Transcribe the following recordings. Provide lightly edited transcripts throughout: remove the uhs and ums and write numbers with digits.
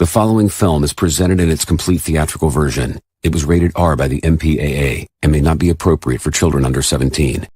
The following film is presented in its complete theatrical version. It was rated R by the MPAA and may not be appropriate for children under 17.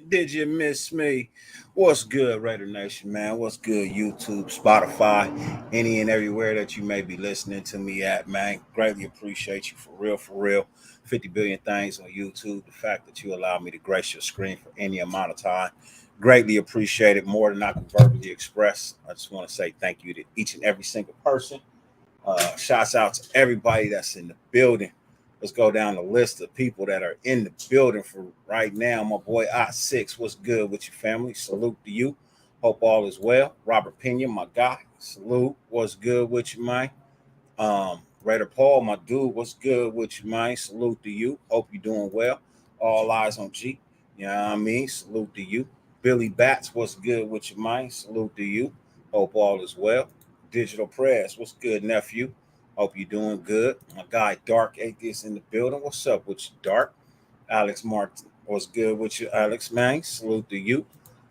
Did you miss me? What's good, Raider Nation, man? What's good, YouTube, Spotify, any and everywhere that you may be listening to me at, man? Greatly appreciate you, for real. 50 billion things on YouTube. The fact that you allow me to grace your screen for any amount of time, greatly appreciate it, more than I can verbally express. I just want to say thank you to each and every single person. Shouts out to everybody that's in the building. Let's go down the list of people that are in the building for right now. My boy I6, what's good with your family? Salute to you. Hope all is well. Robert Pena, my guy. Salute. What's good with you, man? Raider Paul, my dude. What's good with you, man? Salute to you. Hope you're doing well. All eyes on G. You know what I mean? Salute to you. Billy Bats, what's good with you, man? Salute to you. Hope all is well. Digital Press, what's good, nephew? Hope you're doing good. My guy Dark Atheist in the building. What's up with you, Dark? Alex Martin, what's good with you, Alex, man? Salute to you.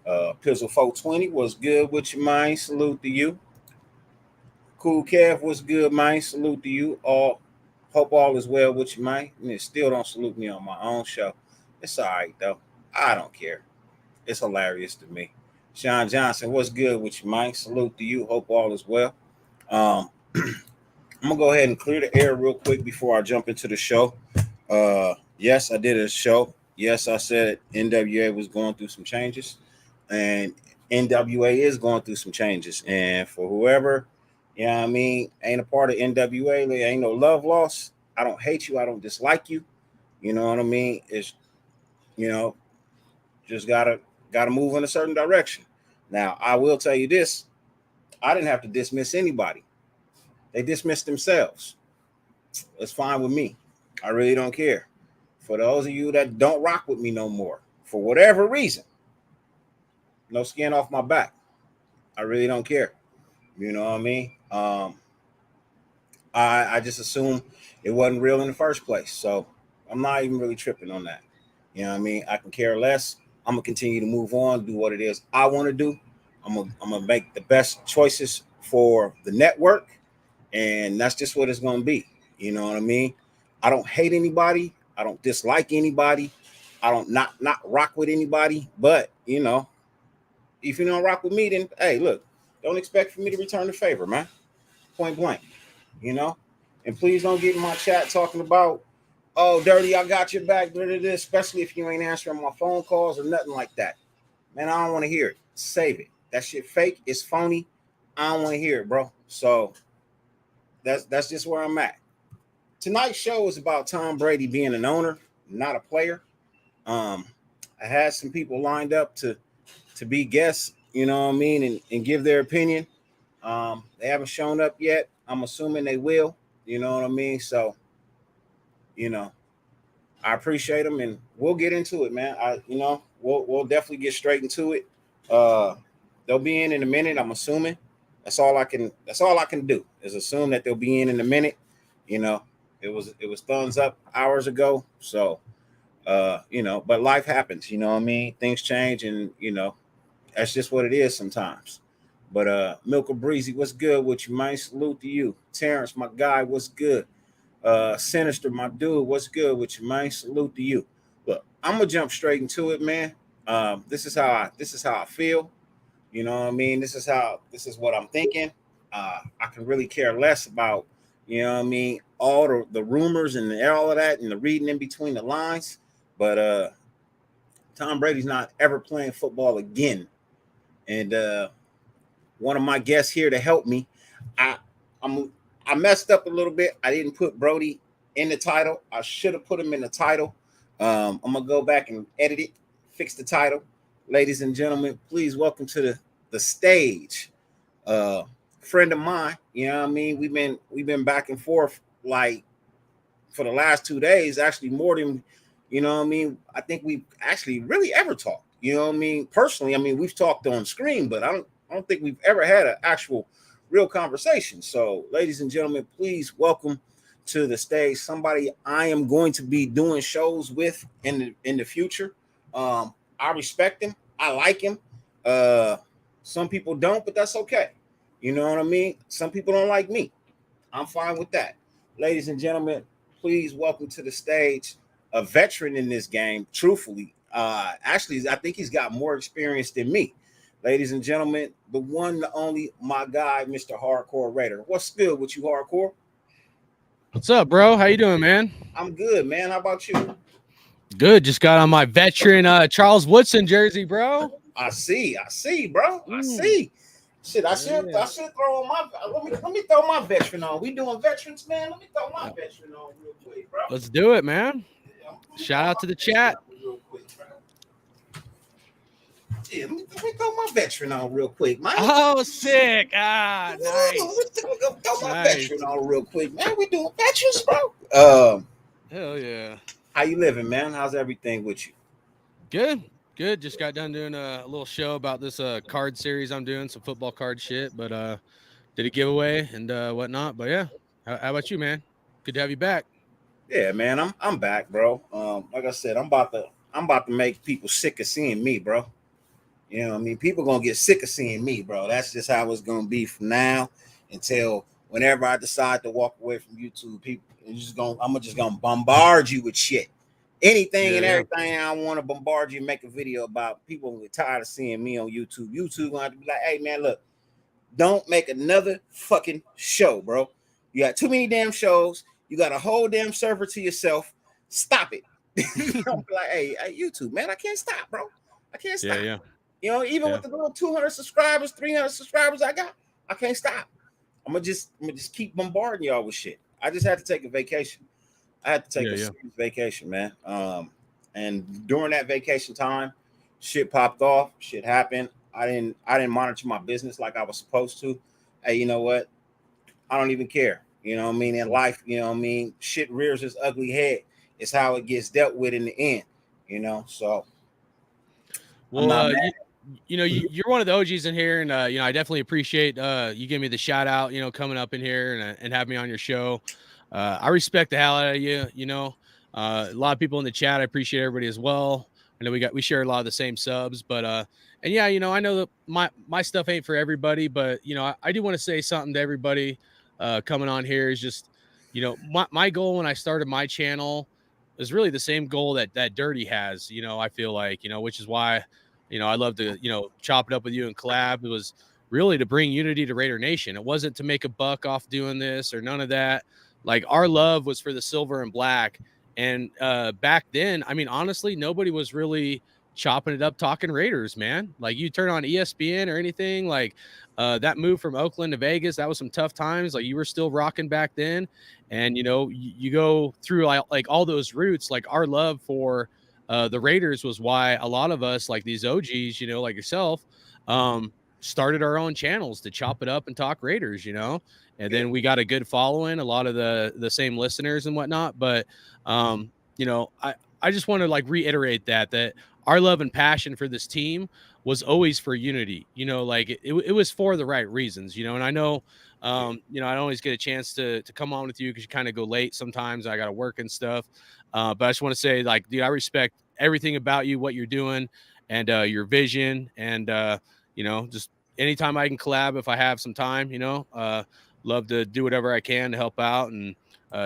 Pizzle 420, what's good with you, man? Salute to you. Cool Kev, what's good, man? Salute to you. Hope all is well with you, man. And still don't salute me on my own show. It's all right, though. I don't care. It's hilarious to me. Sean Johnson, what's good with you, man? Salute to you. Hope all is well. I'm going to go ahead and clear the air real quick before I jump into the show. Yes, I did a show. Yes, I said NWA was going through some changes. And NWA is going through some changes. And for whoever, you know what I mean, ain't a part of NWA, there ain't no love lost. I don't hate you. I don't dislike you. You know what I mean? It's, you know, just gotta move in a certain direction. Now, I will tell you this. I didn't have to dismiss anybody. They dismissed themselves. It's fine with me. I really don't care. For those of you that don't rock with me no more, for whatever reason, no skin off my back. I really don't care. You know what I mean? I just assumed it wasn't real in the first place. So I'm not even really tripping on that. You know what I mean? I can care less. I'm going to continue to move on, do what it is I want to do. I'm gonna make the best choices for the network. And that's just what it's going to be. You know what I mean? I don't hate anybody. I don't dislike anybody. I don't not rock with anybody. But, you know, if you don't rock with me, then, hey, look, don't expect for me to return the favor, man. Point blank, you know? And please don't get in my chat talking about, oh, Dirty, I got your back, especially if you ain't answering my phone calls or nothing like that. Man, I don't want to hear it. Save it. That shit fake. It's phony. I don't want to hear it, bro. So that's just where I'm at. Tonight's show is about Tom Brady being an owner, not a player. I had some people lined up to be guests, you know what I mean, and give their opinion. They haven't shown up yet. I'm assuming they will, you know what I mean? So, you know, I appreciate them, and we'll get into it, man. We'll definitely get straight into it. They'll be in a minute, I'm assuming. That's all I can. That's all I can do is assume that they'll be in a minute. You know, it was thumbs up hours ago. So but life happens. You know what I mean? Things change, and that's just what it is sometimes. But Milka Breezy, what's good with you, man? Salute to you. Terrence, my guy, what's good? Sinister, my dude, what's good with you, man? Salute to you. Look, I'm gonna jump straight into it, man. This is how I feel. You know what I mean? This is what I'm thinking. I can really care less about, what I mean, all the rumors and all of that and the reading in between the lines. But Tom Brady's not ever playing football again. And one of my guests here to help me, I I'm I messed up a little bit. I didn't put Brody in the title. I should have put him in the title. I'm gonna go back and edit it, fix the title. Ladies and gentlemen, please welcome to the stage. Uh Friend of mine, you know what I mean? We've been back and forth like for the last 2 days, actually more than what I mean. I think we've actually really ever talked. You know what I mean? Personally, I mean we've talked on screen, but I don't think we've ever had an actual real conversation. So, ladies and gentlemen, please welcome to the stage somebody I am going to be doing shows with in the future. I respect him. I like him. Uh, some people don't, but that's okay. You know what I mean? Some people don't like me. I'm fine with that. Ladies and gentlemen, please welcome to the stage a veteran in this game. Truthfully, actually, I think he's got more experience than me. Ladies and gentlemen, the one, the only, my guy, Mr. Hardcore Raider. What's good with you, Hardcore? What's up, bro? How you doing, man? I'm good, man. How about you? Good. Just got on my veteran Charles Woodson jersey, bro. I see, bro. I Mm. see. Shit, I should Yeah. I should throw on my let me throw my veteran on. We doing veterans, man. Let me throw my veteran on real quick, bro. Let's do it, man. Yeah, let me throw Shout my out to the veteran chat. on real quick, bro. Yeah, let me throw my veteran on real quick, man. Oh, sick. Ah, nice. Throw my Nice. veteran on real quick, man. We doing veterans, bro. Hell yeah. How you living, man? How's everything with you? Good. Good. Just got done doing a little show about this card series I'm doing, some football card shit, but did a giveaway and whatnot. But yeah. How about you, man? Good to have you back. Yeah, man. I'm back, bro. Like I said, I'm about to make people sick of seeing me, bro. You know what I mean? People gonna get sick of seeing me, bro. That's just how it's gonna be from now until whenever I decide to walk away from YouTube. People I'm just gonna bombard you with shit. Anything Yeah, and yeah. everything I want to bombard you and make a video about. People get tired of seeing me on YouTube. YouTube gonna have to be like, hey man, look, don't make another fucking show, bro. You got too many damn shows. You got a whole damn server to yourself. Stop it. Don't be like, hey, YouTube, man, I can't stop, bro. I can't Yeah, stop. yeah. Even Yeah. with the little 200 subscribers, 300 subscribers I got, I can't stop. I'm gonna just keep bombarding y'all with shit. I just had to take a vacation. I had to take Yeah, a yeah. serious vacation, man. And during that vacation time, shit popped off. Shit happened. I didn't monitor my business like I was supposed to. Hey, you know what? I don't even care. You know what I mean? In life, you know what I mean? Shit rears its ugly head. It's how it gets dealt with in the end. So I'm Well, not you're one of the OGs in here, and I definitely appreciate you giving me the shout out. Coming up in here and have me on your show. I respect the hell out of you. A lot of people in the chat. I appreciate everybody as well. I know we share a lot of the same subs, but and yeah, I know that my stuff ain't for everybody, but I do want to say something to everybody coming on here is just my goal when I started my channel is really the same goal that Dirty has. I feel like which is why I love to, chop it up with you and collab. It was really to bring unity to Raider Nation. It wasn't to make a buck off doing this or none of that. Like our love was for the silver and black. And back then, I mean, honestly, nobody was really chopping it up talking Raiders, man. Like you turn on ESPN or anything, like that move from Oakland to Vegas, that was some tough times. Like you were still rocking back then. And you go through like all those roots, like our love for the Raiders was why a lot of us, like these OGs, like yourself, started our own channels to chop it up and talk Raiders. And yeah. then we got a good following, a lot of the same listeners and whatnot. But, I just want to like reiterate that our love and passion for this team was always for unity. You know, like it was for the right reasons. You know, and I know, you know, I don't always get a chance to come on with you because you kind of go late sometimes. I got to work and stuff. But I just want to say, like, dude, I respect everything about you, what you're doing, and your vision, and you know, just anytime I can collab if I have some time, you know, love to do whatever I can to help out and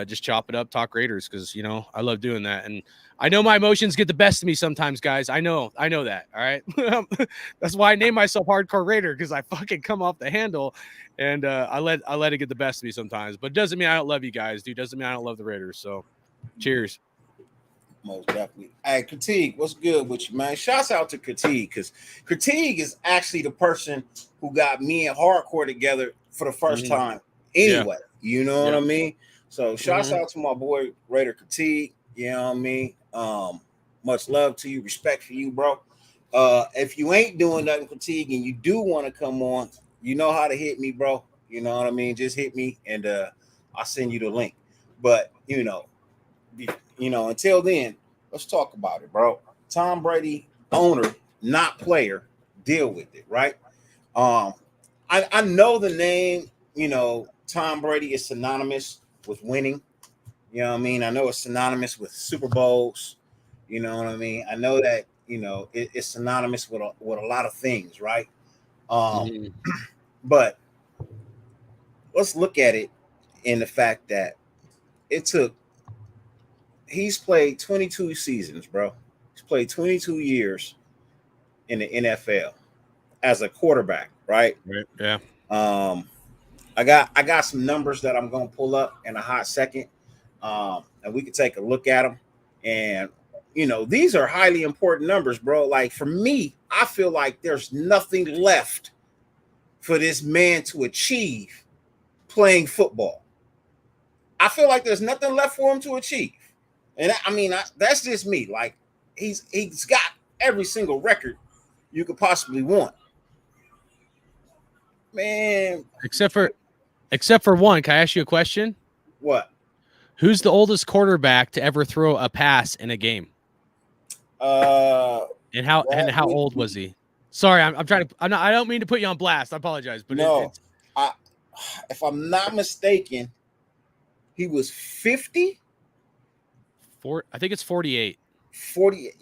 just chop it up, talk Raiders, because you know I love doing that. And I know my emotions get the best of me sometimes, guys. I know that. All right, that's why I named myself Hardcore Raider, because I fucking come off the handle, and I let it get the best of me sometimes. But it doesn't mean I don't love you guys, dude. Doesn't mean I don't love the Raiders. So, cheers. Most definitely. Hey, Critique, what's good with you, man? Shouts out to Critique, because Critique is actually the person who got me and Hardcore together for the first time anyway. You know what I mean? So shouts out to my boy Raider Critique. You know what I mean? Much love to you, respect for you, bro. If you ain't doing nothing, Critique, and you do want to come on, you know how to hit me, bro. You know what I mean? Just hit me and I'll send you the link. But until then, let's talk about it, bro. Tom Brady, owner, not player, deal with it, right? I know the name, Tom Brady is synonymous with winning. You know what I mean? I know it's synonymous with Super Bowls. You know what I mean? I know that, it's synonymous with a lot of things, right? But let's look at it in the fact that he's played 22 seasons, bro. He's played 22 years in the NFL as a quarterback, right? Right. Yeah. I got some numbers that I'm gonna pull up in a hot second, and we can take a look at them. And these are highly important numbers, bro. Like for me, I feel like there's nothing left for this man to achieve playing football. I feel like there's nothing left for him to achieve. And that's just me. Like he's got every single record you could possibly want, man. Except for one. Can I ask you a question? What? Who's the oldest quarterback to ever throw a pass in a game? And how old was he? Sorry, I don't mean to put you on blast. I apologize, but no, if I'm not mistaken, he was 50. I think it's 48. 48.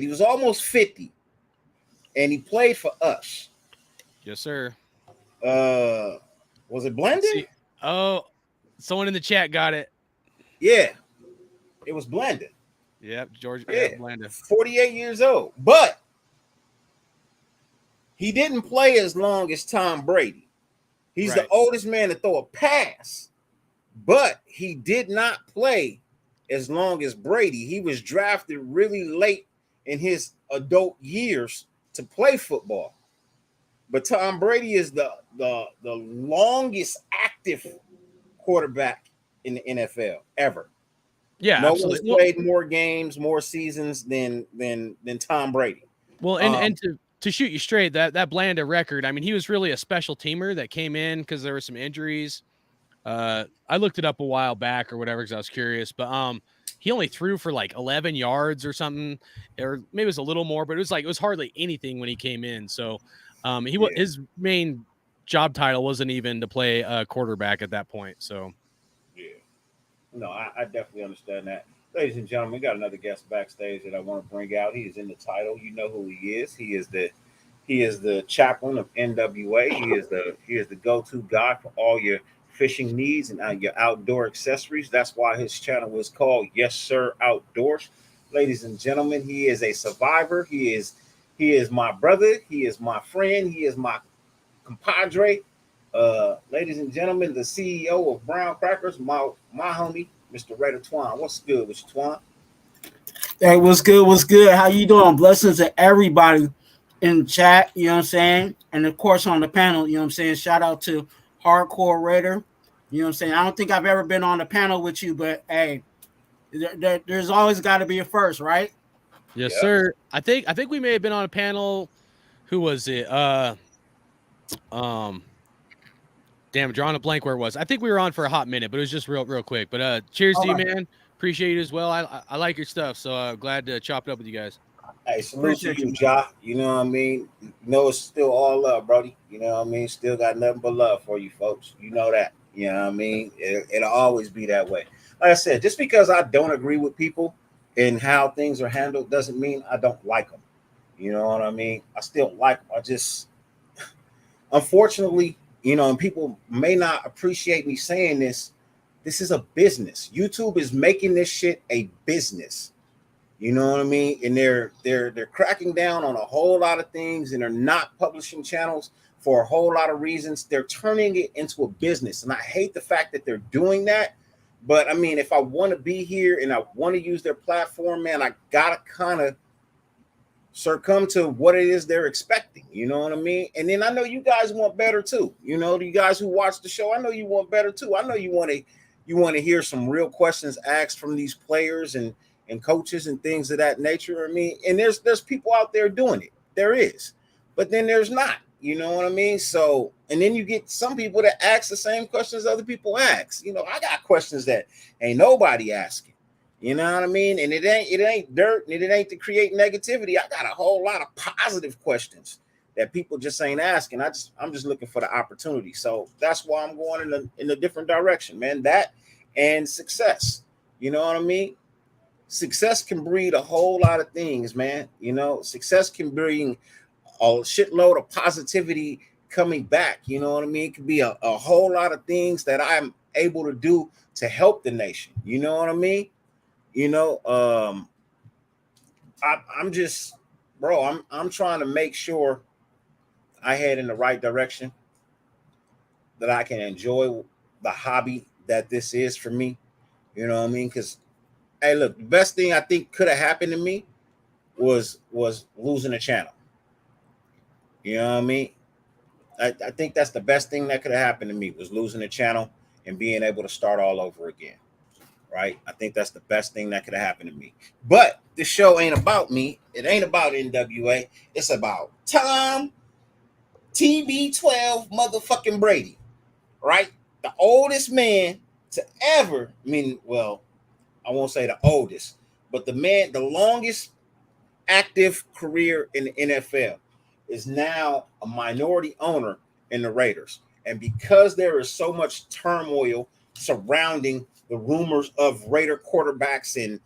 He was almost 50, and he played for us. Yes, sir. Was it Blendon? Oh, someone in the chat got it. Yeah, it was Blendon. Yep, George. Yeah, Blendon. 48 years old, but he didn't play as long as Tom Brady. He's the oldest man to throw a pass, but he did not play as long as Brady. He was drafted really late in his adult years to play football. But Tom Brady is the longest active quarterback in the NFL ever. Yeah, no absolutely. one's played more games, more seasons than Tom Brady. Well, and to shoot you straight, that Blanda record, I mean, he was really a special teamer that came in because there were some injuries. I looked it up a while back or whatever because I was curious, but he only threw for like 11 yards or something, or maybe it was a little more, but it was hardly anything when he came in. So his main job title wasn't even to play quarterback at that point. So no, I definitely understand that. Ladies and gentlemen, we got another guest backstage that I want to bring out. He is in the title. You know who he is. He is the chaplain of NWA. He is the go-to guy for all your fishing needs and your outdoor accessories. That's why his channel is called Yes Sir Outdoors. Ladies and gentlemen, he is a survivor. He is my brother. He is my friend. He is my compadre. Ladies and gentlemen, the CEO of Brown Crackers, my homie, Mr. Raider Twuan. What's good with you, Twuan? Hey, what's good? What's good? How you doing? Blessings to everybody in the chat, you know what I'm saying? And of course on the panel, you know what I'm saying? Shout out to Hardcore Raider. You know what I'm saying? I don't think I've ever been on the panel with you, but hey, there's always got to be a first, right? Yes, sir. I think we may have been on a panel. Who was it? Damn, drawing a blank where it was. I think we were on for a hot minute, but it was just real quick. But cheers to you, man. Appreciate you as well. I like your stuff, so glad to chop it up with you guys. Hey, salute to Appreciate you, you. Ja. You know what I mean? You know it's still all love, Brody. You know what I mean? Still got nothing but love for you folks. You know that. You know what I mean? It'll always be that way. Like I said, just because I don't agree with people and how things are handled doesn't mean I don't like them. You know what I mean? I still like them. I just, unfortunately, and people may not appreciate me saying this. This is a business. YouTube is making this shit a business. You know what I mean? And they're cracking down on a whole lot of things, and they're not publishing channels for a whole lot of reasons. They're turning it into a business, and I hate the fact that they're doing that. But I mean, if I want to be here and I want to use their platform, man, I gotta kind of succumb to what it is they're expecting. You know what I mean? And then I know you guys want better too. You know, you guys who watch the show, I know you want better too. I know you want to hear some real questions asked from these players and coaches and things of that nature. I mean, and there's people out there doing it. There is, but then there's not. You know what I mean? So, and then you get some people that ask the same questions other people ask. You know, I got questions that ain't nobody asking. You know what I mean? And it ain't dirt, and it ain't to create negativity. I got a whole lot of positive questions that people just ain't asking. I'm just looking for the opportunity. So that's why I'm going in a different direction, man. That and success. You know what I mean? Success can breed a whole lot of things, man. You know, success can bring a shitload of positivity coming back. You know what I mean? It could be a whole lot of things that I'm able to do to help the nation. You know what I mean? You know, I'm just, bro, I'm trying to make sure I head in the right direction, that I can enjoy the hobby that this is for me. You know what I mean? Because, hey, look, the best thing I think could have happened to me was losing a channel. You know what I mean? I think that's the best thing that could have happened to me, was losing a channel and being able to start all over again. Right? I think that's the best thing that could have happened to me. But this show ain't about me. It ain't about NWA. It's about Tom TB12 motherfucking Brady. Right? The oldest man to ever, I mean, well, I won't say the oldest, but the longest active career in the NFL, is now a minority owner in the Raiders. And because there is so much turmoil surrounding the rumors of Raider quarterbacks and,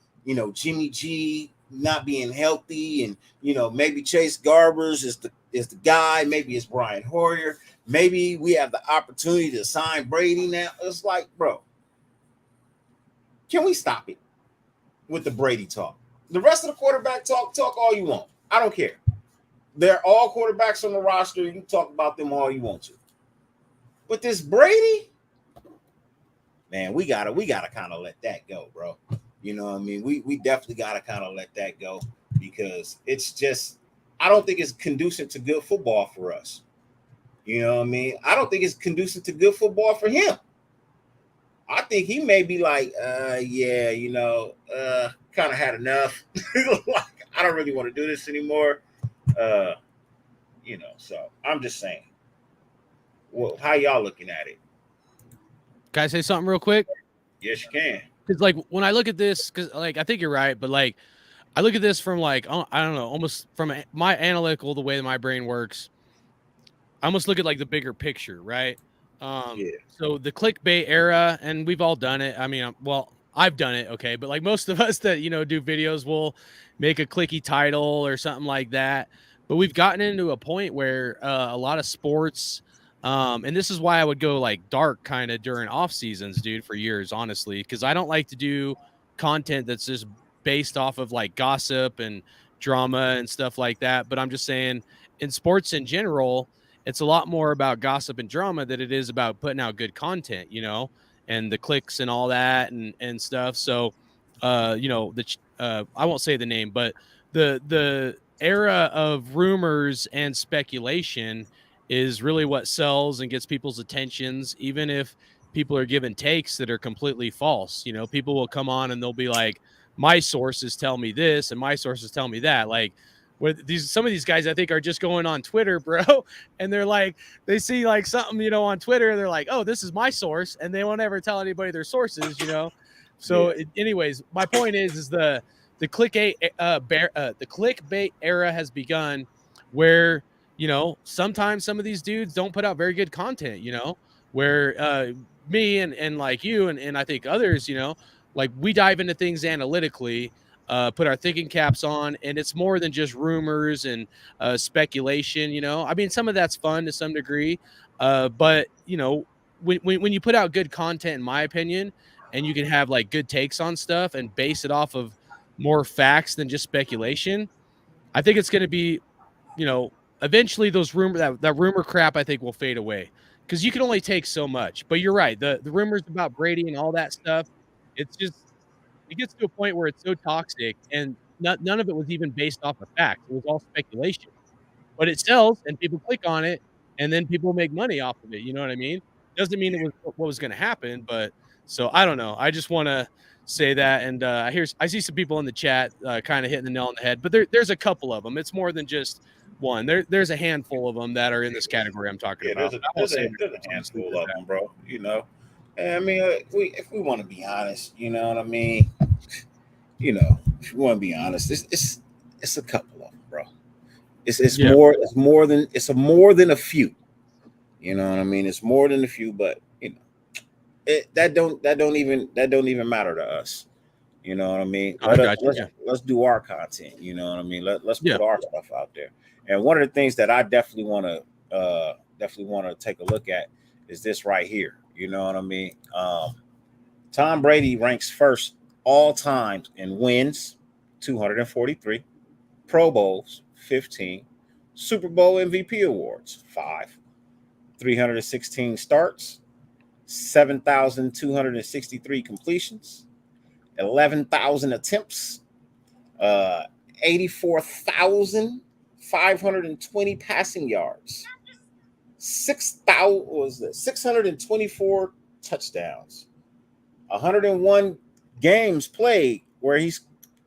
Jimmy G not being healthy, and, maybe Chase Garbers is the guy, maybe it's Brian Hoyer, maybe we have the opportunity to sign Brady now. It's like, bro, can we stop it with the Brady talk? The rest of the quarterback talk all you want. I don't care. They're all quarterbacks on the roster. You talk about them all you want to. But this Brady, man, we gotta kind of let that go, bro. You know what I mean? We definitely gotta kind of let that go, because it's just, I don't think it's conducive to good football for us. You know what I mean? I don't think it's conducive to good football for him. I think he may be like, yeah, kind of had enough. Like, I don't really want to do this anymore. So I'm just saying. Well, how y'all looking at it? Can I say something real quick? Yes, you can. Because like when I look at this, because like I think you're right, but like I look at this from like, I don't know, almost from my analytical, the way that my brain works. I almost look at like the bigger picture, right? Yeah. So the clickbait era, and we've all done it. I mean, well, I've done it, okay, but like most of us that do videos will make a clicky title or something like that. But we've gotten into a point where a lot of sports, and this is why I would go like dark kind of during off seasons, dude, for years, honestly, because I don't like to do content that's just based off of like gossip and drama and stuff like that. But I'm just saying, in sports in general, it's a lot more about gossip and drama than it is about putting out good content, and the clicks and all that and stuff. So, I won't say the name, but the era of rumors and speculation is really what sells and gets people's attentions, even if people are giving takes that are completely false. People will come on and they'll be like, my sources tell me this and my sources tell me that. Like, some of these guys I think are just going on Twitter, bro, and they're like, they see like something, on Twitter, and they're like, oh, this is my source, and they won't ever tell anybody their sources, So, anyways, my point is the clickbait the clickbait era has begun, where sometimes some of these dudes don't put out very good content. Where me and like you and I think others, like we dive into things analytically, put our thinking caps on, and it's more than just rumors and speculation. I mean, some of that's fun to some degree, but when you put out good content, in my opinion, and you can have like good takes on stuff and base it off of more facts than just speculation, I think it's going to be, eventually those that rumor crap I think will fade away, because you can only take so much. But you're right, the rumors about Brady and all that stuff, it's just it gets to a point where it's so toxic, and none of it was even based off of facts. It was all speculation, but it sells and people click on it, and then people make money off of it. You know what I mean? Doesn't mean it was what was going to happen, but so I don't know. I just want to say that, and I see some people in the chat kind of hitting the nail on the head, but there's a couple of them. It's more than just one. There's a handful of them that are in this category I'm talking about. There's a handful of them, bro. And I mean, if we want to be honest, you know what I mean. If you want to be honest, it's a couple of them, bro. It's more than a few. You know what I mean? It's more than a few, but that don't even matter to us. You know what I mean? Let's do our content. You know what I mean? Let's put our stuff out there. And one of the things that I definitely want to take a look at is this right here. You know what I mean? Tom Brady ranks first all time in wins, 243, Pro Bowls, 15, Super Bowl MVP awards, 5, 316 starts, 7,263 completions, 11,000 attempts, 84,520 passing yards, 624 touchdowns, 101 games played where he's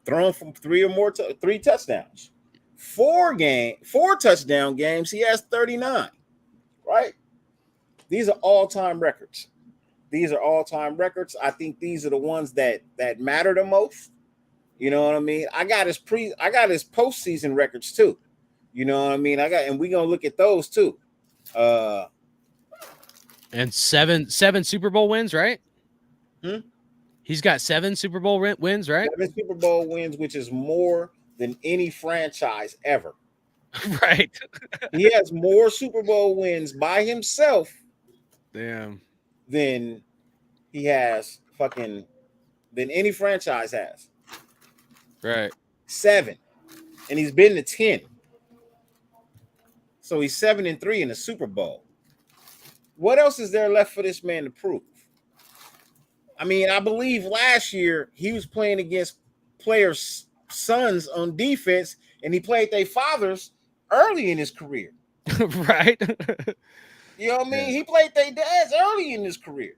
thrown from three touchdowns. 4 touchdown games, he has 39. Right? These are all-time records. I think these are the ones that matter the most. You know what I mean? I got his postseason records too. You know what I mean? And we're gonna look at those too. And seven Super Bowl wins, right? He's got 7 Super Bowl wins, right? 7 Super Bowl wins, which is more than any franchise ever. Right. He has more Super Bowl wins by himself. Damn. Than he has than any franchise has. Right. 7. And he's been to 10. So he's 7-3 in the Super Bowl. What else is there left for this man to prove? I mean, I believe last year he was playing against players' sons on defense, and he played their fathers early in his career. Right. You know what I mean? He played their dads early in his career.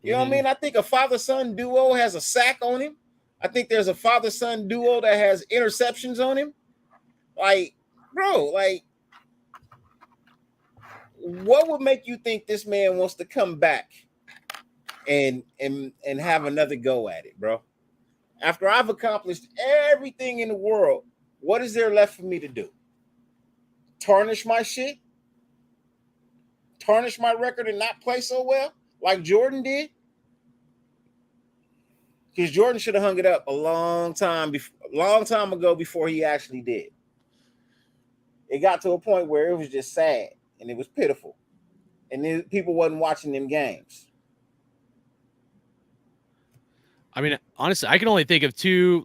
You know what I mean? I think a father-son duo has a sack on him. I think there's a father-son duo that has interceptions on him. Like, bro, what would make you think this man wants to come back and have another go at it, bro? After I've accomplished everything in the world, what is there left for me to do? Tarnish my shit? Tarnish my record and not play so well like Jordan did? Because Jordan should have hung it up a long time ago before he actually did. It got to a point where it was just sad and it was pitiful, and then people wasn't watching them games. I mean, honestly, I can only think of two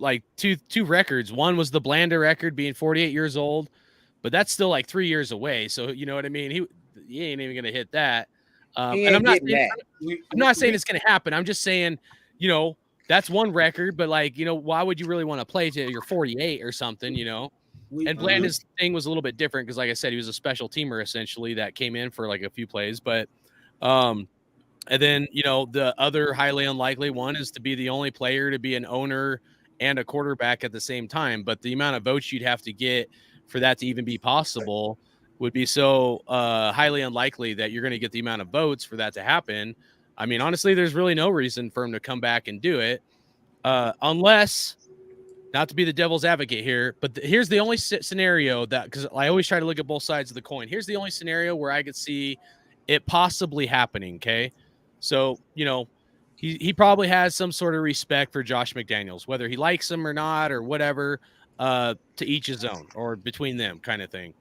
records. One was the Blanda record, being 48 years old, but that's still like 3 years away. So you know what I mean? He ain't even gonna hit that. And I'm not saying it's gonna happen. I'm just saying, that's one record, but why would you really want to play till you're 48 or something, And Blanda's thing was a little bit different because, like I said, he was a special teamer essentially that came in for like a few plays. But and then, the other highly unlikely one is to be the only player to be an owner and a quarterback at the same time. But the amount of votes you'd have to get for that to even be possible would be so highly unlikely that you're going to get the amount of votes for that to happen. I mean, honestly, there's really no reason for him to come back and do it, unless, not to be the devil's advocate here, but here's the only scenario that, because I always try to look at both sides of the coin. Here's the only scenario where I could see it possibly happening. Okay, so he probably has some sort of respect for Josh McDaniels, whether he likes him or not or whatever. To each his own, or between them, kind of thing.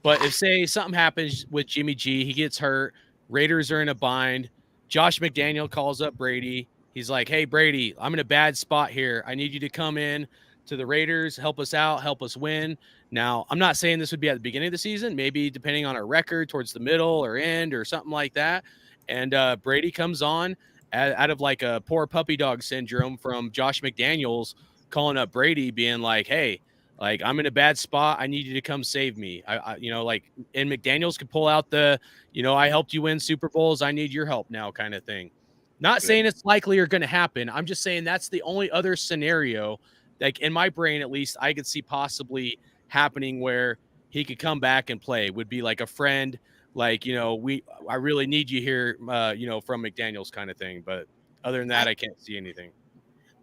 But if, say, something happens with Jimmy G, he gets hurt, Raiders are in a bind, Josh McDaniel calls up Brady. He's like, hey, Brady, I'm in a bad spot here. I need you to come in to the Raiders, help us out, help us win. Now, I'm not saying this would be at the beginning of the season, maybe depending on our record towards the middle or end or something like that. And Brady comes on out of like a poor puppy dog syndrome from Josh McDaniels calling up Brady, being like, hey, like, I'm in a bad spot. I need you to come save me. Like, and McDaniels could pull out the, I helped you win Super Bowls, I need your help now kind of thing. Not saying it's likely or going to happen. I'm just saying that's the only other scenario, like in my brain, at least, I could see possibly happening where he could come back and play, would be like a friend, like, I really need you here, from McDaniels kind of thing. But other than that, I can't see anything.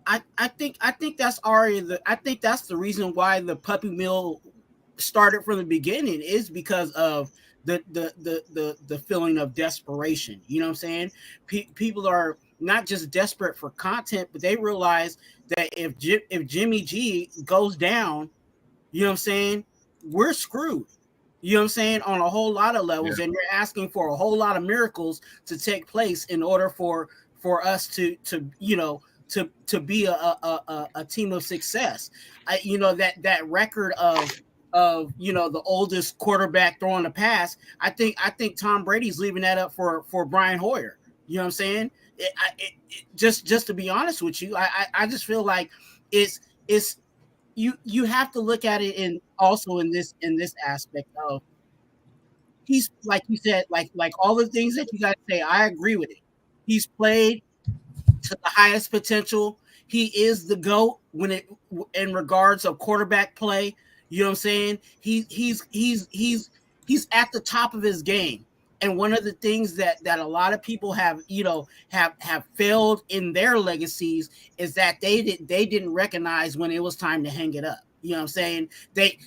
I think that's already I think that's the reason why the puppy mill started from the beginning, is because of the feeling of desperation. You know what I'm saying? People are not just desperate for content, but they realize that if Jimmy G goes down, you know what I'm saying, we're screwed. You know what I'm saying? On a whole lot of levels, and you're asking for a whole lot of miracles to take place in order for us to be a team of success. That record of the oldest quarterback throwing a pass. I think Tom Brady's leaving that up for Brian Hoyer. You know what I'm saying? Just to be honest with you, I just feel like it's you have to look at it in this aspect of, he's, like you said, like all the things that you guys say, I agree with it. He's played to the highest potential. He is the GOAT in regards of quarterback play. You know what I'm saying? He's at the top of his game. And one of the things that a lot of people have failed in their legacies is that they didn't recognize when it was time to hang it up. You know what I'm saying? They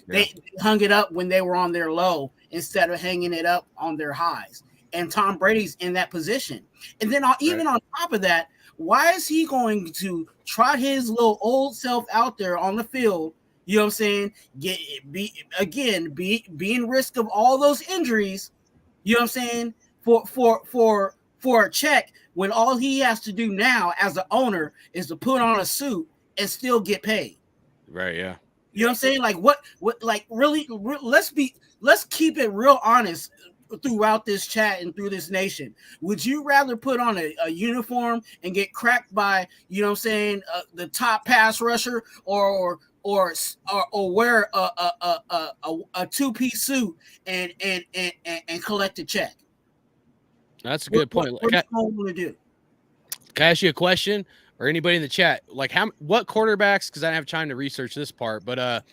hung it up when they were on their low instead of hanging it up on their highs. And Tom Brady's in that position. And then even on top of that, why is he going to trot his little old self out there on the field? You know what I'm saying? Be in risk of all those injuries. You know what I'm saying? For a check, when all he has to do now as an owner is to put on a suit and still get paid. Right. Yeah. You know what I'm saying? Like what like really let's keep it real honest throughout this chat and through this nation. Would you rather put on a uniform and get cracked by, you know what I'm saying, the top pass rusher, or wear a two-piece suit and collect a check? That's a good point. What are you going to do? Can I ask you a question, or anybody in the chat? Like, what quarterbacks, because I don't have time to research this part, but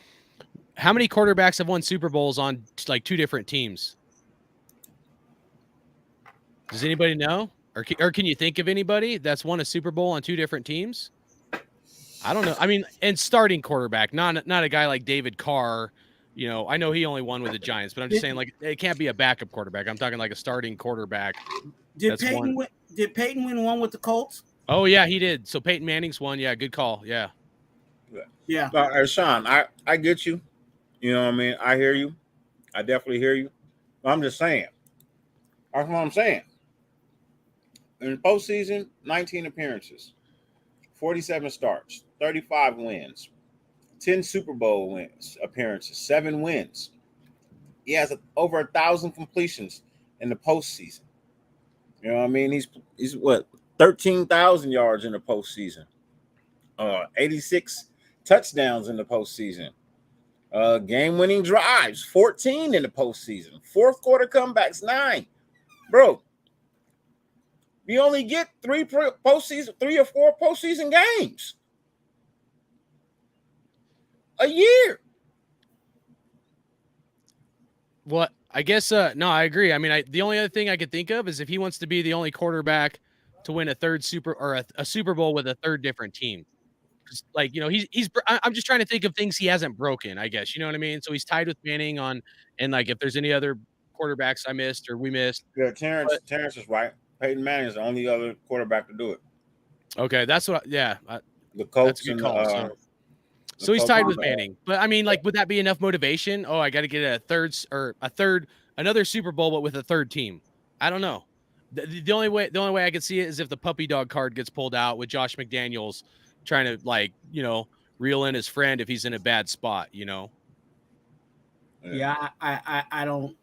how many quarterbacks have won Super Bowls on like two different teams? Does anybody know? Or can you think of anybody that's won a Super Bowl on two different teams? I don't know. I mean, and starting quarterback, not a guy like David Carr. I know he only won with the Giants, but I'm just saying, like, it can't be a backup quarterback. I'm talking like a starting quarterback. Did Peyton win one with the Colts? Oh yeah, he did. So Peyton Manning's one. Yeah, good call. Yeah. Yeah. Sean, I get you. You know what I mean? I hear you. I definitely hear you. But I'm just saying. That's what I'm saying. In the postseason, 19 appearances, 47 starts, 35 wins, 10 Super Bowl appearances, 7 wins. He has over 1,000 completions in the postseason. You know what I mean? He's what, 13,000 yards in the postseason, 86 touchdowns in the postseason, game-winning drives, 14 in the postseason, fourth quarter comebacks, 9. Bro, you only get 3 or 4 postseason games a year. Well, I guess no, I agree. I mean, the only other thing I could think of is if he wants to be the only quarterback to win a third a Super Bowl with a third different team. Like, you know, I'm just trying to think of things he hasn't broken, I guess, you know what I mean? So he's tied with Manning and like if there's any other quarterbacks I missed or we missed. Yeah, Terrence is right. Peyton Manning is the only other quarterback to do it. Okay, that's what. Yeah, The that's Colts a good and call. So he's tied with Manning, but I mean, like, would that be enough motivation? Oh, I got to get another Super Bowl, but with a third team. I don't know. The only way I could see it is if the puppy dog card gets pulled out with Josh McDaniels trying to, like, you know, reel in his friend if he's in a bad spot, you know. Yeah, I don't.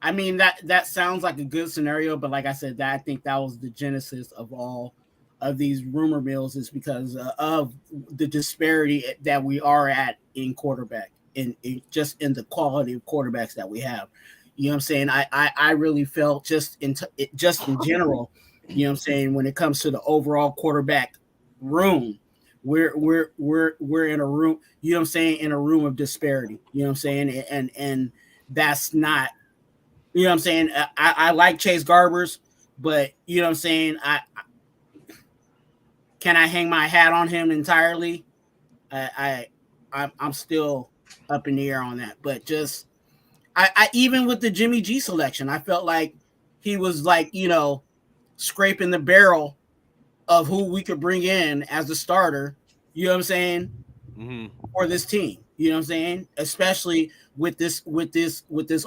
I mean, that sounds like a good scenario, but like I said, I think that was the genesis of all of these rumor mills, is because of the disparity that we are at in quarterback, in just in the quality of quarterbacks that we have. You know what I'm saying? I really felt just in general, you know what I'm saying, when it comes to the overall quarterback room, we're in a room, you know what I'm saying, in a room of disparity. You know what I'm saying? And that's not, you know what I'm saying? I like Chase Garbers, but you know what I'm saying? Can I hang my hat on him entirely? I'm still up in the air on that. But just I even with the Jimmy G selection, I felt like he was, like, you know, scraping the barrel of who we could bring in as a starter. You know what I'm saying? Mm-hmm. For this team, you know what I'm saying? Especially with this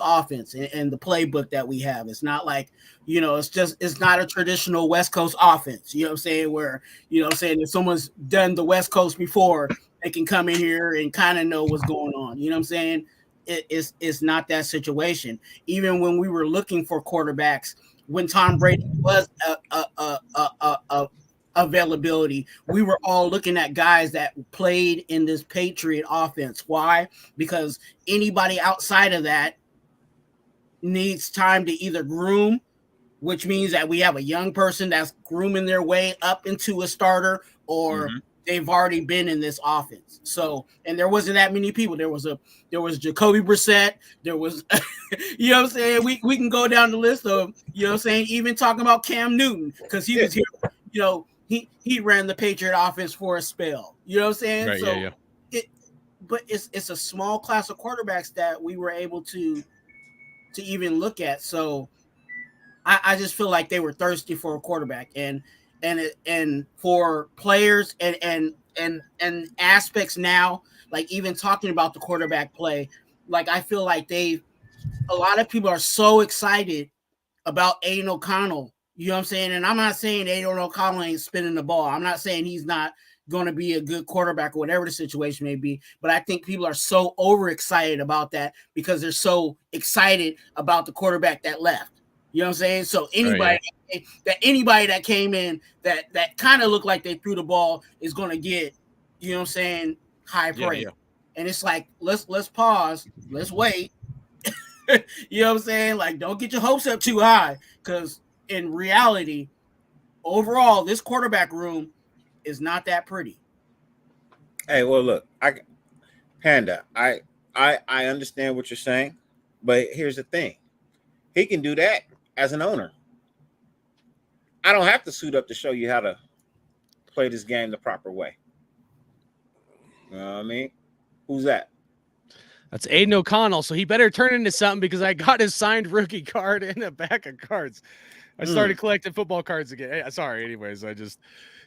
offense and the playbook that we have. It's not like, you know, it's not a traditional West Coast offense. You know what I'm saying? Where, you know what I'm saying, if someone's done the West Coast before, they can come in here and kind of know what's going on. You know what I'm saying? It's not that situation. Even when we were looking for quarterbacks, when Tom Brady was a availability, we were all looking at guys that played in this Patriot offense. Why? Because anybody outside of that needs time to either groom, which means that we have a young person that's grooming their way up into a starter, or they've already been in this offense. So, and there wasn't that many people. There was Jacoby Brissett. There was, you know what I'm saying? We can go down the list of, you know what I'm saying, even talking about Cam Newton, because he was here, you know, he ran the Patriot offense for a spell. You know what I'm saying? Right, so yeah. But it's a small class of quarterbacks that we were able to even look at. So I just feel like they were thirsty for a quarterback, and for players and aspects now, like even talking about the quarterback play, like I feel like a lot of people are so excited about Aiden O'Connell. You know what I'm saying? And I'm not saying Aiden O'Connell ain't spinning the ball. I'm not saying he's not going to be a good quarterback or whatever the situation may be. But I think people are so overexcited about that because they're so excited about the quarterback that left. You know what I'm saying? So anybody that came in that kind of looked like they threw the ball is going to get, you know what I'm saying, high praise. And it's like, let's pause. Let's wait. You know what I'm saying? Like, don't get your hopes up too high, because in reality, overall, this quarterback room is not that pretty. Hey, well, look, Panda, I understand what you're saying, but here's the thing: he can do that as an owner. I don't have to suit up to show you how to play this game the proper way. You know what I mean? Who's that? That's Aiden O'Connell, so he better turn into something, because I got his signed rookie card in a back of cards. I started collecting football cards again. Hey, sorry, anyways, I just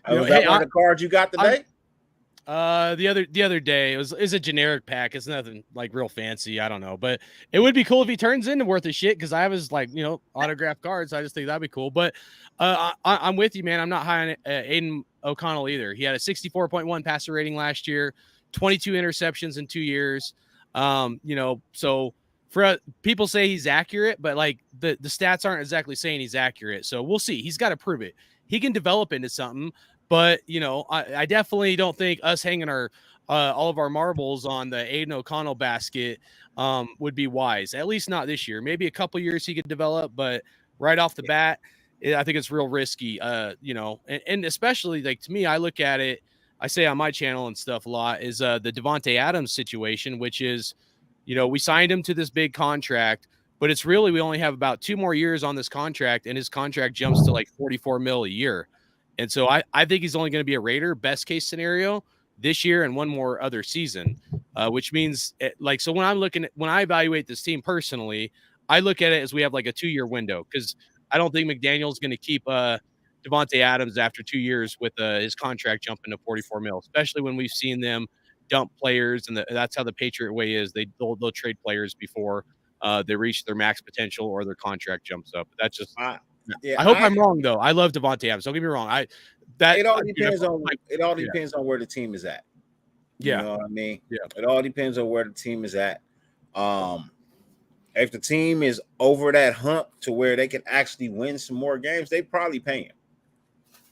was that one of the cards you got today? The other day it was a generic pack. It's nothing like real fancy. I don't know, but it would be cool if he turns into worth of shit, because I have his, like, you know, autographed cards. I just think that'd be cool. But I'm with you, man. I'm not high on Aiden O'Connell either. He had a 64.1 passer rating last year, 22 interceptions in 2 years. You know, so for people say he's accurate, but like the stats aren't exactly saying he's accurate. So we'll see. He's got to prove it. He can develop into something, but you know, I definitely don't think us hanging our all of our marbles on the Aiden O'Connell basket would be wise. At least not this year. Maybe a couple years he could develop, but right off the bat, I think it's real risky. You know, and especially, like, to me, I look at it, I say on my channel and stuff a lot, is the Devontae Adams situation, which is, you know, we signed him to this big contract, but we only have about 2 more years on this contract, and his contract jumps to like $44 million a year. And so I think he's only going to be a Raider, best case scenario, this year and one more other season, which means so when I evaluate this team personally, I look at it as we have like a 2-year window, because I don't think McDaniel's going to keep Devontae Adams after 2 years with his contract jumping to 44 mil, especially when we've seen them dump players, and that's how the Patriot way is. They'll trade players before they reach their max potential or their contract jumps up. But that's just Yeah, I hope I'm wrong though. I love Devontae Adams. Don't get me wrong. It all depends on where the team is at. You know what I mean? Yeah. It all depends on where the team is at. If the team is over that hump to where they can actually win some more games, they probably pay him.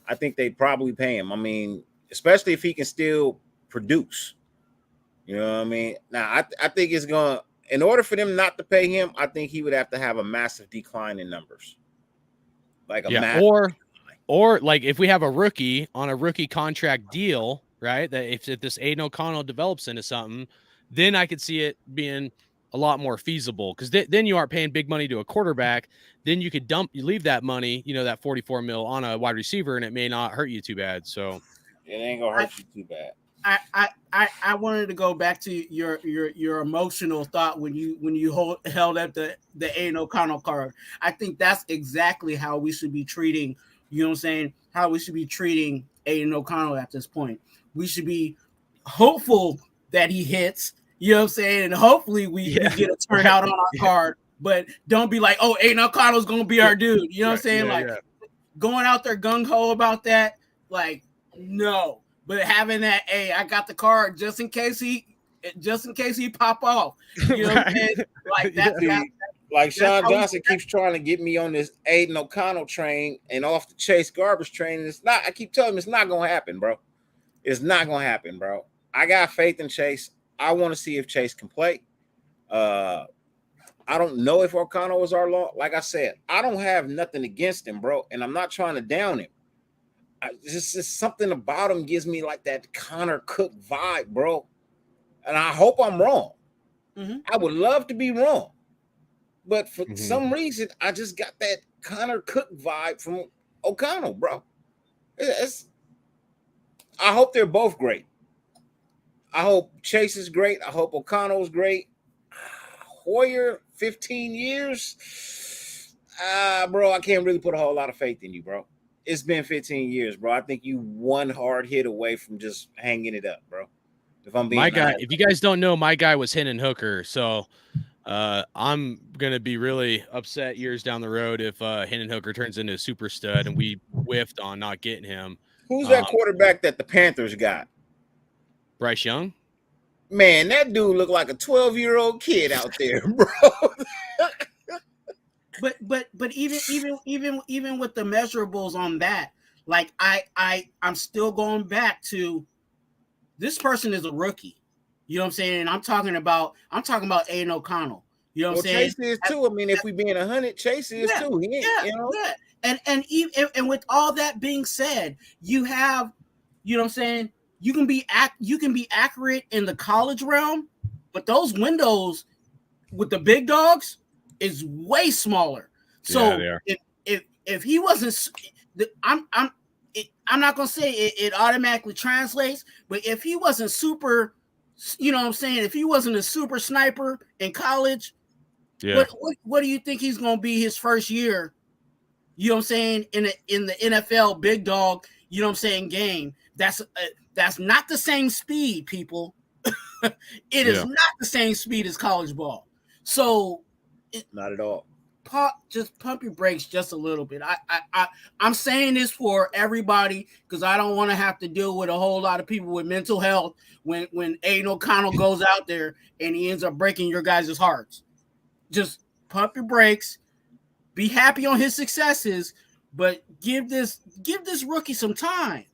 I think they probably pay him. I mean, especially if he can still produce. You know what I mean? Now, I think it's going to, in order for them not to pay him, I think he would have to have a massive decline in numbers. Like or like if we have a rookie on a rookie contract deal, right? That if this Aiden O'Connell develops into something, then I could see it being a lot more feasible, because then you aren't paying big money to a quarterback. Then you could leave that money, that 44 mil on a wide receiver, and it may not hurt you too bad. So it ain't gonna hurt you too bad. I wanted to go back to your emotional thought when you held up the Aiden O'Connell card. I think that's exactly how we should be treating, you know what I'm saying, how we should be treating Aiden O'Connell at this point. We should be hopeful that he hits, you know what I'm saying, and hopefully we get a turnout on our card, but don't be like, oh, Aiden O'Connell's gonna be our dude. You know what I'm saying? Going out there gung-ho about that, like, no. But having that, hey, I got the card just in case he pop off. You know what I'm saying? Like that. Like Sean Johnson keeps trying to get me on this Aiden O'Connell train and off the Chase Garbage train. And it's not. I keep telling him it's not gonna happen, bro. It's not gonna happen, bro. I got faith in Chase. I want to see if Chase can play. I don't know if O'Connell was our law. Like I said, I don't have nothing against him, bro, and I'm not trying to down him. Just something about him gives me like that Connor Cook vibe, bro. And I hope I'm wrong. Mm-hmm. I would love to be wrong. But for some reason, I just got that Connor Cook vibe from O'Connell, bro. I hope they're both great. I hope Chase is great. I hope O'Connell's great. Hoyer, 15 years. Bro, I can't really put a whole lot of faith in you, bro. It's been 15 years, bro. I think you one hard hit away from just hanging it up, bro. If I'm being if you guys don't know, my guy was Hendon Hooker. So I'm going to be really upset years down the road if Hendon Hooker turns into a super stud and we whiffed on not getting him. Who's that quarterback that the Panthers got? Bryce Young? Man, that dude looked like a 12-year-old kid out there, bro. But even with the measurables on that, like I'm still going back to this person is a rookie. You know what I'm saying? And I'm talking about Aiden O'Connell. You know what I'm saying? Chase is too. I mean, if we being 100, Chase is too. He ain't, you know? Yeah. And with all that being said, you have, you know what I'm saying, you can be accurate in the college realm, but those windows with the big dogs is way smaller. So if he wasn't, I'm not gonna say it automatically translates, but if he wasn't super, you know what I'm saying, if he wasn't a super sniper in college, what do you think he's gonna be his first year? You know what I'm saying, in the NFL big dog, you know what I'm saying, game. That's not the same speed, people. It is not the same speed as college ball. So not at all. Just pump your brakes just a little bit. I'm saying this for everybody because I don't want to have to deal with a whole lot of people with mental health when Aiden O'Connell goes out there and he ends up breaking your guys' hearts. Just pump your brakes. Be happy on his successes, but give this rookie some time.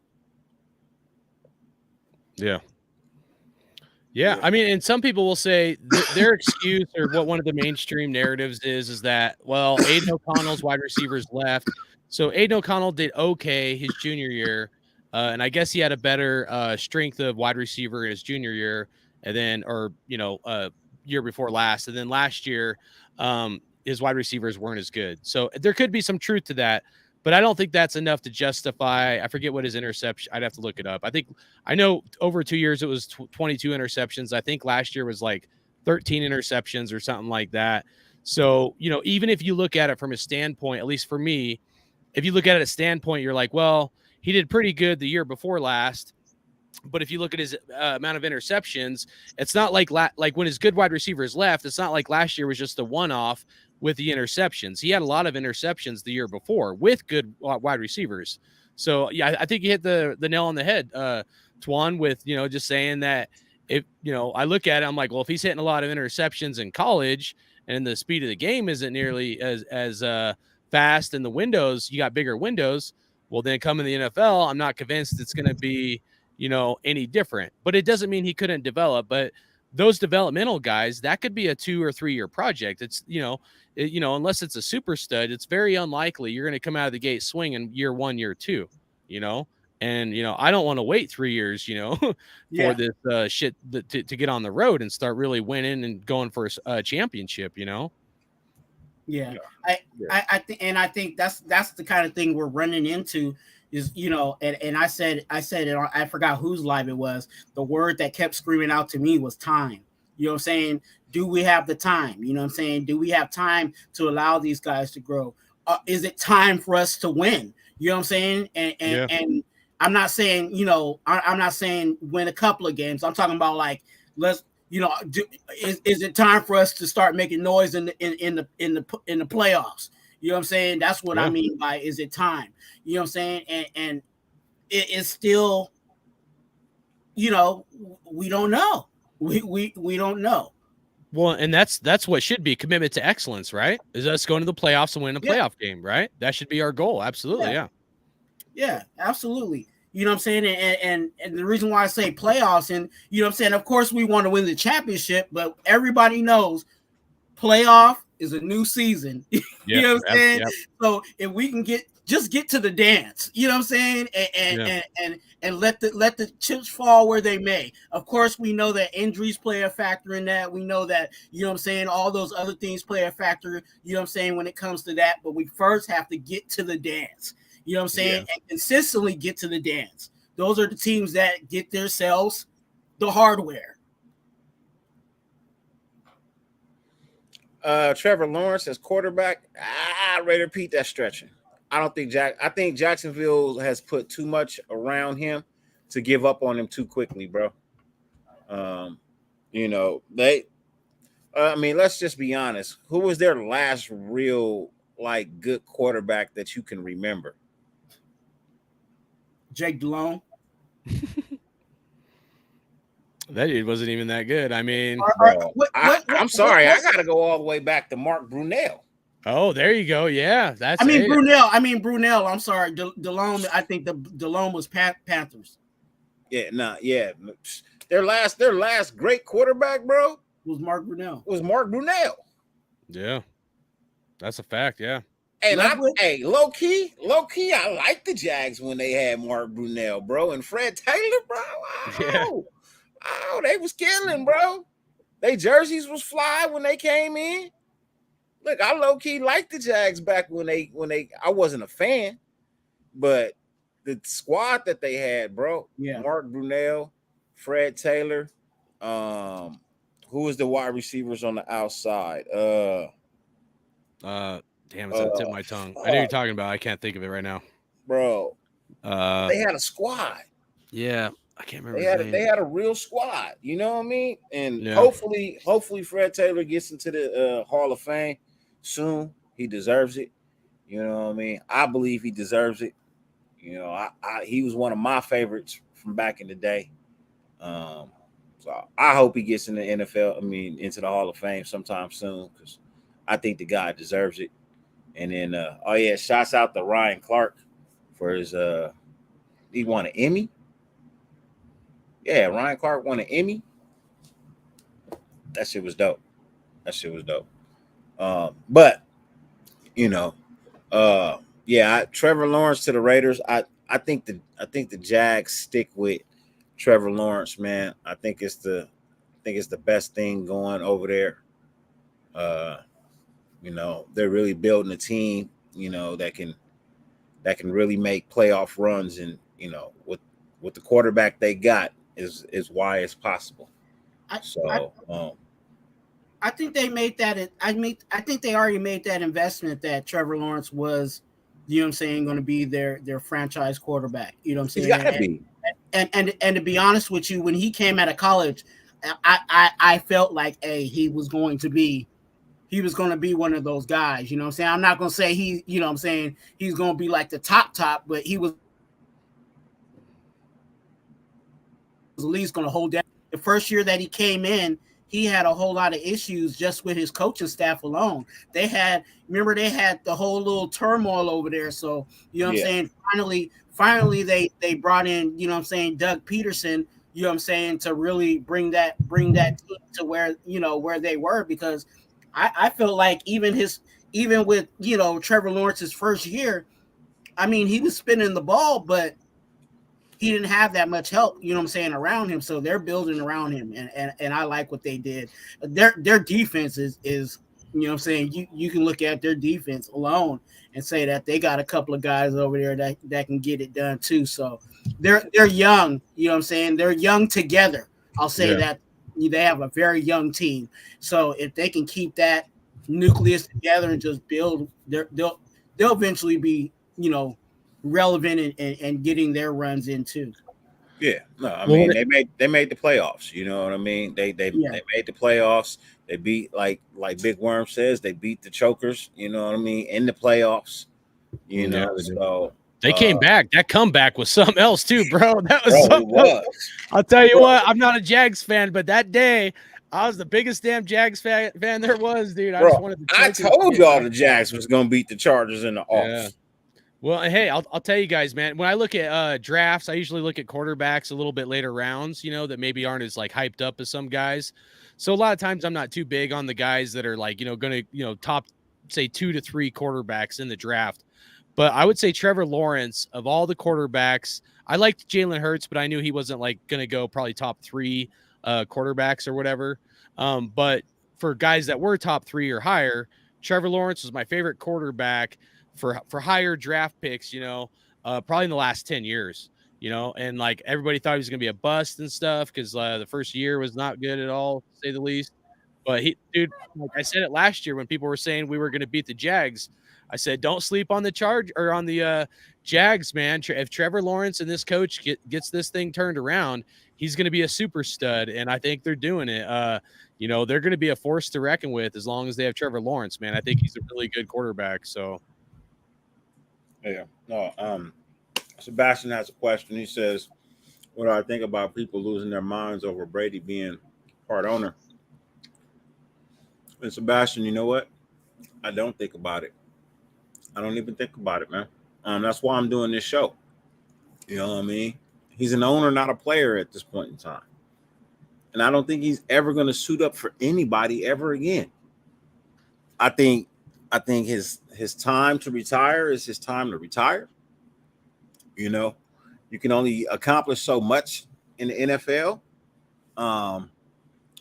Yeah, I mean, and some people will say their excuse or what one of the mainstream narratives is that, well, Aiden O'Connell's wide receivers left. So Aiden O'Connell did okay his junior year, and I guess he had a better strength of wide receiver in his junior year, and then, year before last. And then last year, his wide receivers weren't as good. So there could be some truth to that. but I don't think that's enough to justify. I forget what his interception. I'd have to look it up. I know over 2 years it was 22 interceptions. I think last year was like 13 interceptions or something like that. So, even if you look at it from a standpoint, at least for me, if you look at it a standpoint, you're like, well, he did pretty good the year before last. But if you look at his amount of interceptions, it's not like when his good wide receivers left, it's not like last year was just a one-off with the interceptions. He had a lot of interceptions the year before with good wide receivers. So, yeah, I think you hit the nail on the head, Twuan, with, just saying that if, I look at it, I'm like, well, if he's hitting a lot of interceptions in college and the speed of the game isn't nearly as fast and the windows, you got bigger windows, well, then come in the NFL, I'm not convinced it's going to be, any different. But it doesn't mean he couldn't develop. But those developmental guys, that could be a 2 or 3 year project. It's, unless it's a super stud, it's very unlikely you're going to come out of the gate swinging year 1, year 2, and, I don't want to wait 3 years, for this shit to get on the road and start really winning and going for a championship, Yeah. I think that's the kind of thing we're running into is, and I said it, I forgot whose live it was. The word that kept screaming out to me was time. You know what I'm saying? Do we have the time? You know what I'm saying? Do we have time to allow these guys to grow? Is it time for us to win? You know what I'm saying? And I'm not saying, I'm not saying win a couple of games. I'm talking about like, let's, is it time for us to start making noise in the playoffs? You know what I'm saying? That's what I mean by is it time? You know what I'm saying? And it is still, we don't know. We don't know. Well, and that's what should be commitment to excellence, right? Is us going to the playoffs and winning a playoff game, right? That should be our goal. Absolutely, yeah, absolutely. You know what I'm saying? And the reason why I say playoffs, and you know what I'm saying, of course we want to win the championship, but everybody knows playoff is a new season. You know what I'm saying? Yep. So if we can get to the dance, you know what I'm saying? And let the chips fall where they may. Of course, we know that injuries play a factor in that. We know that, you know what I'm saying, all those other things play a factor, you know what I'm saying, when it comes to that. But we first have to get to the dance. You know what I'm saying? And consistently get to the dance. Those are the teams that get themselves the hardware. Trevor Lawrence as quarterback. Raider Pete, that's stretching. I think Jacksonville has put too much around him to give up on him too quickly, bro. Let's just be honest. Who was their last real good quarterback that you can remember? Jake Delhomme. That dude wasn't even that good. I mean, I'm sorry. I got to go all the way back to Mark Brunell. Oh, there you go. Yeah, that's. Brunell. I'm sorry, Delhomme. I think the Delhomme was Panthers. Yeah. Their last great quarterback, bro, was Mark Brunell. Yeah, that's a fact. Yeah. And low key, I like the Jags when they had Mark Brunell, bro, and Fred Taylor, bro. Oh, they was killing, bro. They jerseys was fly when they came in. Look, I low key liked the Jags back when they. I wasn't a fan, but the squad that they had, bro. Yeah. Mark Brunell, Fred Taylor. Who was the wide receivers on the outside? Damn, it's on the tip of my tongue. I know you're talking about. I can't think of it right now, bro. They had a squad. Yeah, I can't remember. They had a real squad. You know what I mean? And hopefully, Fred Taylor gets into the Hall of Fame soon. He deserves it. You know what I mean? I believe he deserves it. You know, he was one of my favorites from back in the day. So I hope he gets in the NFL. Into the Hall of Fame sometime soon because I think the guy deserves it. And then, shouts out to Ryan Clark for his he won an Emmy. Yeah, Ryan Clark won an Emmy. That shit was dope. But Trevor Lawrence to the Raiders. I think the Jags stick with Trevor Lawrence, man. I think it's the best thing going over there. They're really building a team, that can that can really make playoff runs, and with the quarterback they got is why it's possible. I think they made that. I think they already made that investment that Trevor Lawrence was, going to be their franchise quarterback. You know what I'm saying? He's got to be. And to be honest with you, when he came out of college, I felt like, hey, he was going to be one of those guys. You know what I'm saying? I'm not going to say he's going to be like the top, but he was at least going to hold down. The first year that he came in, he had a whole lot of issues just with his coaching staff alone. They had the whole little turmoil over there. So, what I'm saying? Finally they brought in, Doug Peterson, to really bring that team to where they were, because I feel like even with, Trevor Lawrence's first year, I mean, he was spinning the ball, but he didn't have that much help, around him. So they're building around him, and I like what they did. Their defense is you can look at their defense alone and say that they got a couple of guys over there that can get it done too. So they're young, they're young together. I'll say that they have a very young team. So if they can keep that nucleus together and just build, they'll eventually be, relevant and getting their runs in too. Yeah, no, I mean they made the playoffs. You know what I mean? They made the playoffs. They beat, like Big Worm says, they beat the chokers. You know what I mean? In the playoffs. So they came back. That comeback was something else too, bro. That was something else. I'll tell you what. I'm not a Jags fan, but that day I was the biggest damn Jags fan there was, dude. I just wanted to. I told y'all the Jags was gonna beat the Chargers in the offs. Yeah. Well, hey, I'll tell you guys, man, when I look at drafts, I usually look at quarterbacks a little bit later rounds, that maybe aren't as like hyped up as some guys. So a lot of times I'm not too big on the guys that are like, going to, top, say 2 to 3 quarterbacks in the draft. But I would say Trevor Lawrence, of all the quarterbacks, I liked Jalen Hurts, but I knew he wasn't like going to go probably top 3 quarterbacks or whatever. But for guys that were top 3 or higher, Trevor Lawrence was my favorite quarterback for higher draft picks, probably in the last 10 years, and like everybody thought he was going to be a bust and stuff because the first year was not good at all, to say the least. But dude, like I said it last year when people were saying we were going to beat the Jags, I said, don't sleep on the Jags, man. If Trevor Lawrence and this coach gets this thing turned around, he's going to be a super stud. And I think they're doing it. They're going to be a force to reckon with as long as they have Trevor Lawrence, man. I think he's a really good quarterback. So. Yeah. No. Sebastian has a question. He says, "What do I think about people losing their minds over Brady being part owner?" And Sebastian, you know what? I don't think about it. I don't even think about it, man. That's why I'm doing this show. You know what I mean? He's an owner, not a player at this point in time. And I don't think he's ever going to suit up for anybody ever again. I think his time to retire is his time to retire. You can only accomplish so much in the NFL.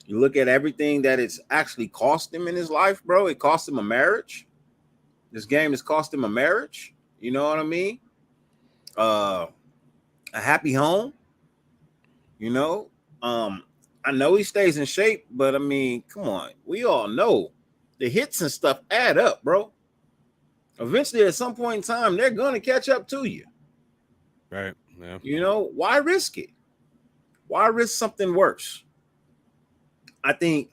You look at everything that it's actually cost him in his life, bro. It cost him a marriage. This game has cost him a marriage. You know what I mean? A happy home. I know he stays in shape, but I mean, come on. We all know the hits and stuff add up, bro. Eventually, at some point in time, they're going to catch up to you. Right. Yeah. Why risk it? Why risk something worse? I think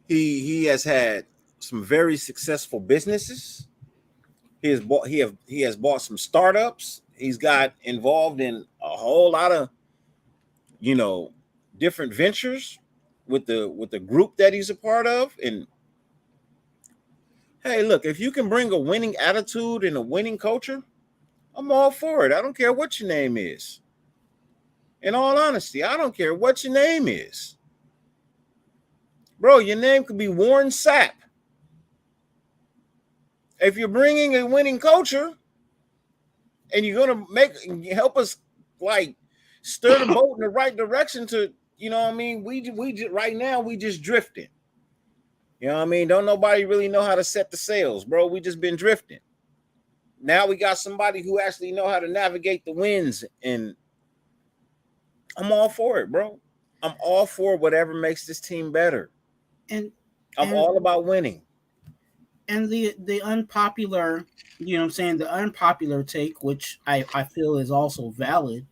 he has had some very successful businesses. He has bought some startups. He's got involved in a whole lot of, different ventures with the group that he's a part of. And hey, look, if you can bring a winning attitude and a winning culture, I'm all for it. I don't care what your name is. In all honesty, I don't care what your name is. Bro, your name could be Warren Sapp. If you're bringing a winning culture and you're going to help us like stir the boat in the right direction to, we right now, we just drifting. You know what I mean? Don't nobody really know how to set the sails, bro. We just been drifting. Now we got somebody who actually know how to navigate the winds, and I'm all for it, bro. I'm all for whatever makes this team better. And I'm all about winning. And the unpopular, you know what I'm saying, the unpopular take, which I feel is also valid,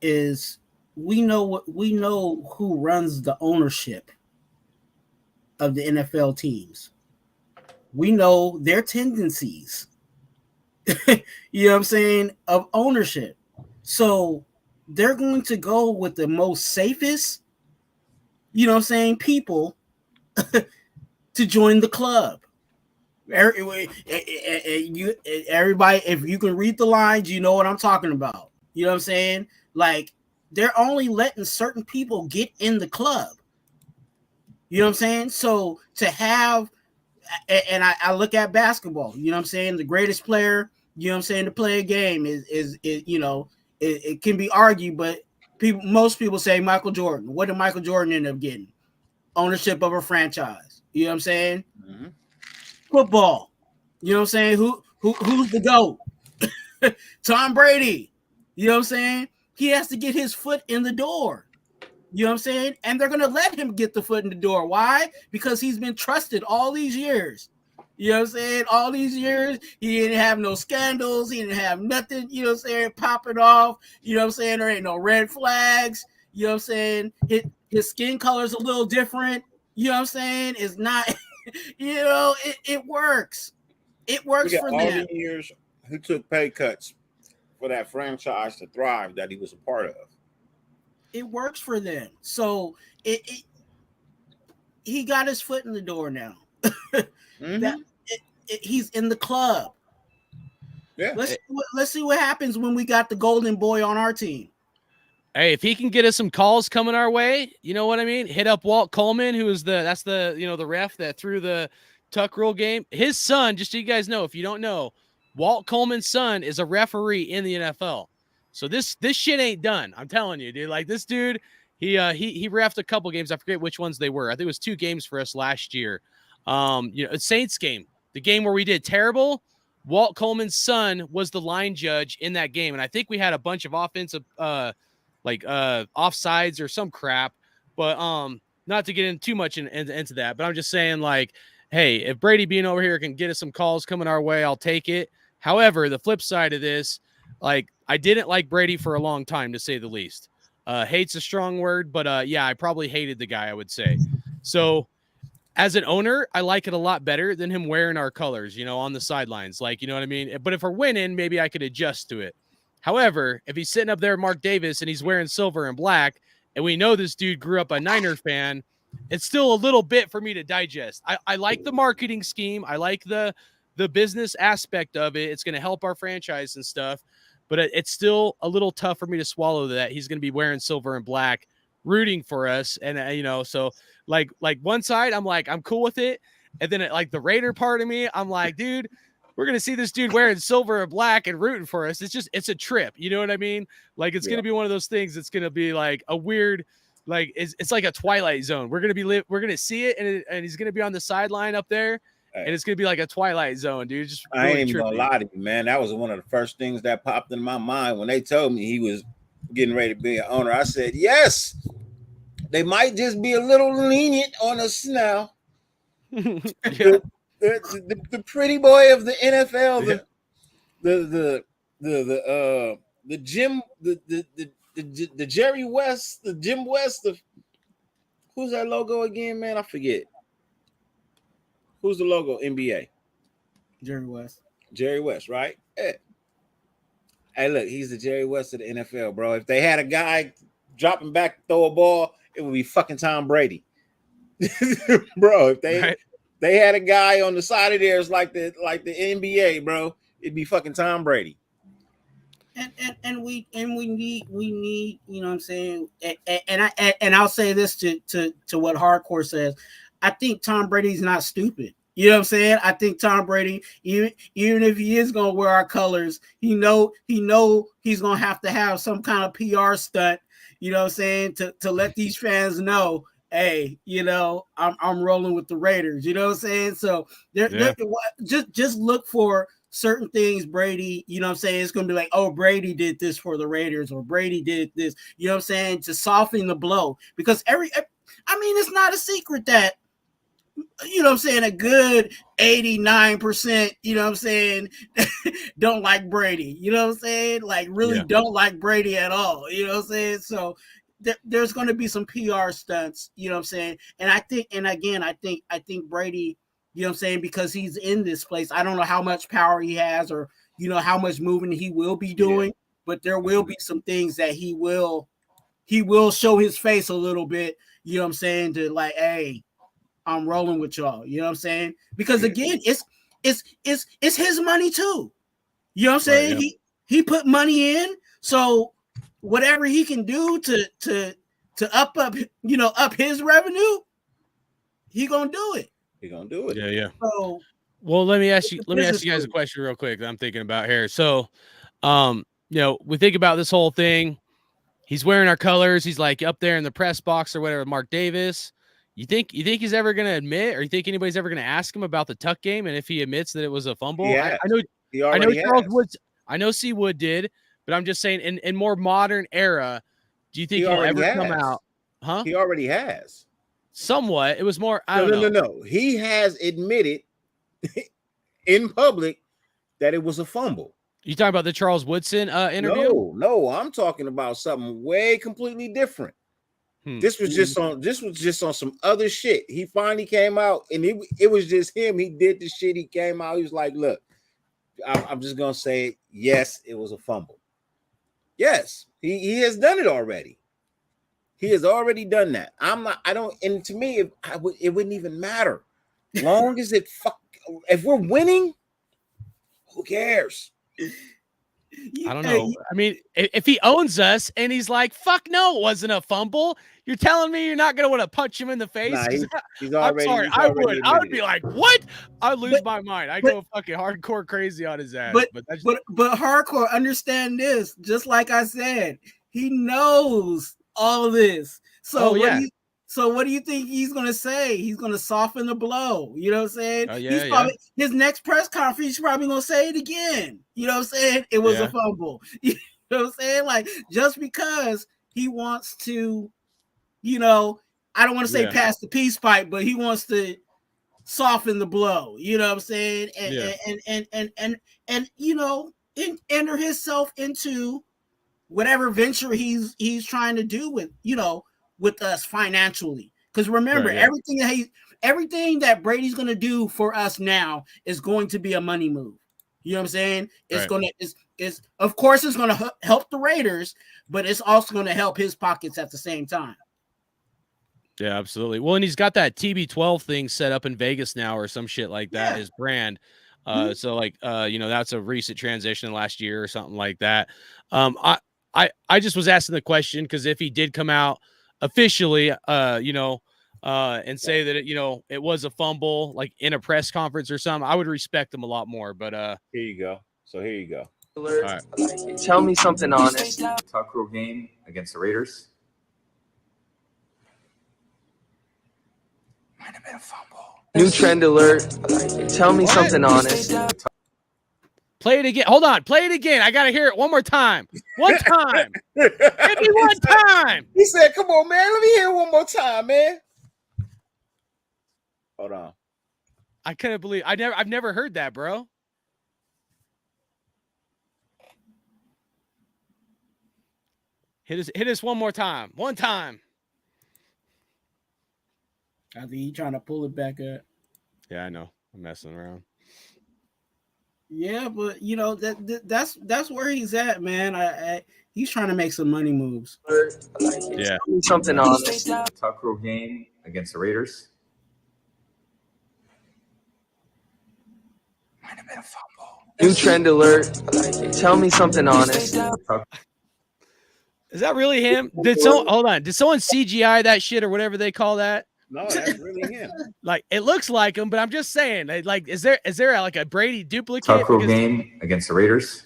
is we know who runs the ownership of the NFL teams. We know their tendencies, you know what I'm saying, of ownership. So they're going to go with the most safest, you know what I'm saying, people to join the club. Everybody, if you can read the lines, you know what I'm talking about. You know what I'm saying? Like, they're only letting certain people get in the club. You know what I'm saying? So to have, and I look at basketball, you know what I'm saying? The greatest player, you know what I'm saying, to play a game is you know, it can be argued, but most people say Michael Jordan. What did Michael Jordan end up getting? Ownership of a franchise. You know what I'm saying? Mm-hmm. Football. You know what I'm saying? Who's the GOAT? Tom Brady. You know what I'm saying? He has to get his foot in the door. You know what I'm saying? And they're going to let him get the foot in the door. Why? Because he's been trusted all these years. You know what I'm saying? All these years, he didn't have no scandals. He didn't have nothing, you know what I'm saying, popping off. You know what I'm saying? There ain't no red flags. You know what I'm saying? His skin color's a little different. You know what I'm saying? It's not, you know, it works. It works for all them. the years who took pay cuts for that franchise to thrive that he was a part of. It works for them. So he got his foot in the door now. Mm-hmm. He's in the club. Yeah. Let's see what happens when we got the golden boy on our team. Hey, if he can get us some calls coming our way, you know what I mean? Hit up Walt Coleman, who is the ref that threw the tuck rule game. His son, just so you guys know, if you don't know, Walt Coleman's son is a referee in the NFL. So this shit ain't done. I'm telling you, dude. Like, this dude, he reffed a couple games. I forget which ones they were. I think it was 2 games for us last year. A Saints game, the game where we did terrible. Walt Coleman's son was the line judge in that game, and I think we had a bunch of offensive offsides or some crap, but not to get in too much into that, but I'm just saying, like, hey, if Brady being over here can get us some calls coming our way, I'll take it. However, the flip side of this, like, I didn't like Brady for a long time, to say the least. Hate's a strong word, but yeah, I probably hated the guy, I would say. So as an owner, I like it a lot better than him wearing our colors, you know, on the sidelines. Like, you know what I mean? But if we're winning, maybe I could adjust to it. However, if he's sitting up there, Mark Davis, and he's wearing silver and black, and we know this dude grew up a Niner fan, it's still a little bit for me to digest. I like the marketing scheme. I like the business aspect of it. It's going to help our franchise and stuff, but it's still a little tough for me to swallow that he's going to be wearing silver and black, rooting for us. And, you know, so like one side, I'm like, I'm cool with it. And then like the Raider part of me, I'm like, dude, we're going to see this dude wearing silver and black and rooting for us. It's a trip. You know what I mean? Like, it's going to be one of those things. It's going to be like a weird, like, it's like a Twilight Zone. We're going to see it, and he's going to be on the sideline up there. And it's going to be like a Twilight Zone, dude. Just I ain't even going to lie to you, man. That was one of the first things that popped in my mind when they told me he was getting ready to be an owner. I said, yes, they might just be a little lenient on us now. Yeah. The pretty boy of the NFL, the Jerry West, the Jim West of, who's that logo again, man? I forget. Who's the logo? NBA. Jerry West. Jerry West, right? Hey, look, he's the Jerry West of the NFL, bro. If they had a guy dropping back to throw a ball, it would be fucking Tom Brady. Bro, if they had a guy on the side of theirs like the NBA, bro, it'd be fucking Tom Brady. And we need, you know what I'm saying, and I'll say this to what Hardcore says. I think Tom Brady's not stupid. You know what I'm saying? I think Tom Brady, even if he is gonna wear our colors, he know he's gonna have to have some kind of PR stunt, you know what I'm saying, to let these fans know, hey, you know, I'm rolling with the Raiders. You know what I'm saying? So just look for certain things Brady, you know what I'm saying, it's going to be like, oh, Brady did this for the Raiders, or Brady did this, you know what I'm saying, to soften the blow. Because it's not a secret that, you know what I'm saying, a good 89%, you know what I'm saying, don't like Brady, you know what I'm saying, like really don't like Brady at all, you know what I'm saying. So there's going to be some PR stunts, you know what I'm saying. And I think Brady, you know what I'm saying, because he's in this place, I don't know how much power he has, or, you know, how much moving he will be doing, but there will be some things that he will show his face a little bit, you know what I'm saying, to like, hey, I'm rolling with y'all, you know what I'm saying? Because again, it's his money too. You know what I'm saying? Right, he put money in, so whatever he can do to up his revenue, he gonna do it. Yeah. So, well, let me ask you guys a question real quick that I'm thinking about here. So, we think about this whole thing. He's wearing our colors. He's like up there in the press box or whatever, Mark Davis. You think he's ever going to admit, or you think anybody's ever going to ask him about the tuck game? And if he admits that it was a fumble, I know Charles Woods, I know C. Wood did, but I'm just saying in more modern era, do you think he'll ever come out? Huh? He already has. Somewhat. It was more, I don't know. No. He has admitted in public that it was a fumble. You talking about the Charles Woodson interview? No, I'm talking about something way completely different. This was just on some other shit. He finally came out, and it was just him. He did the shit. He came out. He was like, "Look, I'm just gonna say yes, it was a fumble. Yes, he has done it already. He has already done that. And to me, it wouldn't even matter. Long as if we're winning, who cares? I don't know. I mean, if he owns us and he's like, fuck no, it wasn't a fumble, you're telling me you're not going to want to punch him in the face? Nah, he's already, I'm sorry. I would be like, what? I'd lose my mind. I'd go fucking hardcore crazy on his ass. But hardcore, understand this. Just like I said, he knows all this. So what do you think he's going to say? He's going to soften the blow. You know what I'm saying? His next press conference, he's probably going to say it again. You know what I'm saying? It was a fumble. You know what I'm saying? Like, just because he wants to, you know, I don't want to say pass the peace pipe, but he wants to soften the blow. You know what I'm saying? And you know, enter himself into whatever venture he's trying to do with, you know, with us financially. Because remember, everything that Brady's going to do for us now is going to be a money move. You know what I'm saying? It's of course it's going to help the Raiders, but it's also going to help his pockets at the same time. Yeah, absolutely. Well, and he's got that TB12 thing set up in Vegas now, or some shit like that. His brand. So like, you know, that's a recent transition last year or something like that. I just was asking the question because if he did come out officially, you know, and say that it was a fumble, like in a press conference or something, I would respect him a lot more. But here you go. So here you go. Right. Tell me something honest. Tuck rule game against the Raiders. Might have been a fumble. New trend alert. Tell me something honest. Play it again. Hold on. Play it again. I got to hear it one more time. One time. Give me one time. He said, come on, man. Let me hear it one more time, man. Hold on. I couldn't believe I've never heard that, bro. Hit us one more time. One time. I think he's trying to pull it back up. Yeah, I know. I'm messing around. Yeah, but you know that's where he's at, man. He's trying to make some money moves. Yeah, something honest. Tuck rule game against the Raiders. Might have been a fumble. New trend alert. Tell me something honest. Is that really him? Hold on? Did someone CGI that shit or whatever they call that? No, that's really him. Like, it looks like him, but I'm just saying, like, is there like a Brady duplicate? Tuck rule game against the Raiders.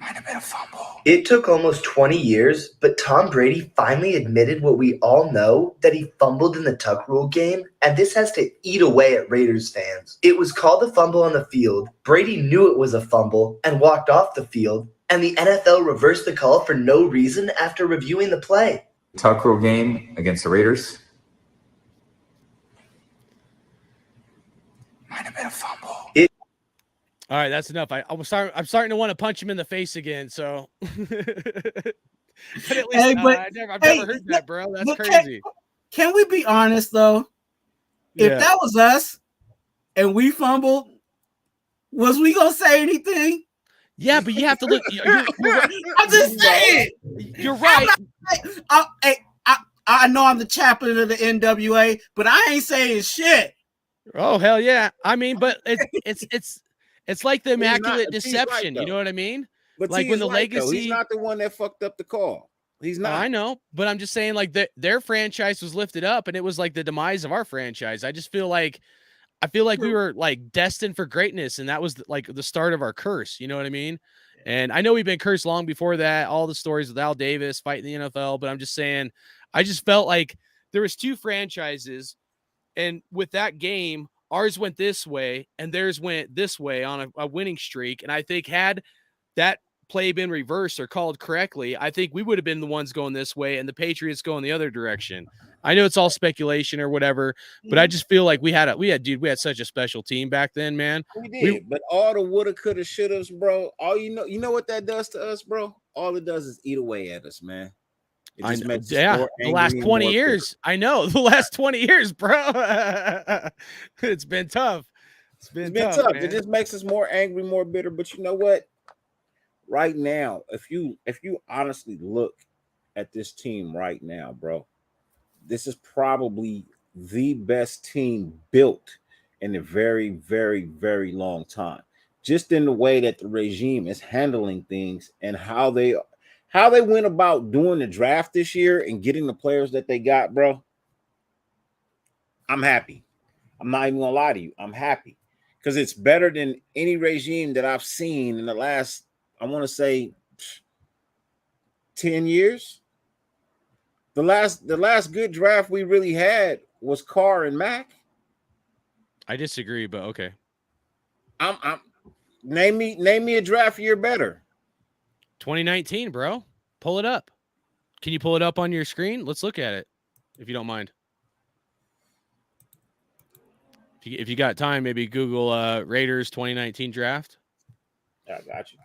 Might have been a fumble. It took almost 20 years, but Tom Brady finally admitted what we all know, that he fumbled in the tuck rule game, and this has to eat away at Raiders fans. It was called a fumble on the field. Brady knew it was a fumble and walked off the field, and the NFL reversed the call for no reason after reviewing the play. Tuck rule game against the Raiders. Might have been a fumble. All right, that's enough. I'm starting to want to punch him in the face again. So, but at least I've never heard that, bro. That's crazy. Can we be honest though? If that was us and we fumbled, was we gonna say anything? Yeah, but you have to look. You're right. I'm just saying. You're right. I know I'm the chaplain of the NWA, but I ain't saying shit. Oh hell yeah! I mean, but it's like the immaculate deception. You know what I mean? But like when the legacy, he's not the one that fucked up the call. He's not. I know, but I'm just saying, like their franchise was lifted up, and it was like the demise of our franchise. I just feel like we were like destined for greatness, and that was like the start of our curse. You know what I mean? And I know we've been cursed long before that. All the stories with Al Davis fighting the NFL, but I'm just saying, I just felt like there was two franchises, and with that game, ours went this way and theirs went this way on a winning streak. And I think had that play been reversed or called correctly, I think we would have been the ones going this way and the Patriots going the other direction. I know it's all speculation or whatever, but I just feel like we had such a special team back then, man. We did, but all the woulda, coulda, shouldas, bro. All you know what that does to us, bro? All it does is eat away at us, man. I know, the last 20 years. I know the last 20 years, bro. It's been tough. It's been tough. It just makes us more angry, more bitter. But you know what? Right now, if you honestly look at this team right now, bro, this is probably the best team built in a very, very, very long time. Just in the way that the regime is handling things and how they went about doing the draft this year and getting the players that they got, bro. I'm happy. I'm not even gonna lie to you. I'm happy because it's better than any regime that I've seen in the last, I want to say, 10 years. The last good draft we really had was Carr and Mack. I disagree, but okay. I'm name me a draft year better. 2019, bro. Pull it up. Can you pull it up on your screen? Let's look at it, if you don't mind. If you got time, maybe Google Raiders 2019 draft. I got you.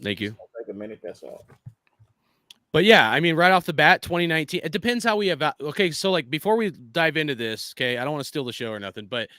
Thank you. It'll take a minute, that's all. But yeah, I mean, right off the bat, 2019, it depends how we have. Okay, so like before we dive into this, okay, I don't want to steal the show or nothing, but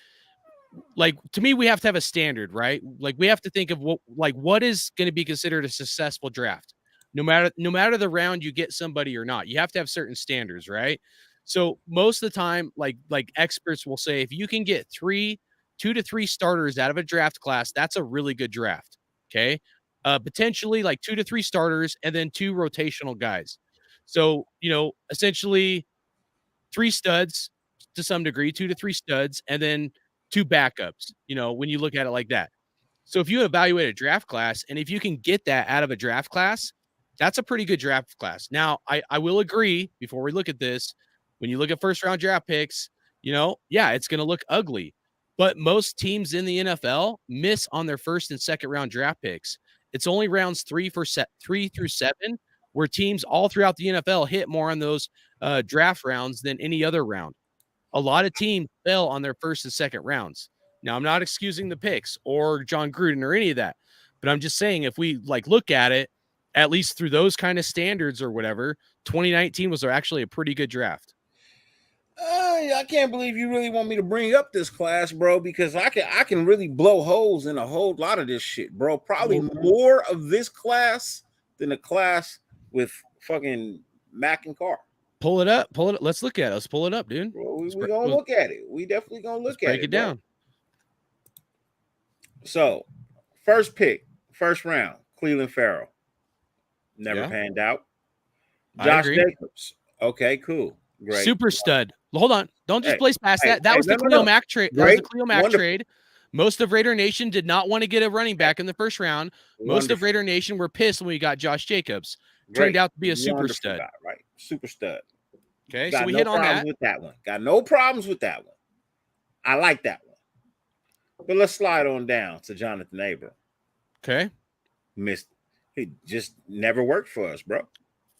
like to me, we have to have a standard, right? Like we have to think of what is going to be considered a successful draft. No matter the round you get somebody or not, you have to have certain standards, right? So most of the time, like experts will say, if you can get 2 to 3 starters out of a draft class, that's a really good draft. Okay. Potentially like 2 to 3 starters and then 2 rotational guys. So, essentially 3 studs to some degree, 2 to 3 studs, and then 2 backups, when you look at it like that. So if you evaluate a draft class and if you can get that out of a draft class, that's a pretty good draft class. Now, I will agree before we look at this, when you look at first round draft picks, it's going to look ugly. But most teams in the NFL miss on their first and second round draft picks. It's only rounds 3 through 7 where teams all throughout the NFL hit more on those draft rounds than any other round. A lot of teams fell on their first and second rounds. Now, I'm not excusing the picks or John Gruden or any of that, but I'm just saying if we look at it, at least through those kind of standards or whatever, 2019 was actually a pretty good draft. I can't believe you really want me to bring up this class, bro, because I can really blow holes in a whole lot of this shit, bro. Probably more of this class than a class with fucking Mack and Carr. Pull it up. Let's look at it. Let's pull it up, dude. Bro, we're going to look at it. We definitely going to look at it. Break it down. So, first pick, first round, Cleveland Farrell. Never panned out. Josh Jacobs. Okay, cool. Great. Super stud. Hold on. Don't just place past that. That was the Khalil Mack trade. That was the Khalil Mack trade. Most of Raider Nation did not want to get a running back in the first round. Most of Wonderful. Raider Nation were pissed when we got Josh Jacobs. Great. Turned out to be a super Wonderful stud. guy, right? Super stud. Okay, Got so we no hit on problems that. with that one. Got no problems with that one. I like that one. But let's slide on down to Jonathan Abram. Okay. He just never worked for us, bro.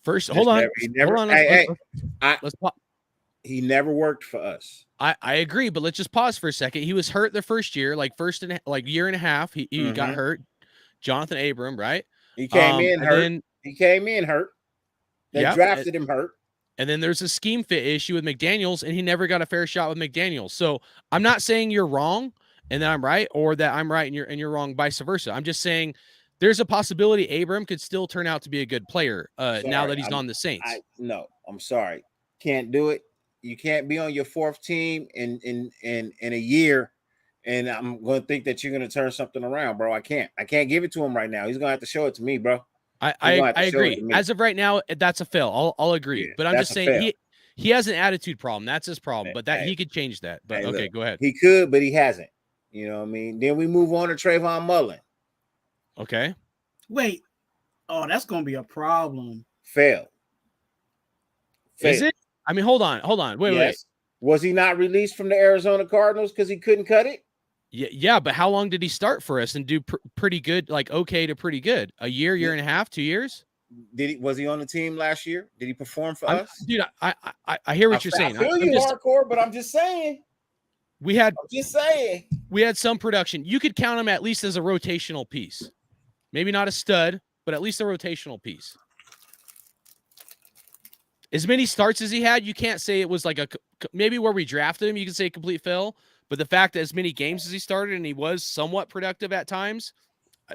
First, Just hold on. never- he never. Hold on. Hey, Let's, let's pause. He never worked for us. I agree, but let's just pause for a second. He was hurt the first year, like year and a half. He got hurt. Jonathan Abram, right? He came in hurt. He came in hurt. They drafted him hurt. And then there's a scheme fit issue with McDaniels, and he never got a fair shot with McDaniels. So I'm not saying you're wrong and that I'm right, or that I'm right and you're wrong, vice versa. I'm just saying there's a possibility Abram could still turn out to be a good player now that he's on the Saints. No, I'm sorry. Can't do it. You can't be on your fourth team in a year, and I'm going to think that you're going to turn something around, bro. I can't give it to him right now. He's going to have to show it to me, bro. I agree. As of right now, that's a fail. I'll agree. Yeah, but I'm just saying he has an attitude problem. That's his problem. But he could change that. But okay, look, go ahead. He could, but he hasn't. You know what I mean? Then we move on to Trayvon Mullen. Okay. Wait. Oh, that's gonna be a problem. Fail. Is it? I mean, hold on. Wait. Was he not released from the Arizona Cardinals because he couldn't cut it? Yeah, but how long did he start for us and do pretty good, like okay to pretty good? A year and a half, 2 years? Was he on the team last year? Did he perform for us? Dude, I hear what you're saying. I feel you hardcore, but I'm just saying. We had some production. You could count him at least as a rotational piece. Maybe not a stud, but at least a rotational piece. As many starts as he had, you can't say it was like maybe where we drafted him, you can say a complete fail. But the fact that as many games as he started and he was somewhat productive at times,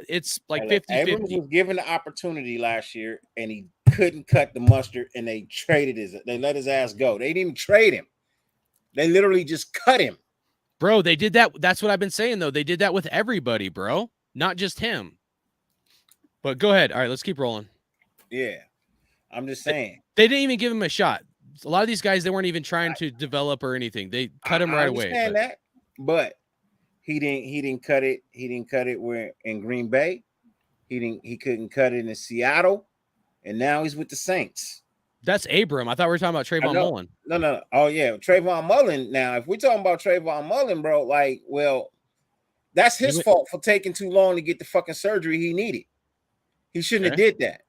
it's like 50-50. Abrams was given the opportunity last year and he couldn't cut the mustard, and they let his ass go. They didn't trade him. They literally just cut him. Bro, they did that. That's what I've been saying, though. They did that with everybody, bro. Not just him. But go ahead. All right, let's keep rolling. Yeah. I'm just saying. They didn't even give him a shot. A lot of these guys, they weren't even trying to develop or anything. They cut him right away. I understand that, but he didn't cut it. He didn't cut it where in Green Bay. He couldn't cut it in Seattle, and now he's with the Saints. That's Abram. I thought we were talking about Trayvon Mullen. No. Oh yeah, Trayvon Mullen. Now, if we're talking about Trayvon Mullen, bro, like, well, that's his fault for taking too long to get the fucking surgery he needed. He shouldn't have did that.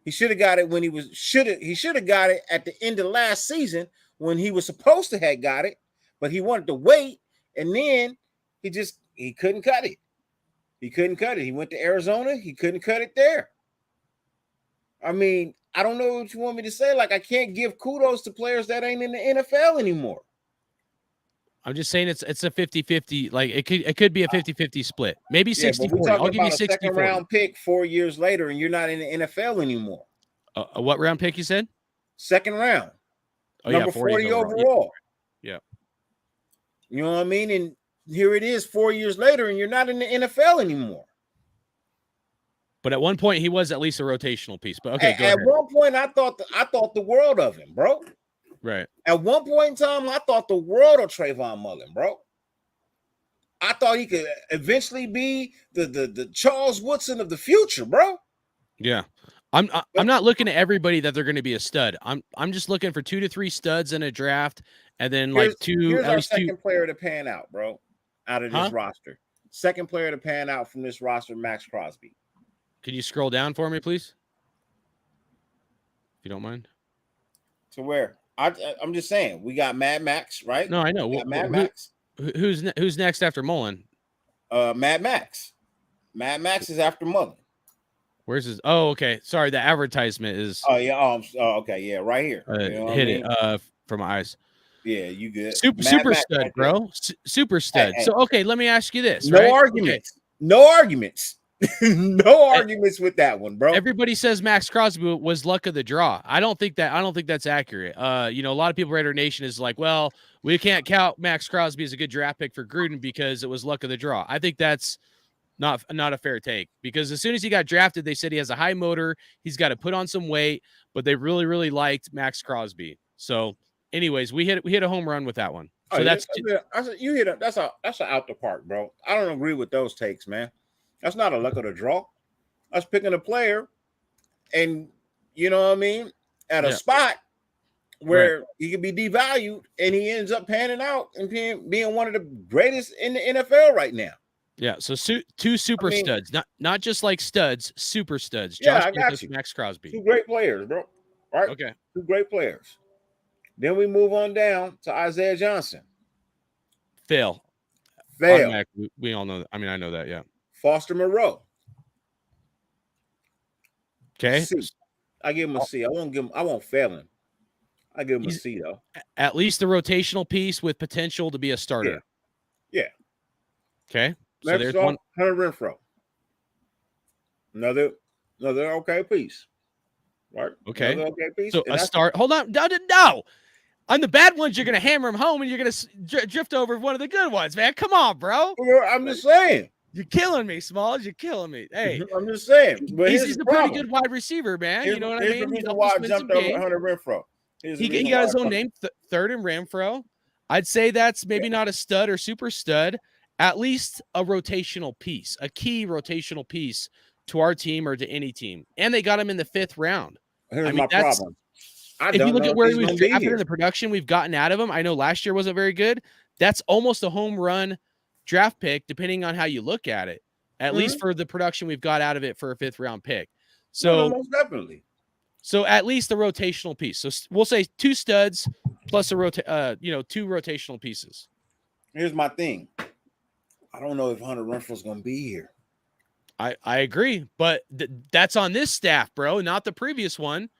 He should have got it when he should have got it at the end of last season when he was supposed to have got it, but he wanted to wait, and then he couldn't cut it. He couldn't cut it. He went to Arizona, he couldn't cut it there. I mean, I don't know what you want me to say. Like, I can't give kudos to players that ain't in the NFL anymore. I'm just saying it's a 50-50. Like, it could be a 50-50 split. Maybe 60-40. I'll give you 60-40. Second round pick 4 years later, and you're not in the NFL anymore. What round pick you said? Second round. Oh, number 40 overall. Yeah. You know what I mean? And here it is 4 years later, and you're not in the NFL anymore. But at one point, he was at least a rotational piece. But okay, go ahead. At one point, I thought the world of him, bro. Right. At one point in time, I thought the world of Trayvon Mullen, bro. I thought he could eventually be the Charles Woodson of the future, bro. Yeah. I'm not looking at everybody that they're going to be a stud. I'm just looking for 2 to 3 studs in a draft, and then here's our second player to pan out, bro, out of this roster. Second player to pan out from this roster, Max Crosby. Can you scroll down for me, please? If you don't mind. To where? I'm just saying, we got Mad Max, right? No, I know. Mad Max. Who's next after Mullen? Mad Max. Mad Max is after Mullen. Where's his? Oh, okay. Sorry, the advertisement is. Oh yeah. Okay. Yeah, right here. It from my eyes. Yeah, you good. Super stud, right, bro. Super stud. Hey. So okay, let me ask you this. No right? arguments. Okay. No arguments. No arguments with that one, bro. Everybody says Max Crosby was luck of the draw. I don't think that's accurate. A lot of people, Raider Nation is like, well, we can't count Max Crosby as a good draft pick for Gruden because it was luck of the draw. I think that's not a fair take, because as soon as he got drafted, they said he has a high motor. He's got to put on some weight, but they really, really liked Max Crosby. So anyways, we hit a home run with that one. So that's you hit that's an out the park, bro. I don't agree with those takes, man. That's not a luck of the draw. That's picking a player, and you know what I mean, at a spot where he can be devalued, and he ends up panning out and being one of the greatest in the NFL right now. Yeah, so two super studs, not just like studs, super studs. Yeah, Josh I got you. Max Crosby. 2 great players, bro. Right? Okay. 2 great players. Then we move on down to Isaiah Johnson. Fail. We all know that. I mean, I know that, yeah. Foster Moreau. Okay. C. I give him a C. I won't fail him. I give him a C, though. At least the rotational piece with potential to be a starter. Yeah. Okay. So there's one. Hunter Renfrow. Another okay piece. Right? Okay. Another okay piece. So a start. Hold on. No. On the bad ones, you're going to hammer them home, and you're going to drift over one of the good ones, man. Come on, bro. I'm just saying. You're killing me, Smalls. You're killing me. Hey. I'm just saying. But he's a pretty good wide receiver, man. You know what I mean? Here's the reason why I jumped over Hunter Renfrow. He got his own name, third in Renfrow. I'd say that's maybe not a stud or super stud, at least a rotational piece, a key rotational piece to our team or to any team. And they got him in the 5th round. Here's my problem. If you look at where he was drafted in the production we've gotten out of him, I know last year wasn't very good. That's almost a home run draft pick, depending on how you look at it, at least for the production we've got out of it for a 5th round pick. So most definitely. So at least the rotational piece. So we'll say 2 studs plus a 2 rotational pieces. Here's my thing. I don't know if Hunter Renfrow's going to be here. I agree, but that's on this staff, bro, not the previous one.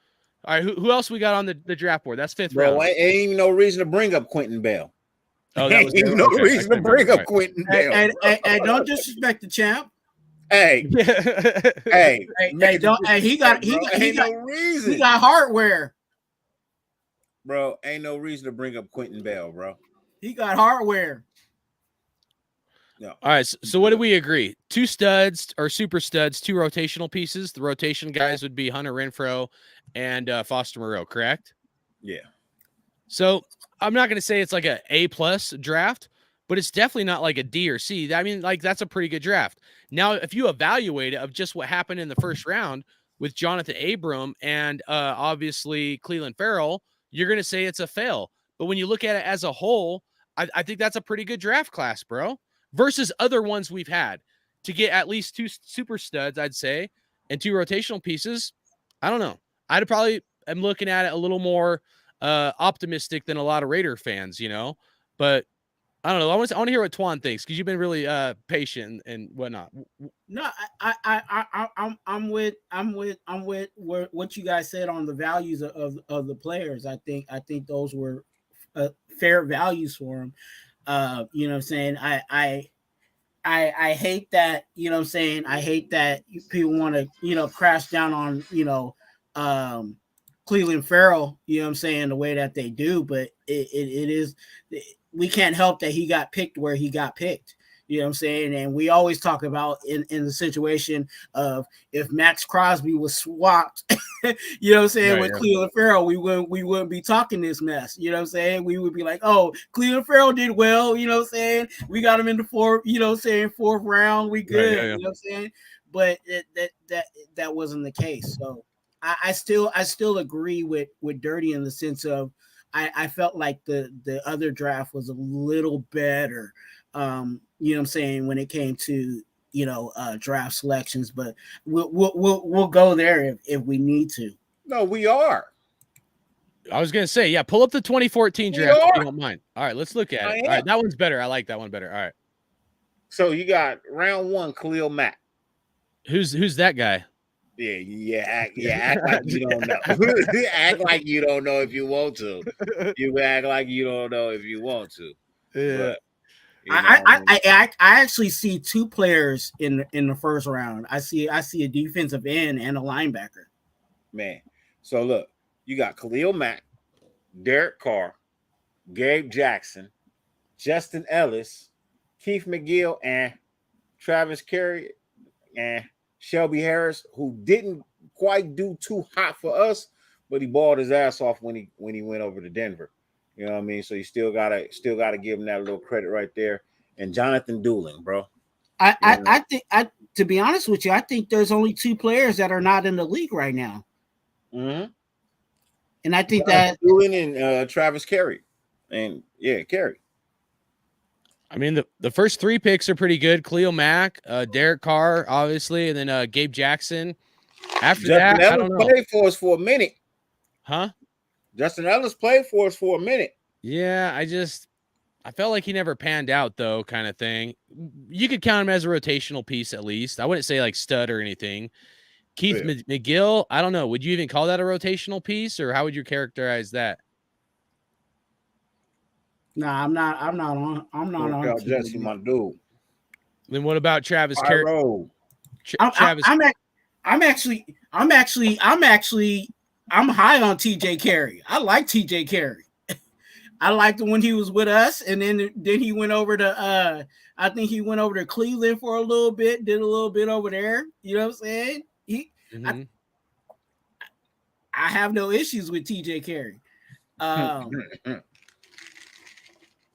All right, who else we got on the draft board? That's 5th round. Bro, ain't even no reason to bring up Quentin Bell. Oh, that was no reason to bring up Quentin Bell. And don't disrespect the champ. Hey, don't. Hey, he got no reason. He got hardware, bro. Ain't no reason to bring up Quentin Bell, bro. He got hardware. No. All right. So what do we agree? 2 studs or super studs, 2 rotational pieces. The rotation guys would be Hunter Renfrow and Foster Moreau, correct? Yeah. So I'm not going to say it's like A+ draft, but it's definitely not like a D or C. I mean, like that's a pretty good draft. Now, if you evaluate it of just what happened in the 1st round with Jonathan Abram and obviously Cleveland Farrell, you're going to say it's a fail. But when you look at it as a whole, I think that's a pretty good draft class, bro. Versus other ones we've had to get at least 2 super studs, I'd say, and 2 rotational pieces. I don't know. I'd probably am looking at it a little more optimistic than a lot of Raider fans, but I don't know. I want to hear what Twuan thinks because you've been really patient and whatnot. No, I'm with what you guys said on the values of the players. I think those were fair values for them. You know what I'm saying? I hate that, you know what I'm saying? I hate that people want to, crash down on, Cleveland Farrell, you know what I'm saying, the way that they do, but it is, we can't help that he got picked where he got picked. You know what I'm saying? And we always talk about in the situation of if Max Crosby was swapped, you know what I'm saying, with Cleveland Farrell, we wouldn't be talking this mess. You know what I'm saying? We would be like, oh, Cleveland Farrell did well, you know what I'm saying? We got him in the 4th round. We good, you know what I'm saying? But that wasn't the case. So I still agree with Dirty in the sense of I felt like the other draft was a little better. You know what I'm saying, when it came to draft selections, but we'll go there if we need to. No, we are. I was gonna say, pull up the 2014 draft if you don't mind. All right, let's look at it. All right, that one's better. I like that one better. All right. So you got round 1, Khalil Mack. Who's that guy? Act like you don't know. Act like you don't know if you want to. You act like you don't know if you want to. Yeah. But, I actually see 2 players in the 1st round. I see a defensive end and a linebacker. Man, so look, you got Khalil Mack, Derek Carr, Gabe Jackson, Justin Ellis, Keith McGill, and Travis Carey, and Shelby Harris, who didn't quite do too hot for us, but he balled his ass off when he went over to Denver. You know what I mean? So you still gotta give him that little credit right there. And Jonathan Dooling, bro. I think to be honest with you, I think there's only 2 players that are not in the league right now. Mm-hmm. And I think Jonathan that Dooling and Travis Carey. And Carey. I mean, the first 3 picks are pretty good. Khalil Mack, Derek Carr, obviously, and then Gabe Jackson. After Justin that, I Ellis don't know. played for us for a minute. Huh? Justin Ellis played for us for a minute. Yeah, I felt like he never panned out, though, kind of thing. You could count him as a rotational piece at least. I wouldn't say like stud or anything. Keith McGill, I don't know. Would you even call that a rotational piece, or how would you characterize that? I'm not on Jesse, my dude. Then what about Travis Carey? I'm high on TJ Carey. I like TJ Carey. I liked him when he was with us, and then he went over to I think he went over to Cleveland for a little bit, did a little bit over there. You know what I'm saying? I have no issues with TJ Carey.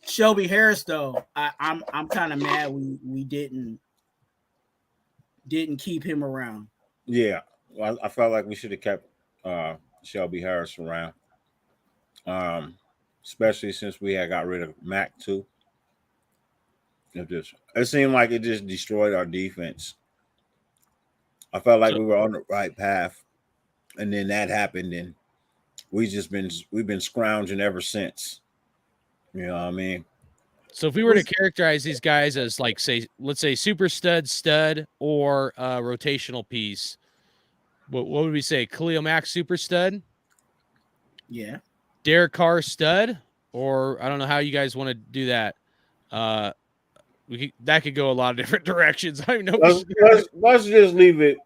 Shelby Harris, though, I'm kind of mad we didn't keep him around. Yeah, well, I felt like we should have kept Shelby Harris around, especially since we had got rid of Mac too. It seemed like it just destroyed our defense. I felt like we were on the right path, and then that happened, and we've been scrounging ever since. You know what I mean? So if we were to characterize these guys as like, let's say super stud, or rotational piece, what would we say? Khalil Mack super stud? Yeah. Derek Carr stud? Or I don't know how you guys want to do that. That could go a lot of different directions. I know. Let's just leave it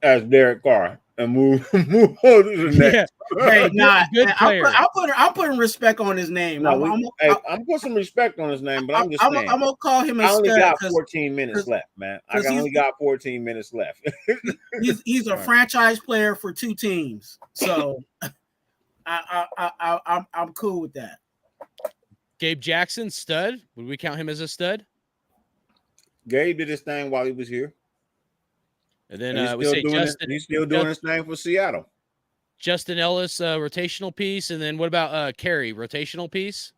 as Derek Carr and move on to the next. Hey, good player. I'm putting respect on his name. I'm putting some respect on his name, but I'm just saying. I'm gonna call him a stud. I only got 14 minutes left, man. I only got 14 minutes left. he's a franchise player for 2 teams, so I'm cool with that. Gabe Jackson, stud. Would we count him as a stud? Gabe did his thing while he was here. And then we say Justin. He's still doing his thing for Seattle. Justin Ellis, rotational piece. And then what about Carey, rotational piece?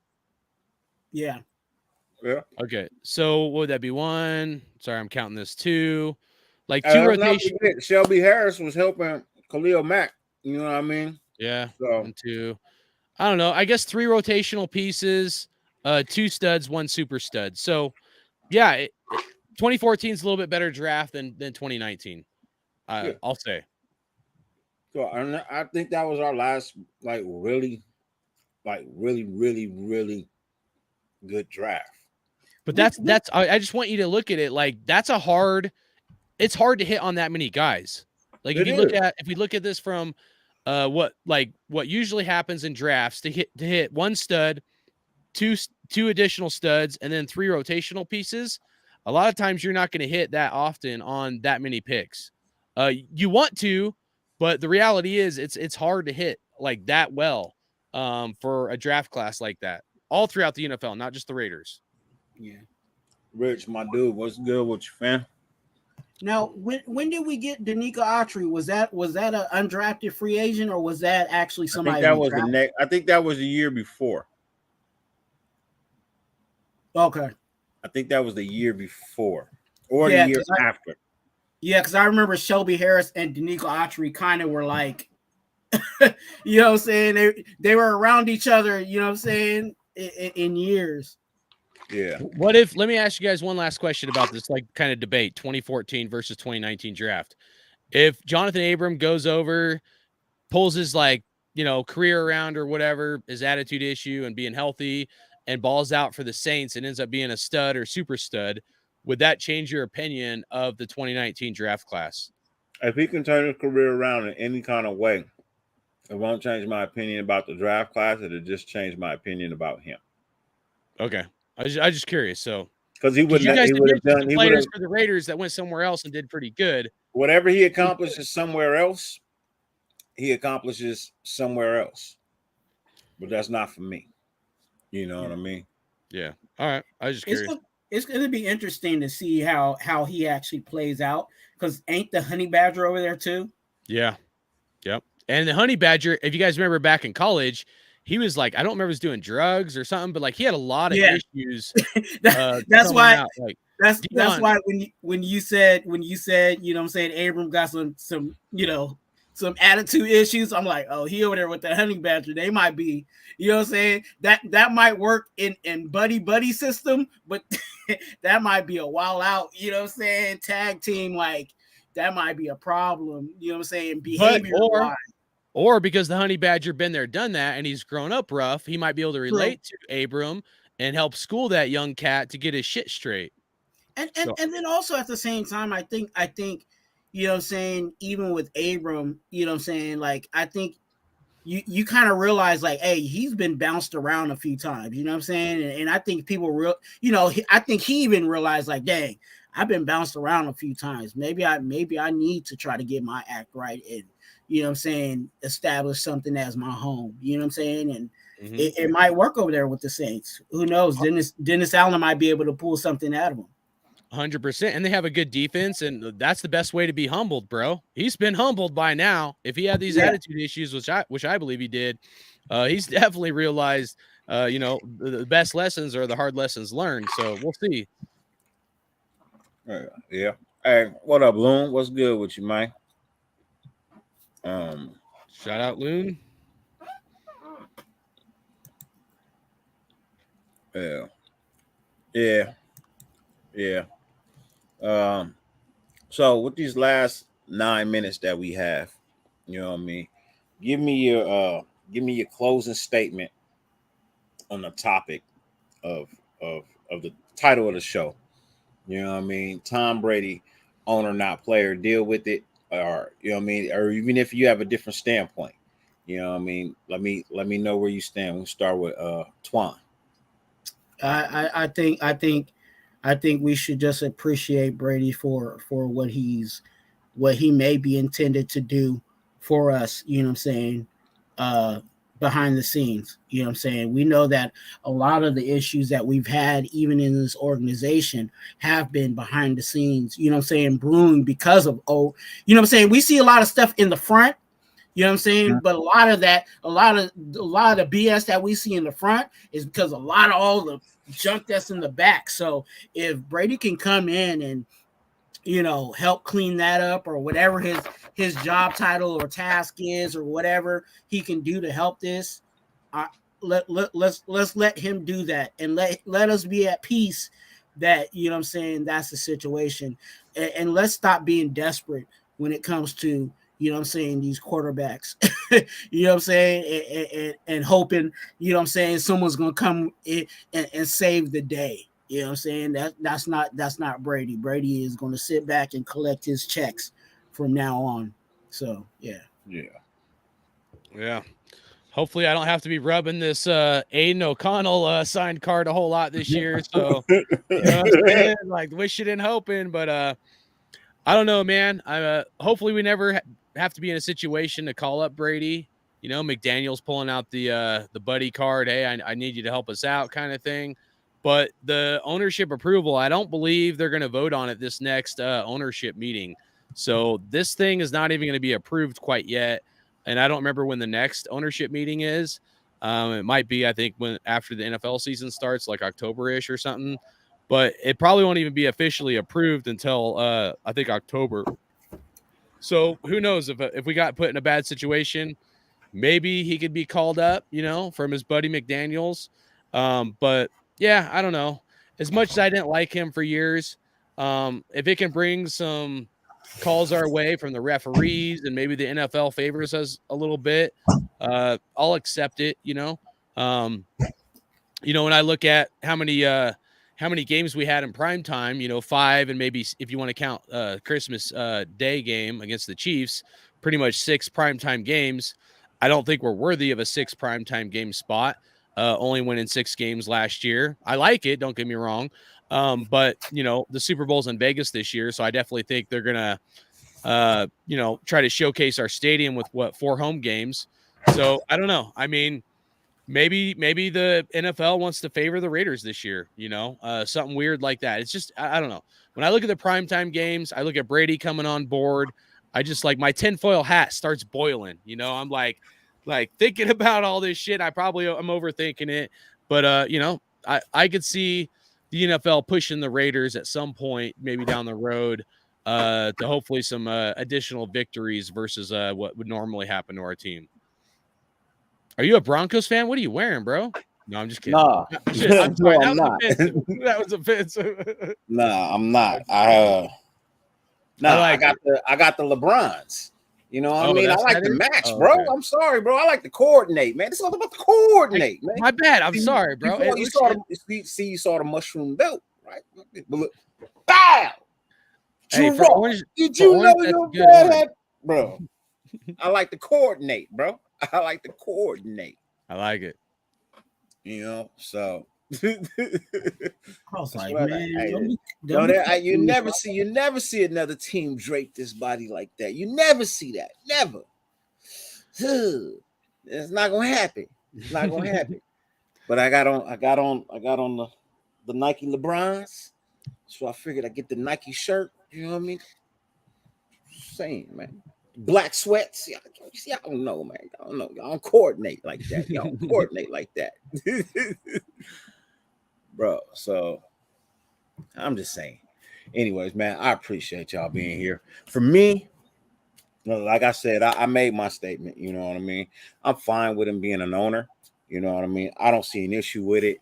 Yeah. Yeah. Okay. So what would that be? 1? Sorry, I'm counting this 2. Like 2 rotation. Shelby Harris was helping Khalil Mack. You know what I mean? Yeah. So 1, 2. I don't know. I guess 3 rotational pieces, 2 studs, 1 super stud. So yeah, 2014 is a little bit better draft than 2019. I'll say. So I think that was our last really good draft. But that's I just want you to look at it like it's hard to hit on that many guys. Like if we look at this from what usually happens in drafts, to hit 1 stud, 2 additional studs, and then 3 rotational pieces. A lot of times you're not going to hit that often on that many picks. You want to, but the reality is it's hard to hit like that well for a draft class like that all throughout the NFL, not just the Raiders. Yeah. Rich, my dude, what's good with you, fam? Now, when did we get Danico Autry? Was that an undrafted free agent, or was that actually somebody? I think that was the year before. Okay. I think that was the year before or the year after. Yeah, because I remember Shelby Harris and Danico Autry kind of were like, you know what I'm saying? They were around each other, you know what I'm saying, in years. Yeah. Let me ask you guys one last question about this kind of debate, 2014 versus 2019 draft. If Jonathan Abram goes over, pulls his career around or whatever, his attitude issue and being healthy, and balls out for the Saints and ends up being a stud or super stud, would that change your opinion of the 2019 draft class? If he can turn his career around in any kind of way, it won't change my opinion about the draft class. It'll just change my opinion about him. Okay. I was just curious. So, because he would have done players for the Raiders that went somewhere else and did pretty good. Whatever he accomplishes somewhere else, he accomplishes somewhere else. But that's not for me. You know what I mean? Yeah. All right. I was just It's curious. it's going to be interesting to see how he actually plays out, because ain't the honey badger over there too? Yeah. Yep. And the honey badger, if you guys remember back in college, he was like, I don't remember, he was doing drugs or something, but like he had a lot of Yeah. issues That's coming why. out. Like That's Dion, why when you said, you know what I'm saying, Abram got some some attitude issues, I'm like, oh, he over there with the honey badger. They might be, you know what I'm saying, that might work in buddy system, but that might be a wild out, you know what I'm saying, tag team, like that might be a problem, you know what I'm saying, but behavior wise. or because the honey badger been there, done that, and he's grown up rough, he might be able to True. relate to Abram and help school that young cat to get his shit straight. And So then also at the same time, I think, you know what I'm saying, even with Abram, you know what I'm saying, like I think you kind of realize like, hey, he's been bounced around a few times, you know what I'm saying? And I think people I think he even realized like, dang, I've been bounced around a few times. Maybe I need to try to get my act right and, you know what I'm saying, establish something as my home, you know what I'm saying? And it might work over there with the Saints. Who knows? Dennis Allen might be able to pull something out of him. 100%, and they have a good defense, and that's the best way to be humbled, bro. He's been humbled by now. If he had these attitude issues, which I believe he did, he's definitely realized, the best lessons are the hard lessons learned. So we'll see. Yeah. Hey, what up, Loon? What's good with you, man? Shout out, Loon. Yeah. So with these last 9 minutes that we have, you know what I mean, give me your closing statement on the topic of the title of the show. You know what I mean? Tom Brady, owner not player, deal with it, or you know what I mean, or even if you have a different standpoint, you know what I mean. Let me know where you stand. We'll start with Twuan. I think we should just appreciate Brady for what he may be intended to do for us, you know what I'm saying, behind the scenes, you know what I'm saying. We know that a lot of the issues that we've had even in this organization have been behind the scenes, you know what I'm saying, brewing because of you know what I'm saying. We see a lot of stuff in the front, you know what I'm saying, but a lot of the BS that we see in the front is because a lot of all the junk that's in the back. So if Brady can come in and, you know, help clean that up, or whatever his job title or task is, or whatever he can do to help this, let's let him do that, and let us be at peace that, you know what I'm saying, that's the situation, and let's stop being desperate when it comes to, you know what I'm saying, these quarterbacks. You know what I'm saying, and hoping, you know what I'm saying, someone's gonna come in and save the day. You know what I'm saying? That's not Brady. Brady is going to sit back and collect his checks from now on. So Yeah. Hopefully, I don't have to be rubbing this Aiden O'Connell signed card a whole lot this year. So, you know what I'm saying? Like, wishing and hoping, but I don't know, man. Hopefully, we never have to be in a situation to call up Brady. You know, McDaniel's pulling out the buddy card. Hey, I need you to help us out, kind of thing. But the ownership approval, I don't believe they're going to vote on it this next ownership meeting. So this thing is not even going to be approved quite yet. And I don't remember when the next ownership meeting is. It might be, I think, when after the NFL season starts, like October-ish or something. But it probably won't even be officially approved until, I think, October. So who knows if we got put in a bad situation, maybe he could be called up, you know, from his buddy McDaniels. But yeah, I don't know. As much as I didn't like him for years, if it can bring some calls our way from the referees and maybe the NFL favors us a little bit, I'll accept it, you know. When I look at how many games we had in prime time, you know, 5, and maybe if you want to count Christmas Day game against the Chiefs, pretty much 6 primetime games. I don't think we're worthy of a 6 primetime game spot. Only winning 6 games last year. I like it. Don't get me wrong. But you know, the Super Bowl's in Vegas this year, so I definitely think they're gonna, try to showcase our stadium with 4 home games. So I don't know. I mean, maybe the NFL wants to favor the Raiders this year, something weird like that. It's just, I don't know. When I look at the primetime games, I look at Brady coming on board. I just like my tinfoil hat starts boiling. I'm like thinking about all this shit. I'm overthinking it, but I could see the NFL pushing the Raiders at some point, maybe down the road, to hopefully some additional victories versus what would normally happen to our team. Are you a Broncos fan? What are you wearing, bro? No, I'm just kidding. Nah. I'm sorry. No, I'm That was not. offensive. That was offensive. Nah, I'm not. I got the LeBrons. You know what I mean? I like the match, bro. Okay. I'm sorry, bro. I like to coordinate, man. It's all about the coordinate, man. My bad. I'm sorry, bro. You saw the mushroom belt, right? Bow. Hey, Did you know your dad had, bro? I like to coordinate, bro. I like to coordinate. I like it. So I was like, man, you never see another team drape this body like that. You never see that. Never. It's not gonna happen. It's not gonna happen. But I got on the Nike LeBrons. So I figured I'd get the Nike shirt. You know what I mean? Saying, man. Black sweats. I don't know, man. I don't know. Y'all don't coordinate like that. Y'all don't coordinate like that. Bro, so I'm just saying. Anyways, man, I appreciate y'all being here. For me, like I said, I made my statement. You know what I mean? I'm fine with him being an owner. You know what I mean? I don't see an issue with it.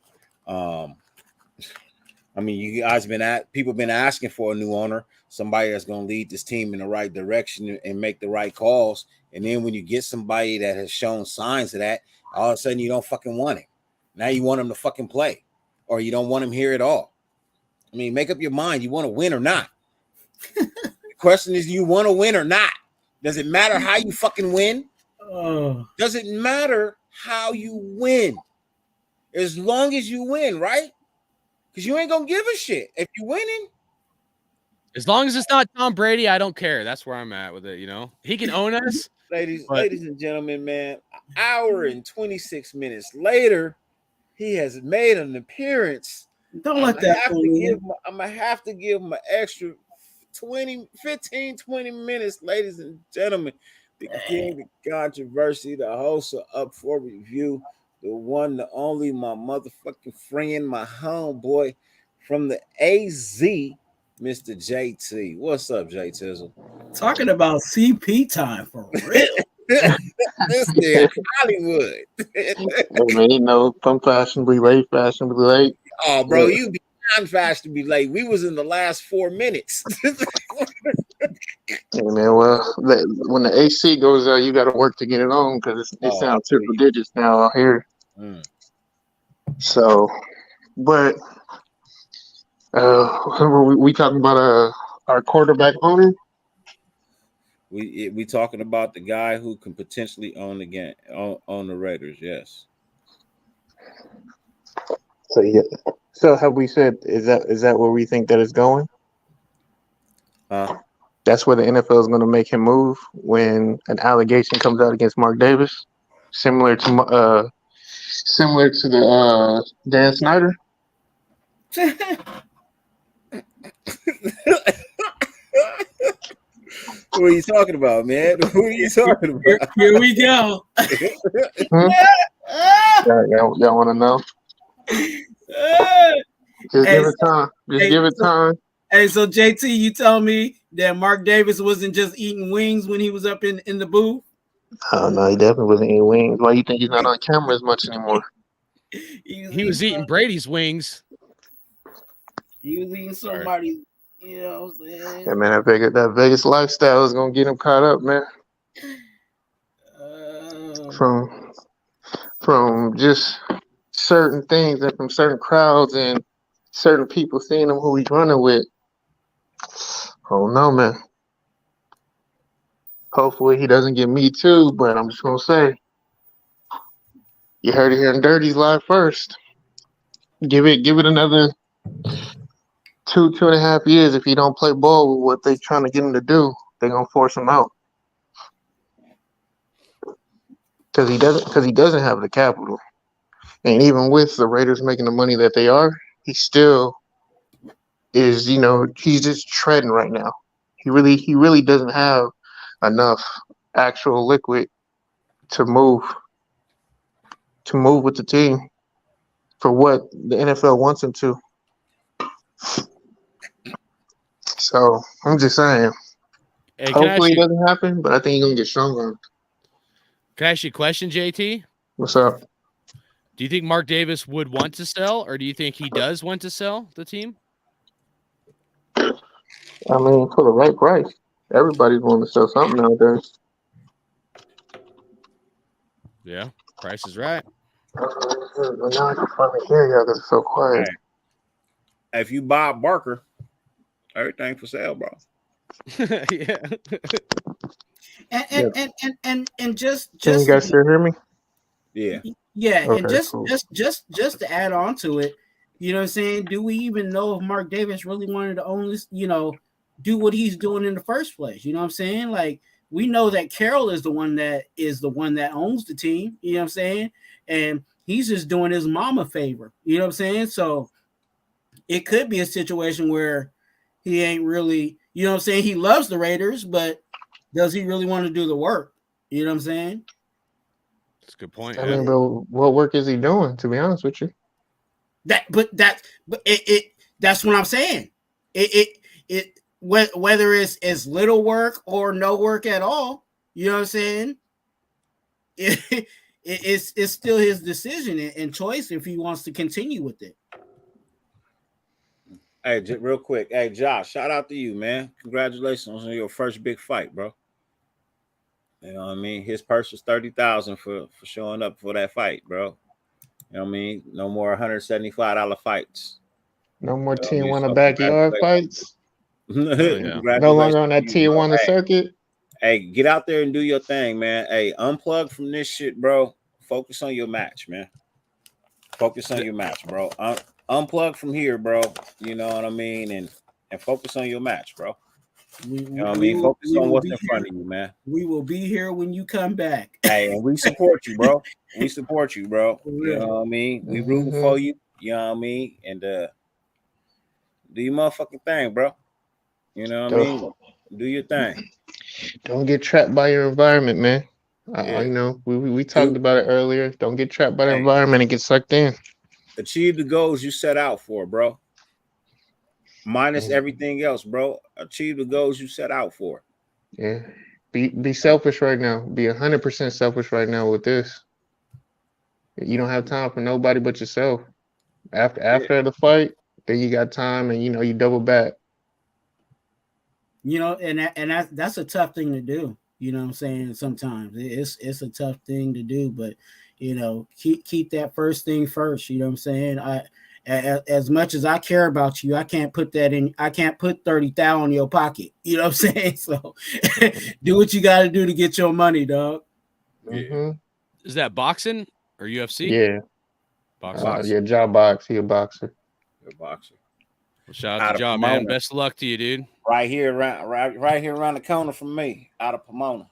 You guys people been asking for a new owner, somebody that's going to lead this team in the right direction and make the right calls. And then when you get somebody that has shown signs of that, all of a sudden you don't fucking want him. Now you want him to fucking play, or you don't want him here at all. I mean, make up your mind. You want to win or not? The question is, do you want to win or not? Does it matter how you fucking win? Does it matter how you win? As long as you win, right? Because you ain't going to give a shit if you're winning. As long as it's not Tom Brady, I don't care. That's where I'm at with it, He can own us. Ladies and gentlemen, man, an hour and 26 minutes later, he has made an appearance. Don't let that I'm going to have to give him an extra 15, 20 minutes, ladies and gentlemen. The king, the controversy, the host of Up for Review, the one, the only, my motherfucking friend, my homeboy from the AZ, Mr. JT. What's up, J Tizzle? Talking about CP time for real. This is Hollywood. Man, some fashionably late. Oh, bro, you be unfashionably late. We was in the last 4 minutes. Hey, man, well, when the AC goes out, you got to work to get it on because it sounds triple digits now out here. So, but we talking about our quarterback owner? We talking about the guy who can potentially own the Raiders. Yes. So yeah. So have we said is that where we think that it's going? That's where the NFL is going to make him move when an allegation comes out against Mark Davis, similar to the Dan Snyder. What are you talking about, man? Who are you talking about? Here we go. Y'all want to know? Just give it time. Give it time. Hey, so JT, you tell me that Mark Davis wasn't just eating wings when he was up in the booth? Oh, no, he definitely wasn't eating wings. Why you think he's not on camera as much anymore? He was eating Brady's wings. He was eating somebody, you know what I'm saying? Yeah, man, that Vegas lifestyle is going to get him caught up, man. From just certain things and from certain crowds and certain people seeing him who he's running with. Oh no, man. Hopefully he doesn't get me too, but I'm just gonna say, you heard it here in Dirty's live first. Give it another 2.5 years. If he don't play ball with what they trying to get him to do, they're gonna force him out. Because he doesn't have the capital. And even with the Raiders making the money that they are, he still is, he's just treading right now. He really doesn't have enough actual liquid to move with the team for what the NFL wants him to. So I'm just saying, Hey, hopefully it doesn't happen, but I think he's gonna get stronger. Can I ask you a question, JT? What's up? Do you think Mark Davis would want to sell, or do you think he does want to sell the team? I mean, for the right price. Everybody's wanting to sell something nowadays. Yeah, price is right. Now I can finally hear y'all because it's so quiet. Hey, if you Bob Barker, everything for sale, bro. Yeah. And just Can you guys still hear me? Yeah. Yeah, Okay, and just cool. just to add on to it, you know what I'm saying? Do we even know if Mark Davis really wanted to own this, do what he's doing in the first place? You know what I'm saying? Like, we know that Carroll is the one that owns the team, you know what I'm saying? And he's just doing his mom a favor, you know what I'm saying? So it could be a situation where he ain't really, you know what I'm saying? He loves the Raiders, but does he really want to do the work? You know what I'm saying? That's a good point. I mean, but what work is he doing, to be honest with you? That's what I'm saying. Whether it's little work or no work at all, you know what I'm saying? It's still his decision and choice if he wants to continue with it. Hey, real quick. Hey, Josh, shout out to you, man. Congratulations on your first big fight, bro. You know what I mean? His purse was $30,000 for showing up for that fight, bro. You know what I mean? No more $175 fights. No more You know what I mean? T1 So backyard fights. Yeah. No longer on that to you, T1 circuit. Hey, get out there and do your thing, man. Hey, unplug from this shit, bro. Focus on your match, man. Focus on your match, bro. Unplug from here, bro. You know what I mean? And focus on your match, bro. You know what I mean? Focus on what's in front of you, man. We will be here when you come back. Hey, and we support you, bro. We support you, bro. For You real. know what I mean? We rooting for you. You know what I mean? And do your motherfucking thing, bro. You know what I mean? Do your thing. Don't get trapped by your environment, man. Yeah. We talked about it earlier. Don't get trapped by the Hey. environment and get sucked in. Achieve the goals you set out for, bro. Minus everything else, bro. Achieve the goals you set out for. Yeah. Be selfish right now. Be 100% selfish right now with this. You don't have time for nobody but yourself. After the fight, then you got time and you double back. And that's a tough thing to do. You know what I'm saying? Sometimes it's a tough thing to do, but keep that first thing first. You know what I'm saying? As much as I care about you, I can't put 30,000 in your pocket. You know what I'm saying? So do what you got to do to get your money, dog. Yeah. Is that boxing or UFC? Yeah. Boxing. Yeah, job box. He a boxer. You're a boxer. Well, shout out to John, man. Best of luck to you, dude. Right here around the corner from me, out of Pomona.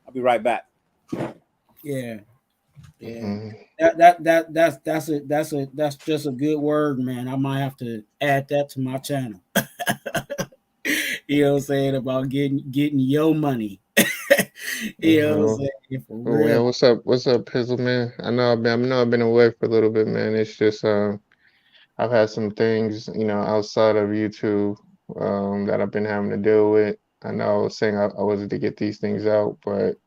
I'll be right back. Yeah. That's just a good word, man. I might have to add that to my channel. You know what I'm saying, about getting your money. You know what I'm saying, for real. Man, what's up, Pizzle, man? I know I've been away for a little bit, man. It's just I've had some things, outside of YouTube, that I've been having to deal with. I know I was saying I wasn't to get these things out, but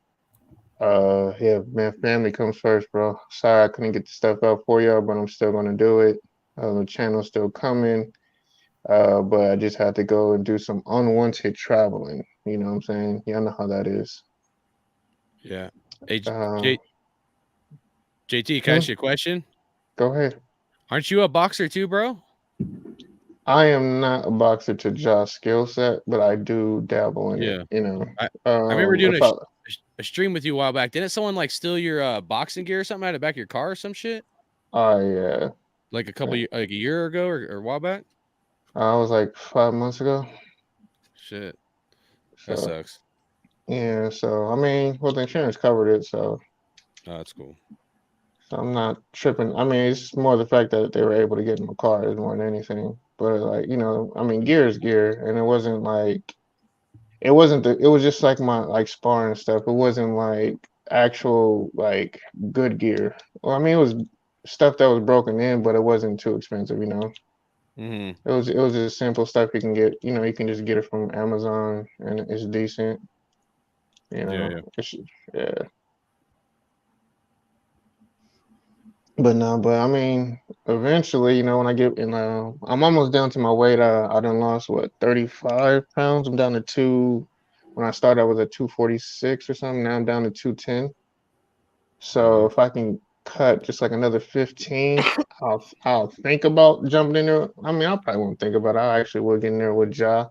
yeah, man, family comes first, bro. Sorry I couldn't get the stuff out for y'all, but I'm still gonna do it. The channel's still coming. But I just had to go and do some unwanted traveling. You know what I'm saying? Y'all know how that is. Yeah. Hey, JT, can I ask you a question? Go ahead. Aren't you a boxer too, bro? I am not a boxer to Josh's skill set, but I do dabble in it. I remember doing a stream with you a while back. Didn't someone steal your boxing gear or something out of the back of your car or some shit? Oh yeah. Like a year ago or a while back? I was like 5 months ago. Shit. That sucks. Yeah, so I mean, well, the insurance covered it, so. Oh, that's cool. So I'm not tripping. I mean, it's more the fact that they were able to get in my car is more than anything. But like, I mean, gear is gear, and it wasn't like it wasn't the. It was just like my like sparring stuff. It wasn't like actual like good gear. Well, I mean, it was stuff that was broken in, but it wasn't too expensive. Mm-hmm. It was just simple stuff you can get. You can just get it from Amazon, and it's decent. Yeah. It's, yeah. But no, but I mean, eventually, when I get in, I'm almost down to my weight. I done lost what 35 pounds. I'm down to two. When I started, I was at 246 or something. Now I'm down to 210. So if I can cut just like another 15, I'll think about jumping in there. I mean, I probably won't think about it. I actually will get in there with Ja.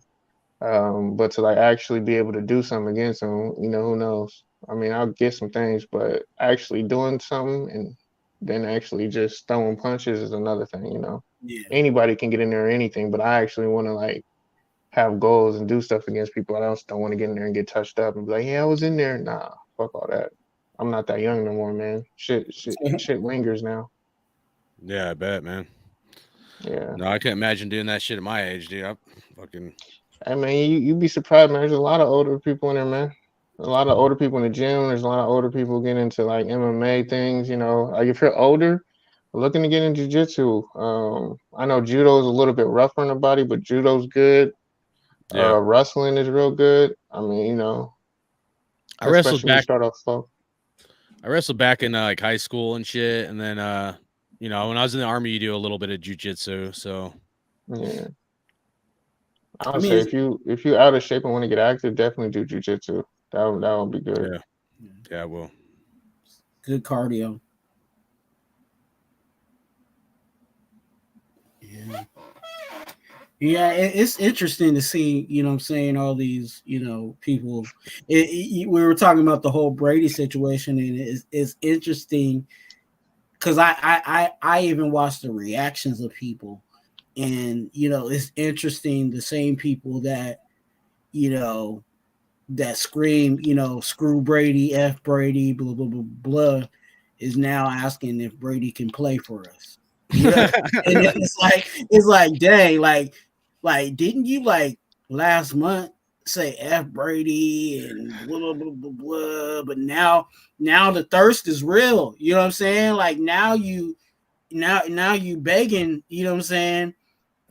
But to like actually be able to do something against him, who knows? I mean, I'll get some things, but actually doing something and then actually just throwing punches is another thing. Yeah. Anybody can get in there or anything, but I actually want to like have goals and do stuff against people. I just don't want to get in there and get touched up and be like, yeah, I was in there. Nah, fuck all that. I'm not that young no more, man. Shit lingers now. Yeah, I bet, man. Yeah. No, I can't imagine doing that shit at my age, dude. I fucking. I mean, you'd be surprised, man. There's a lot of older people in there, man. A lot of older people in the gym. There's a lot of older people getting into like MMA things. Like if you're older, looking to get into jiu-jitsu. I know judo is a little bit rougher on the body, but judo's good. Yeah. Wrestling is real good. I mean, I wrestled especially when you back. start off slow. I wrestled back in like high school and shit, and then when I was in the army, you do a little bit of jujitsu. So Yeah. I I would say mean, if you out of shape and want to get active, definitely do jiu-jitsu. That would be good. yeah, well, good cardio. Yeah. Yeah, it's interesting to see, what I'm saying, all these, people. We were talking about the whole Brady situation, and it's interesting because I even watched the reactions of people, and it's interesting the same people that you know that scream, screw Brady, F Brady, blah blah blah blah, is now asking if Brady can play for us. Yeah, and it's like, dang, like didn't you like last month say F Brady and blah blah blah blah blah, but now the thirst is real. You know what I'm saying? Like now you begging. You know what I'm saying?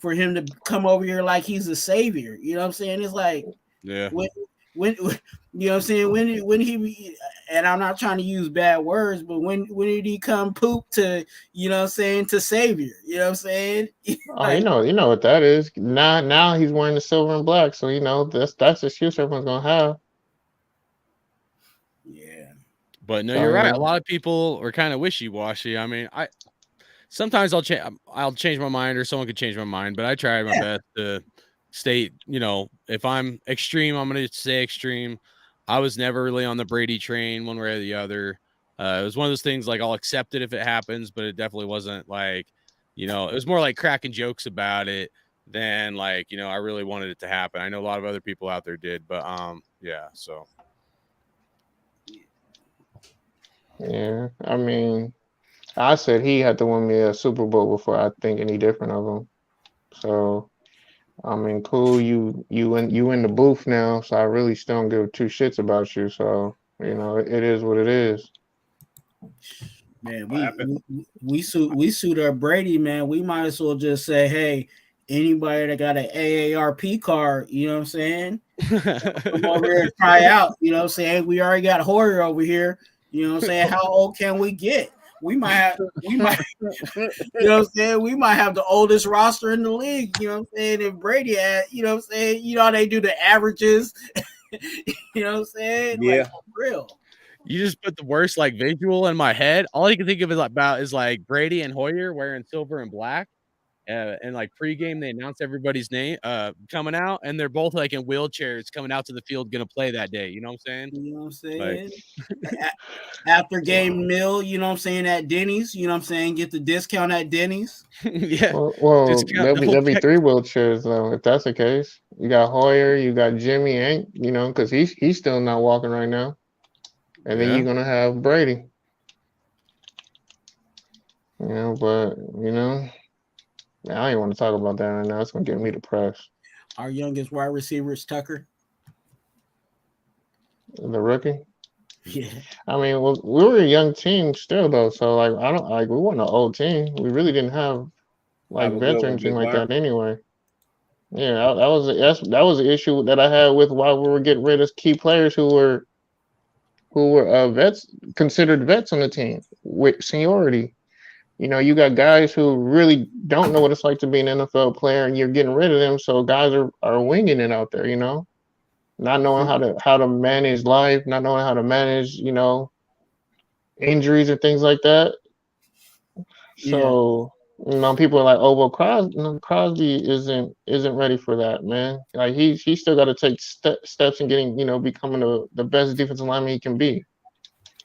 For him to come over here like he's a savior. You know what I'm saying? It's like yeah. when you know what I'm saying, when he, and I'm not trying to use bad words, but when did he come poop to, what I'm saying, to savior? You know what I'm saying? Oh, Like, you know what that is. Now he's wearing the silver and black, so that's the excuse everyone's gonna have. yeah. But no, So you're right. A lot of people are kind of wishy washy. I mean, sometimes I'll change my mind, or someone could change my mind, but I try my best to state, if I'm extreme, I'm going to say extreme. I was never really on the Brady train one way or the other. It was one of those things like I'll accept it if it happens, but it definitely wasn't like, it was more like cracking jokes about it than like, I really wanted it to happen. I know a lot of other people out there did, but yeah, so. yeah, I mean, I said he had to win me a Super Bowl before I think any different of him. So I mean, cool. You in the booth now, so I really still don't give two shits about you. So it is what it is. Man, we suit our Brady, man. We might as well just say, hey, anybody that got an AARP card, you know what I'm saying? Come over here and try out, you know what I'm saying? We already got Hoyer over here, you know what I'm saying? How old can we get? We might, you know what I'm saying? We might have the oldest roster in the league, you know what I'm saying? If Brady had, you know what I'm saying? You know how they do the averages, you know what I'm saying? Yeah. Like, for real. You just put the worst like visual in my head. All I can think of is like Brady and Hoyer wearing silver and black. And like pregame, they announce everybody's name coming out, and they're both like in wheelchairs coming out to the field, gonna play that day. You know what I'm saying? You know what I'm Like, saying? After game meal, you know what I'm saying, at Denny's, you know what I'm saying? Get the discount at Denny's. yeah, Well, discount double there'll be check. 3 wheelchairs though. If that's the case, you got Hoyer, you got Jimmy, and because he's still not walking right now, and then Yeah, you're gonna have Brady. But I ain't want to talk about that right now. It's gonna get me depressed. Our youngest wide receiver is Tucker. The rookie. Yeah. I mean, well, we were a young team still though, so like I don't like we weren't an old team. We really didn't have like Have a good one, veterans and Big like Bird. that anyway. Yeah, that was the issue that I had with why we were getting rid of key players who were vets considered vets on the team with seniority. You got guys who really don't know what it's like to be an NFL player, and you're getting rid of them. So guys are winging it out there. Not knowing how to manage life, not knowing how to manage injuries and things like that. Yeah. So people are like, oh well, Crosby isn't ready for that, man. Like he still got to take steps in getting becoming the best defensive lineman he can be.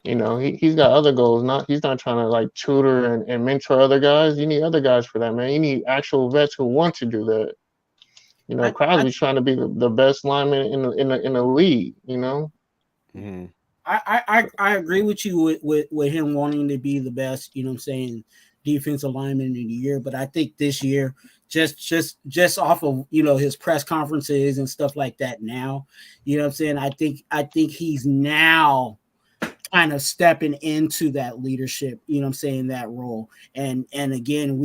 He's got other goals. He's not trying to like tutor and mentor other guys. You need other guys for that, man. You need actual vets who want to do that. I, I Crosby's trying to be the best lineman in the league. Mhm. I agree with you with him wanting to be the best, you know what I'm saying, defensive lineman in the year. But I think this year, just off of his press conferences and stuff like that now, you know what I'm saying, I think he's now kind of stepping into that leadership, you know what I'm saying, that role. And again,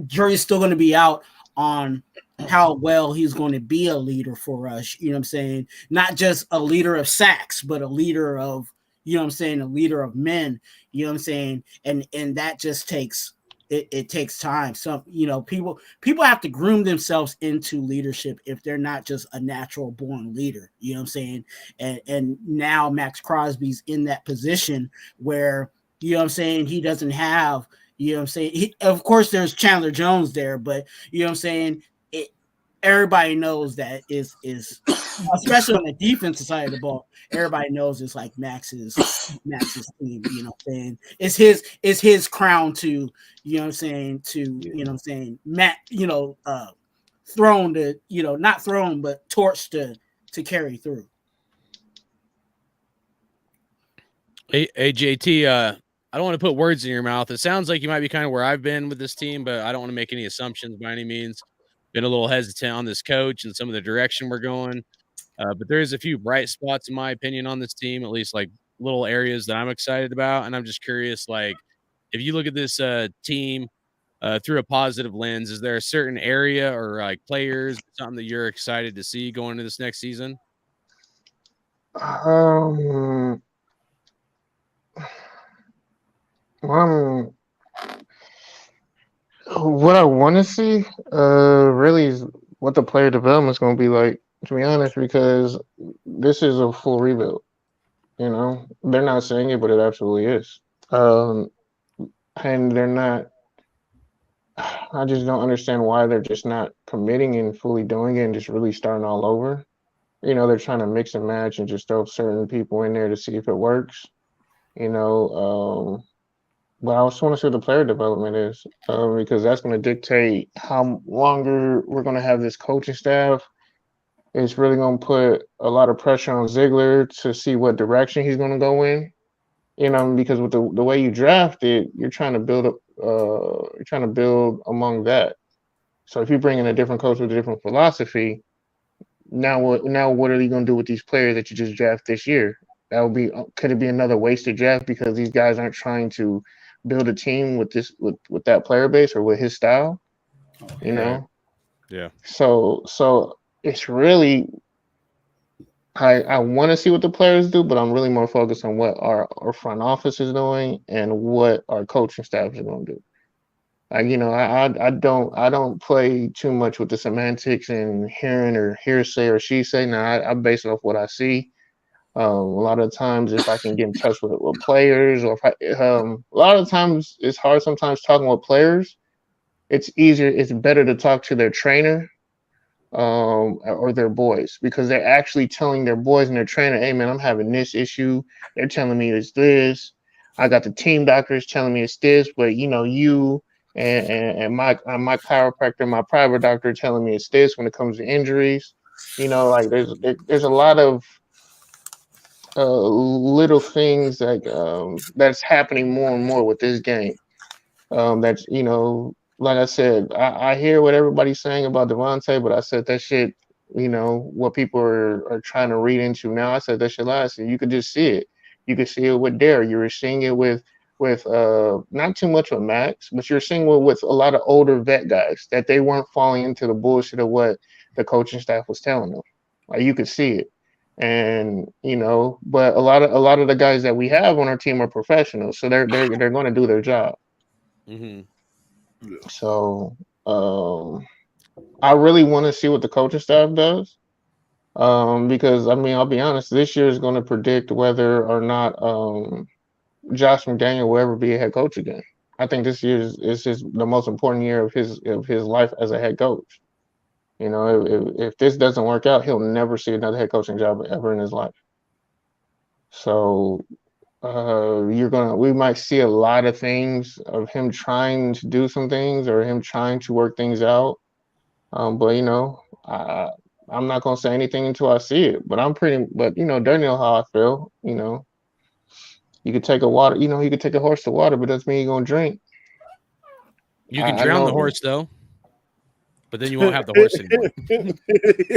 jury's still going to be out on how well he's going to be a leader for us, you know what I'm saying? Not just a leader of sacks, but a leader of, you know what I'm saying, a leader of men, you know what I'm saying? And that just takes it takes time. Some people have to groom themselves into leadership if they're not just a natural born leader, you know what I'm saying? And now Max Crosby's in that position where, you know what I'm saying, he doesn't have, you know what I'm saying, of course there's Chandler Jones there, but you know what I'm saying, everybody knows that is especially on the defensive side of the ball, everybody knows it's like Max's team, you know what I'm saying? It's his crown to, you know what I'm saying, Matt, thrown to, not thrown, but torch to carry through. Hey, JT, I don't want to put words in your mouth. It sounds like you might be kind of where I've been with this team, but I don't want to make any assumptions by any means. Been a little hesitant on this coach and some of the direction we're going. But there is a few bright spots, in my opinion, on this team, at least like little areas that I'm excited about. And I'm just curious, like, if you look at this team through a positive lens, is there a certain area or like players, something that you're excited to see going into this next season? Um, um, what I want to see, really is what the player development is going to be like. To be honest, because this is a full rebuild. They're not saying it, but it absolutely is. Um, and they're not. I just don't understand why they're just not committing and fully doing it and just really starting all over. They're trying to mix and match and just throw certain people in there to see if it works. You know, but I just want to see what the player development is, because that's going to dictate how longer we're going to have this coaching staff. It's really going to put a lot of pressure on Ziegler to see what direction he's going to go in. Because with the way you draft it, you're trying to build up, you're trying to build among that. So if you bring in a different coach with a different philosophy, now what are you going to do with these players that you just draft this year? That would be could it be another wasted draft because these guys aren't trying to build a team with that player base or with his style, you Right. know? Yeah. So it's really I want to see what the players do, but I'm really more focused on what our front office is doing and what our coaching staff is going to do. Like, I don't play too much with the semantics and hearing or hearsay or she say. Now I base it off what I see. A lot of times, if I can get in touch with players, or a lot of times it's hard sometimes talking with players. It's easier. It's better to talk to their trainer, or their boys, because they're actually telling their boys and their trainer, "Hey, man, I'm having this issue. They're telling me it's this. I got the team doctors telling me it's this, but you and my chiropractor, my private doctor telling me it's this when it comes to injuries. Like there's a lot of little things like that's happening more and more with this game. That's like I said, I hear what everybody's saying about Devontae, but I said that shit. What people are trying to read into now. I said that shit last year. You could just see it. You could see it with Dare. You were seeing it with not too much with Max, but you're seeing it with a lot of older vet guys that they weren't falling into the bullshit of what the coaching staff was telling them. Like you could see it. And but a lot of the guys that we have on our team are professionals, so they're going to do their job. Mm-hmm. So I really want to see what the coaching staff does. Because I mean, I'll be honest, this year is going to predict whether or not Josh McDaniel will ever be a head coach again. I think this year is just the most important year of his life as a head coach. If this doesn't work out, he'll never see another head coaching job ever in his life. So we might see a lot of things of him trying to do some things or him trying to work things out. But I'm not gonna say anything until I see it. But Dirty know how I feel. You could take you could take a horse to water, but doesn't mean you're gonna drink. You can drown the horse though, but then you won't have the horse anymore.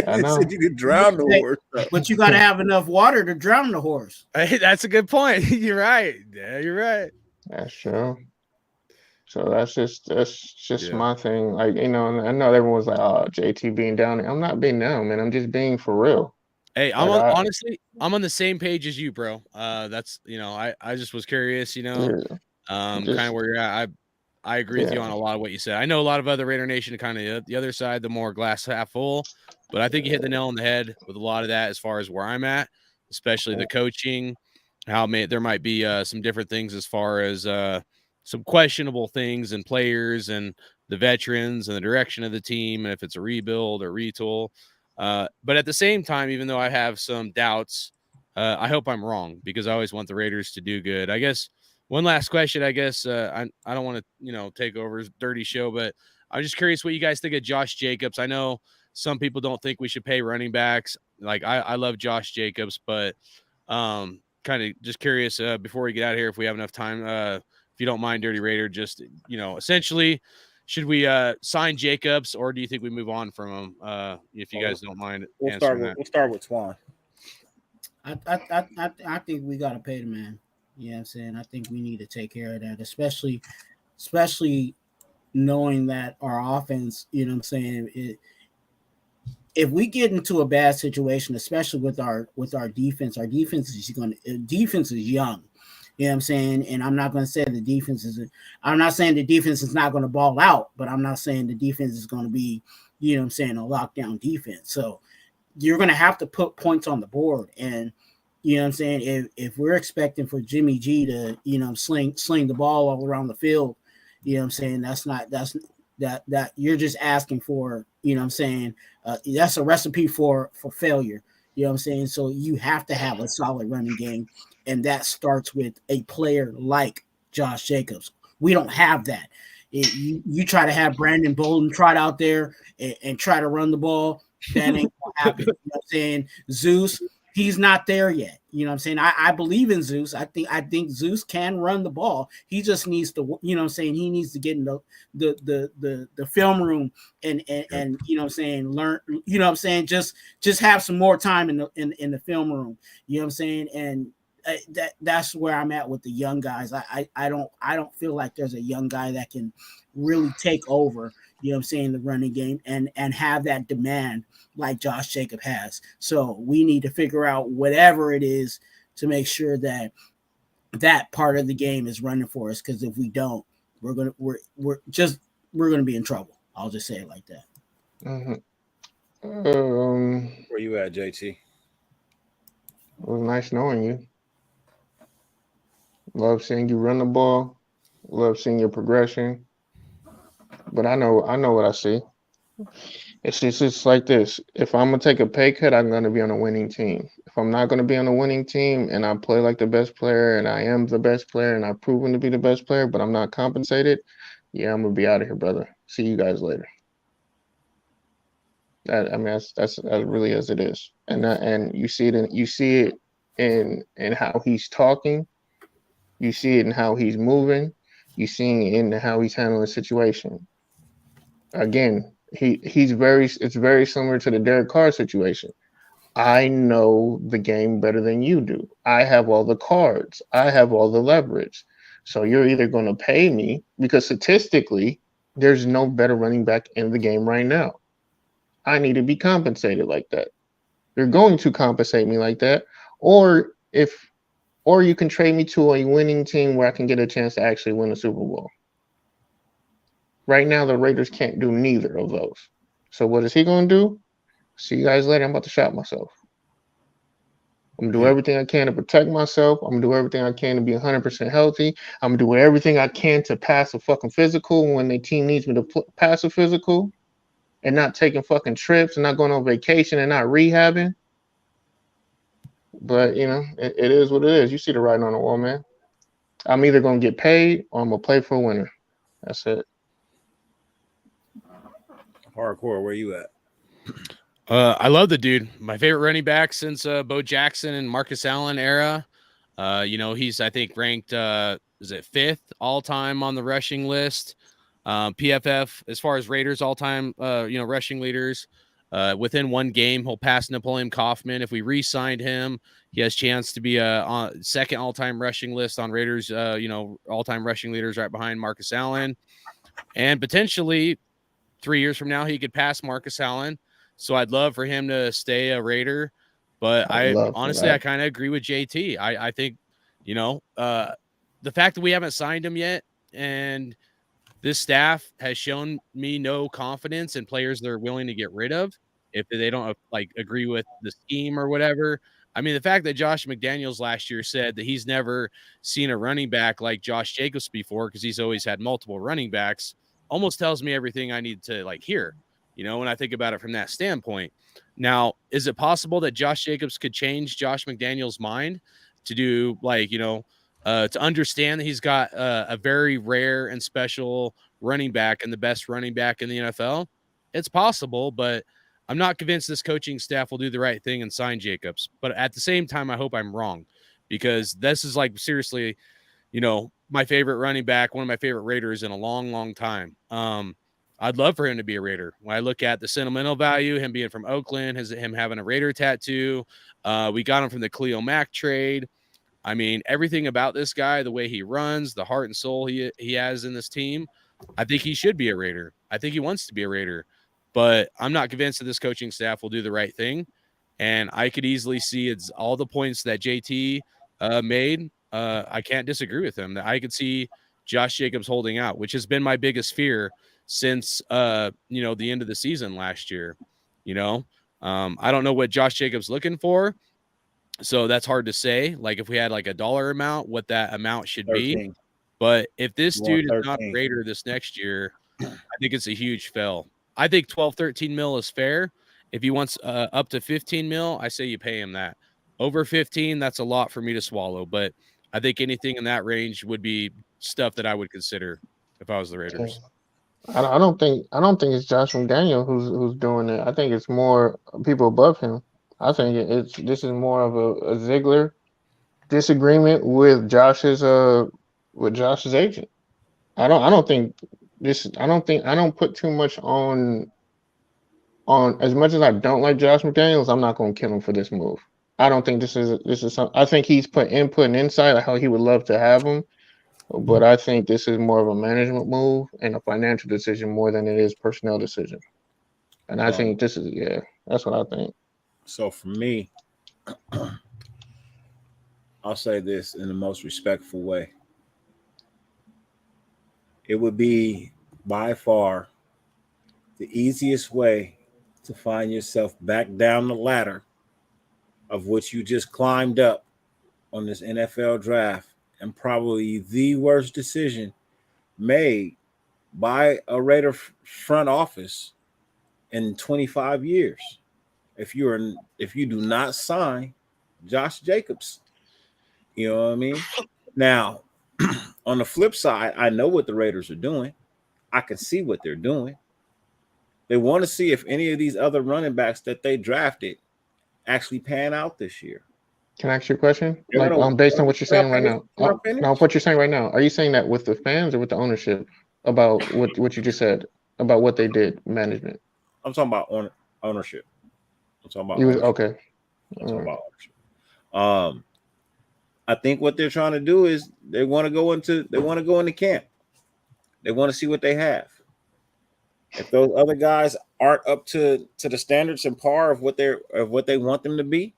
I know. You can drown the horse, but you got to have enough water to drown the horse. Hey, that's a good point. You're right. Yeah, you're right. That's true. So that's just my thing. Like, I know everyone's like, "Oh, JT being down." I'm not being down, man. I'm just being for real. Hey, honestly, I'm on the same page as you, bro. That's I just was curious, kind of where you're at. I agree with you on a lot of what you said. I know a lot of other Raider Nation kind of the other side, the more glass half full, but I think you hit the nail on the head with a lot of that as far as where I'm at, especially the coaching, how there might be some different things as far as some questionable things and players and the veterans and the direction of the team and if it's a rebuild or retool. But at the same time, even though I have some doubts, I hope I'm wrong because I always want the Raiders to do good. I guess one last question, I guess I don't want to, take over his dirty show, but I'm just curious what you guys think of Josh Jacobs. I know some people don't think we should pay running backs. Like I love Josh Jacobs, but kind of just curious before we get out of here, if we have enough time, if you don't mind, Dirty Raider, just, essentially, should we sign Jacobs or do you think we move on from him? If you guys don't mind. We'll start with Twuan. I think we got to pay the man. You know what I'm saying? I think we need to take care of that, especially knowing that our offense, you know what I'm saying, if we get into a bad situation, especially with our defense is young. You know what I'm saying? And I'm not going to say I'm not saying the defense is not going to ball out, but I'm not saying the defense is going to be, you know what I'm saying, a lockdown defense. So you're going to have to put points on the board. And you know what I'm saying? If we're expecting for Jimmy G to, sling the ball all around the field, you know what I'm saying? That you're just asking for, you know what I'm saying? That's a recipe for failure. You know what I'm saying? So you have to have a solid running game. And that starts with a player like Josh Jacobs. We don't have that. You try to have Brandon Bolden trot out there and try to run the ball. That ain't going to happen. You know what I'm saying? Zeus, he's not there yet. You know what I'm saying? I believe in Zeus. I think Zeus can run the ball. He just needs to, you know what I'm saying? He needs to get in the film room and you know what I'm saying, learn, you know what I'm saying? Just have some more time in the film room. You know what I'm saying? And that's where I'm at with the young guys. I don't feel like there's a young guy that can really take over, you know what I'm saying, the running game and have that demand like Josh Jacob has. So we need to figure out whatever it is to make sure that part of the game is running for us. Because if we don't, we're gonna be in trouble. I'll just say it like that. Where you at, JT? It was nice knowing you. Love seeing you run the ball. Love seeing your progression. But I know what I see. It's just like this. If I'm gonna take a pay cut, I'm gonna be on a winning team. If I'm not gonna be on a winning team and I play like the best player and I am the best player and I've proven to be the best player, but I'm not compensated, yeah, I'm gonna be out of here, brother. See you guys later. That's really as it is. And you see it in how he's talking. You see it in how he's moving. You seeing in how he's handling the situation. Again, it's very similar to the Derek Carr situation. I know the game better than you do. I have all the cards. I have all the leverage. So you're either going to pay me because statistically, there's no better running back in the game right now. I need to be compensated like that. You're going to compensate me like that, or you can trade me to a winning team where I can get a chance to actually win a Super Bowl. Right now, the Raiders can't do neither of those. So what is he going to do? See you guys later. I'm about to shot myself. I'm going to do everything I can to protect myself. I'm going to do everything I can to be 100% healthy. I'm going to do everything I can to pass a fucking physical when the team needs me to pass a physical, and not taking fucking trips and not going on vacation and not rehabbing. But, it is what it is. You see the writing on the wall, man. I'm either going to get paid or I'm going to play for a winner. That's it. Hardcore, where you at? I love the dude. My favorite running back since Bo Jackson and Marcus Allen era. He's, I think, ranked is it 5th all time on the rushing list. PFF as far as Raiders all time rushing leaders. Within one game, he'll pass Napoleon Kaufman. If we re-signed him, he has chance to be on second all-time rushing list on Raiders. All-time rushing leaders right behind Marcus Allen, and potentially 3 years from now he could pass Marcus Allen. So I'd love for him to stay a Raider, but I kind of agree with JT. I think, the fact that we haven't signed him yet, and this staff has shown me no confidence in players they're willing to get rid of if they don't agree with the scheme or whatever. I mean, the fact that Josh McDaniels last year said that he's never seen a running back like Josh Jacobs before because he's always had multiple running backs almost tells me everything I need to hear, when I think about it from that standpoint. Now, is it possible that Josh Jacobs could change Josh McDaniels' mind to do to understand that he's got a very rare and special running back and the best running back in the NFL? It's possible, but I'm not convinced this coaching staff will do the right thing and sign Jacobs. But at the same time, I hope I'm wrong, because this is seriously, my favorite running back, one of my favorite Raiders in a long, long time. I'd love for him to be a Raider. When I look at the sentimental value, him being from Oakland, him having a Raider tattoo, we got him from the Khalil Mack trade. I mean, everything about this guy, the way he runs, the heart and soul he has in this team, I think he should be a Raider. I think he wants to be a Raider, but I'm not convinced that this coaching staff will do the right thing. And I could easily see it's all the points that JT made. I can't disagree with him. That I could see Josh Jacobs holding out, which has been my biggest fear since the end of the season last year. I don't know what Josh Jacobs looking for, so that's hard to say. If we had a dollar amount, what that amount should 13. be. But if this dude is 13. not a Raider this next year, I think it's a huge fail. I think 12, 13 mil is fair. If he wants up to 15 mil, I say you pay him that. Over 15, that's a lot for me to swallow. But I think anything in that range would be stuff that I would consider if I was the Raiders. I don't think it's Josh McDaniel who's doing it. I think it's more people above him. I think this is more of a Ziegler disagreement with Josh's agent. I don't put too much on as much as I don't like Josh McDaniels. I'm not going to kill him for this move. I don't think this is something. I think he's put input and insight like how he would love to have him, but I think this is more of a management move and a financial decision more than it is personnel decision. And I think this is that's what I think. So for me, I'll say this in the most respectful way. It would be by far the easiest way to find yourself back down the ladder of which you just climbed up on this NFL draft, and probably the worst decision made by a Raider front office in 25 years. If you do not sign Josh Jacobs, you know what I mean? Now, on the flip side, I know what the Raiders are doing. I can see what they're doing. They want to see if any of these other running backs that they drafted actually pan out this year. Can I ask you a question? They're Like, gonna based on what you're can I saying right finish? now. Can I Now, finish? what you're saying right now, are you saying that with the fans or with the ownership about what you just said about what they did, management? I'm talking about ownership. I'm talking about You was ownership. okay. I'm All talking right. about ownership. I think what they're trying to do is they want to go into camp. They want to see what they have. If those other guys aren't up to the standards and par of what they want them to be,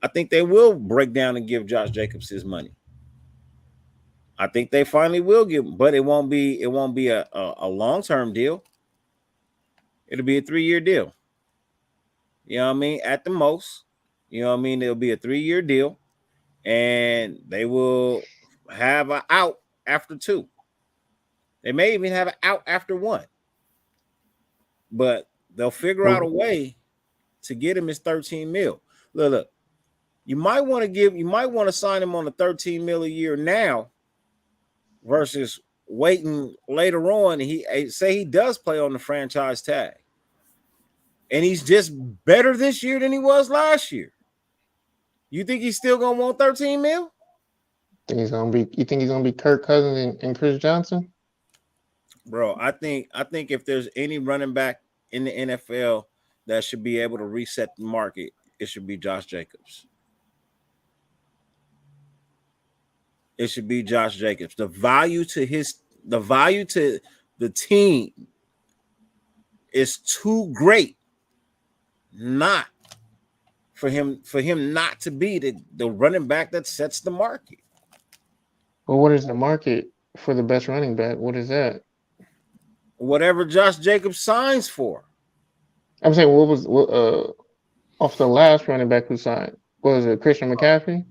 I think they will break down and give Josh Jacobs his money. I think they finally will give him, but it won't be a long-term deal. It'll be a 3-year deal. You know what I mean? At the most. You know what I mean? It'll be a 3-year deal. And they will have an out after 2. They may even have an out after 1. But they'll figure out a way to get him his 13 mil. Look, you might want to sign him on a 13 mil a year now versus waiting later on. He say he does play on the franchise tag. And he's just better this year than he was last year. You think he's still gonna want 13 mil? You think he's gonna be Kirk Cousins and Chris Johnson? Bro, I think if there's any running back in the NFL that should be able to reset the market, it should be Josh Jacobs. It should be Josh Jacobs. The value to the team is too great not for him not to be the running back that sets the market. Well, what is the market for the best running back? What is that? Whatever Josh Jacobs signs for. I'm saying what off the last running back who signed? Was it Christian McCaffrey?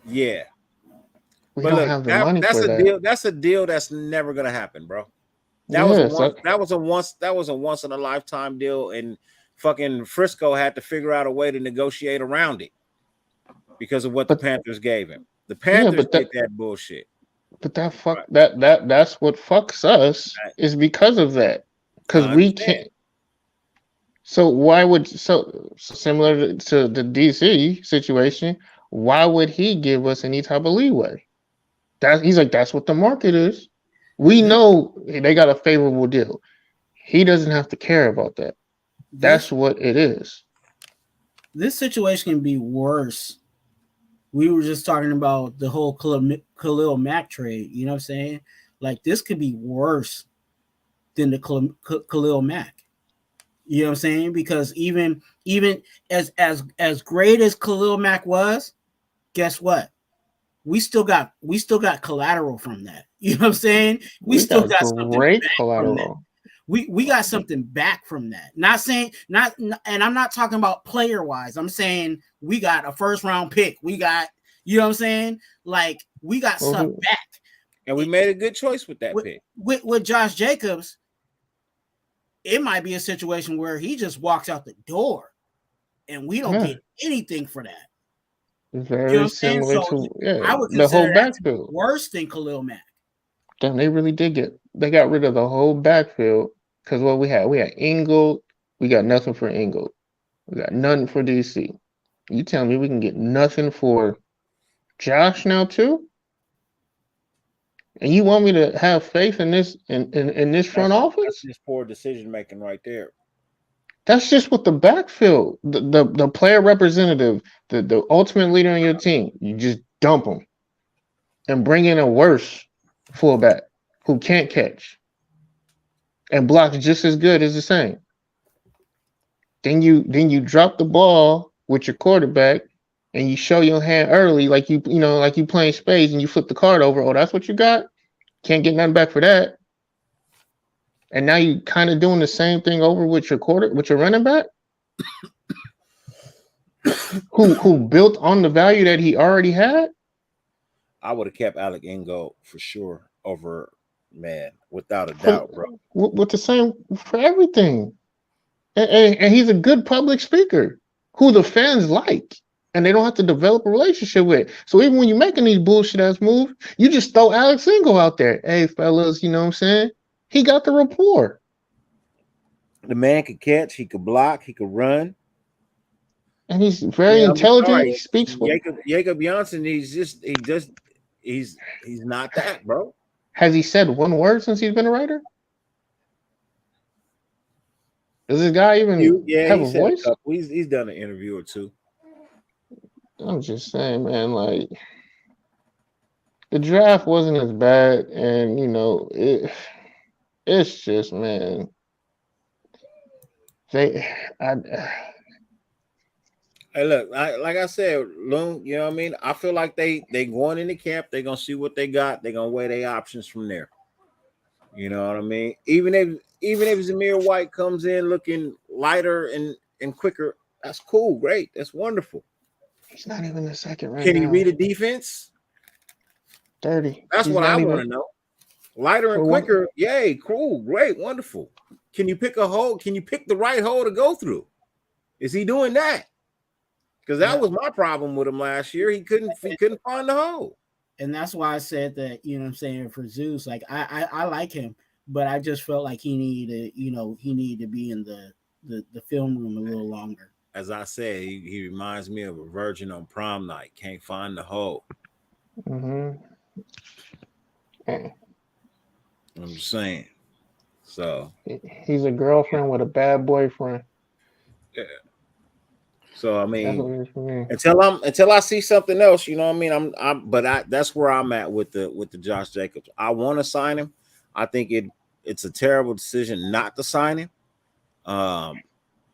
Yeah. We but don't look, have the money that's for a that. deal. That's a deal that's never gonna happen, bro. That was a once in a lifetime deal, and fucking Frisco had to figure out a way to negotiate around it because of what the Panthers gave him. The Panthers did that bullshit. But that's what fucks us is because of that. Because we can't. So why would similar to the DC situation? Why would he give us any type of leeway? He's like, that's what the market is. We know they got a favorable deal. He doesn't have to care about that. That's what it is. This situation can be worse. We were just talking about the whole Khalil Mack trade. You know what I'm saying? Like, this could be worse than the Khalil Mack. You know what I'm saying? Because even as great as Khalil Mack was, guess what? We still got collateral from that. You know what I'm saying? We still got something great back collateral. From that. We got something back from that. And I'm not talking about player wise. I'm saying we got a first round pick. We got, you know what I'm saying? Like, we got stuff back. And we made a good choice with that pick. With Josh Jacobs, it might be a situation where he just walks out the door and we don't get anything for that. Very you know similar to I would the whole consider backfield. Worse than Khalil Mack. Damn, they really did they got rid of the whole backfield because what we had Ingold, we got nothing for Ingold. We got nothing for DC. You tell me we can get nothing for Josh now too? And you want me to have faith in this in this front office? That's just poor decision making right there. That's just with the backfield, the player representative, the ultimate leader on your team. You just dump them and bring in a worse fullback who can't catch and blocks just as good as the same. Then you drop the ball with your quarterback and you show your hand early, like you playing spades and you flip the card over. Oh, that's what you got? Can't get nothing back for that. And now you kind of doing the same thing over with your running back, who built on the value that he already had. I would have kept Alec Ingold for sure over, man, without a doubt, bro. With the same for everything, and he's a good public speaker who the fans like, and they don't have to develop a relationship with. So even when you're making these bullshit ass moves, you just throw Alex Ingold out there. Hey, fellas, you know what I'm saying? He got the rapport. The man could catch, he could block, he could run. And he's very intelligent. Sorry. He speaks well. Jacob Johnson, he's not that, bro. Has he said one word since he's been a writer? Does this guy even have He a said voice? a couple. He's done an interview or two. I'm just saying, man, like the draft wasn't as bad, and it's just, man, they I Hey, look, like I said, Loon, you know what I mean? I feel like they going into camp, they're gonna see what they got, they're gonna weigh their options from there. You know what I mean? Even if Zamir White comes in looking lighter and quicker, that's cool, great, that's wonderful. he's not even the second right Can he now. read a defense? 30. That's He's what I not want to even know. Lighter and for one. quicker, yay, cool, great, wonderful. Can you pick a hole? Can you pick the right hole to go through? Is he doing that? Because that was my problem with him last year. He couldn't find the hole. And that's why I said that, you know what I'm saying, for Zeus, like I like him, but I just felt like he needed to be in the film room a little longer. As I said, he reminds me of a virgin on prom night. Can't find the hole. Mm-hmm. I'm just saying. So He's a girlfriend with a bad boyfriend. Yeah. So I That's mean, what it is for me. until I see something else, you know what I mean. That's where I'm at with the Josh Jacobs. I want to sign him. I think it's a terrible decision not to sign him.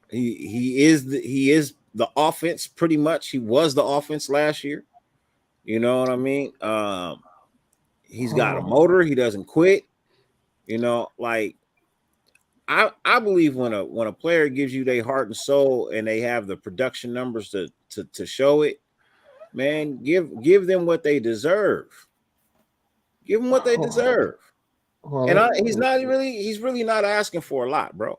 He is the offense pretty much. He was the offense last year. You know what I mean? He's got a motor. He doesn't quit. You know, like I believe when a player gives you their heart and soul and they have the production numbers to show it, man, give them what they deserve. Give them what they deserve. And he's really not asking for a lot, bro.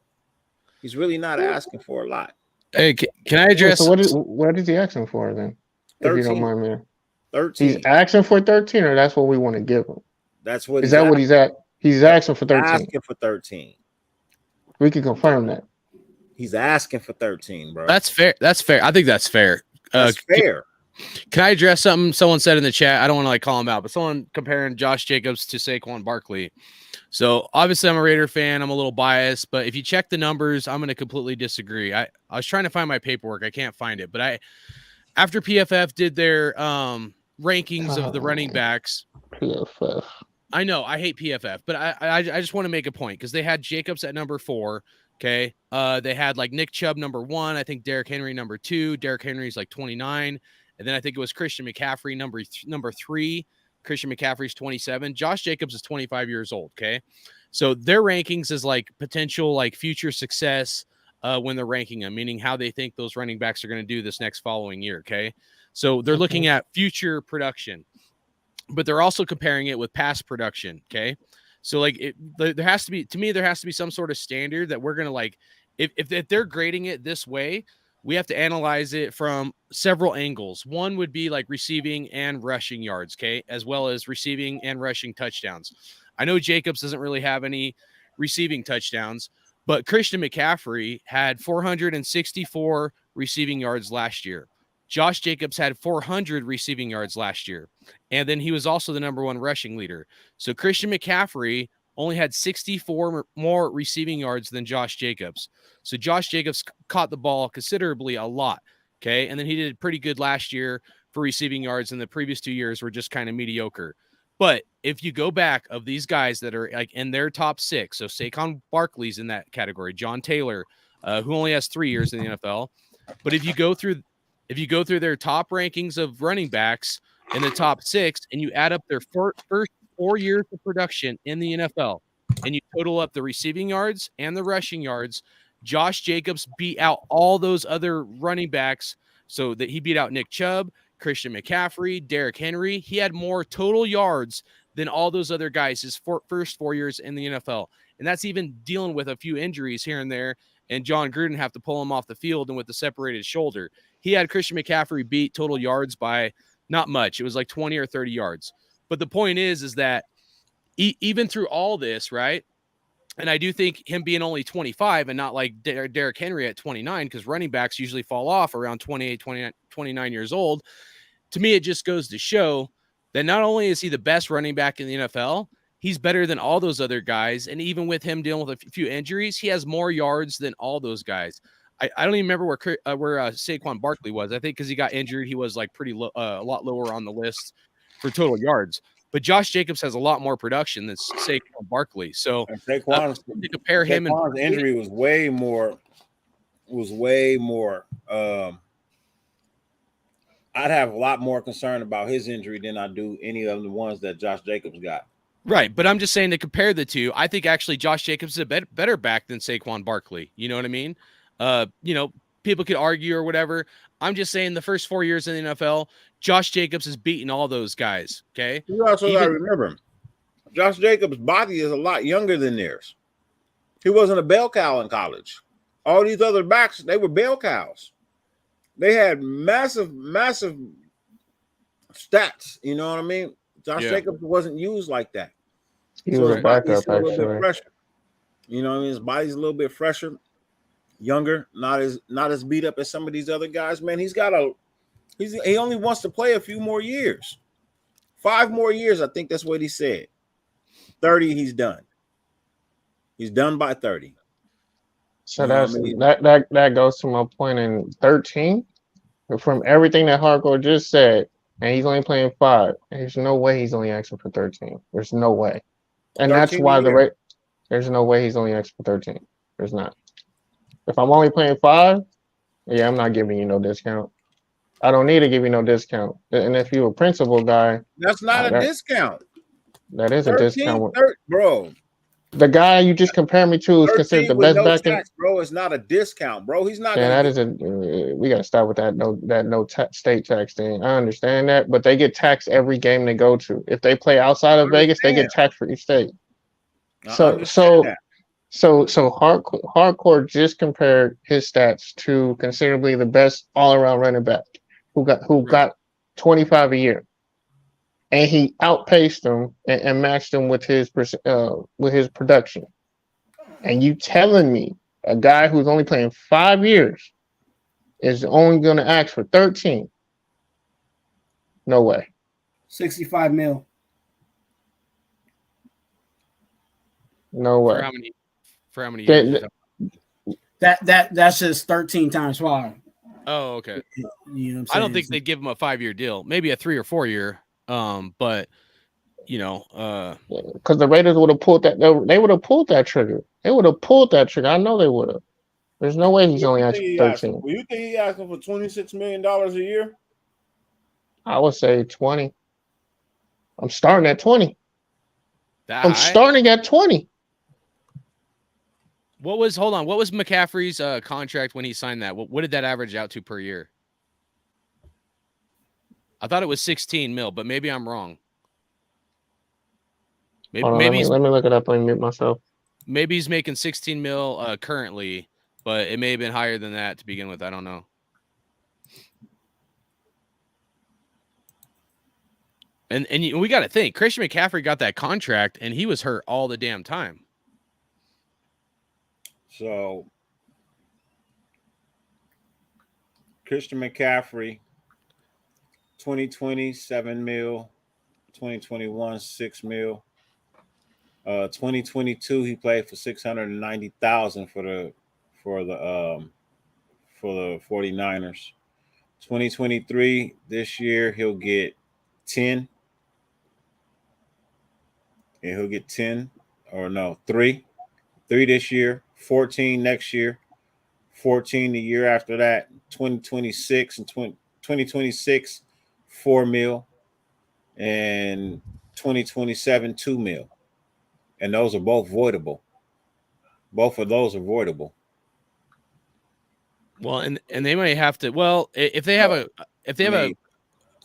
He's really not asking for a lot. Hey, can I address? So what is he asking for then? 13. If you don't mind me. 13. He's asking for 13, or that's what we want to give him. That's what. Is that what he's at? He's asking for 13. Asking for 13. We can confirm that. He's asking for 13, bro. That's fair. That's fair. I think that's fair. That's fair. Can I address something someone said in the chat? I don't want to call him out, but someone comparing Josh Jacobs to Saquon Barkley. So obviously I'm a Raider fan. I'm a little biased, but if you check the numbers, I'm going to completely disagree. I was trying to find my paperwork. I can't find it, but after PFF did their rankings of the running backs. PFF. I know I hate PFF, but I just want to make a point because they had Jacobs at number 4. Okay. They had like Nick Chubb number 1. I think Derrick Henry number 2. Derrick Henry's like 29. And then I think it was Christian McCaffrey number 3. Christian McCaffrey's 27. Josh Jacobs is 25 years old. Okay. So their rankings is like potential like future success when they're ranking them, meaning how they think those running backs are going to do this next following year. Okay. So they're looking at future production, but they're also comparing it with past production. Okay. So like there has to be some sort of standard that we're going to like, if they're grading it this way, we have to analyze it from several angles. One would be like receiving and rushing yards. Okay. As well as receiving and rushing touchdowns. I know Jacobs doesn't really have any receiving touchdowns, but Christian McCaffrey had 464 receiving yards last year. Josh Jacobs had 400 receiving yards last year. And then he was also the number 1 rushing leader. So Christian McCaffrey only had 64 more receiving yards than Josh Jacobs. So Josh Jacobs caught the ball considerably a lot. Okay. And then he did pretty good last year for receiving yards, and the previous 2 years were just kind of mediocre. But if you go back of these guys that are like in their top 6, so Saquon Barkley's in that category, John Taylor, who only has 3 years in the NFL. But if you go through their top rankings of running backs in the top 6 and you add up their first 4 years of production in the NFL and you total up the receiving yards and the rushing yards, Josh Jacobs beat out all those other running backs. So that he beat out Nick Chubb, Christian McCaffrey, Derrick Henry. He had more total yards than all those other guys his first 4 years in the NFL. And that's even dealing with a few injuries here and there. And John Gruden have to pull him off the field and with the separated shoulder. He had Christian McCaffrey beat total yards by not much. It was like 20 or 30 yards. But the point is that even through all this, right, And I do think him being only 25 and not like Derrick Henry at 29, because running backs usually fall off around 28, 29 years old. To me, it just goes to show that not only is he the best running back in the NFL, he's better than all those other guys. And even with him dealing with a few injuries, he has more yards than all those guys. I don't even remember where Saquon Barkley was. I think because he got injured, he was like pretty low, a lot lower on the list for total yards. But Josh Jacobs has a lot more production than Saquon Barkley. So Saquon's to compare him and injury was way more. I'd have a lot more concern about his injury than I do any of the ones that Josh Jacobs got. Right, but I'm just saying to compare the two, I think actually Josh Jacobs is a better back than Saquon Barkley. You know what I mean? People could argue or whatever. I'm just saying the first 4 years in the NFL, Josh Jacobs has beaten all those guys. Okay. You also got to remember, Josh Jacobs' body is a lot younger than theirs. He wasn't a bell cow in college. All these other backs, they were bell cows. They had massive stats. You know what I mean? Josh Jacobs wasn't used like that. He was a backup, actually. You know what I mean? His body's a little bit fresher, younger, not as beat up as some of these other guys. Man, he only wants to play a few more years. 5 more years, I think that's what he said. 30, he's done. He's done by 30. So that goes to my point in 13. From everything that Hardcore just said, and he's only playing 5. There's no way he's only asking for 13. There's no way. And that's why there's no way he's only asking for 13. There's not. If I'm only playing 5, yeah, I'm not giving you no discount. I don't need to give you no discount. And if you're a principal guy, that's not a discount. That is a discount, bro. The guy you just compared me to is considered the best back in. Bro, it's not a discount, bro. He's not. Yeah, that is we gotta stop with that state tax thing. I understand that, but they get taxed every game they go to. If they play outside of Vegas, they get taxed for each state. So hardcore just compared his stats to considerably the best all around running back who got 25 a year. And he outpaced them and matched them with his production. And you telling me a guy who's only playing 5 years is only going to ask for 13? No way. 65 mil. No way. For how many years? That's just 13 times 5. Oh, okay. You know what I'm saying? I don't think they'd give him a 5-year deal. Maybe a 3 or 4 year. But because the Raiders would have pulled that, they would have pulled that trigger. They would have pulled that trigger. I know they would have. There's no way he's only asking for 13. Well, you think he's asking for $26 million a year? I would say 20. I'm starting at 20. I'm starting at 20. What was McCaffrey's contract when he signed that? What did that average out to per year? I thought it was 16 mil, but maybe I'm wrong. Maybe let me look it up and mute myself. Maybe he's making 16 mil currently, but it may have been higher than that to begin with. I don't know. And we got to think, Christian McCaffrey got that contract, and he was hurt all the damn time. So Christian McCaffrey, 2020, 7 mil, 2021, 6 mil. 2022, he played for $690,000 for the 49ers. 2023, this year he'll get 10. And he'll get 10 or no, 3 this year, 14 next year, 14 the year after that, 2026 and 2026, 4 mil, and 2027, 2 mil. And those are both voidable. Both of those are voidable. Well, and they may have to. Well, if they have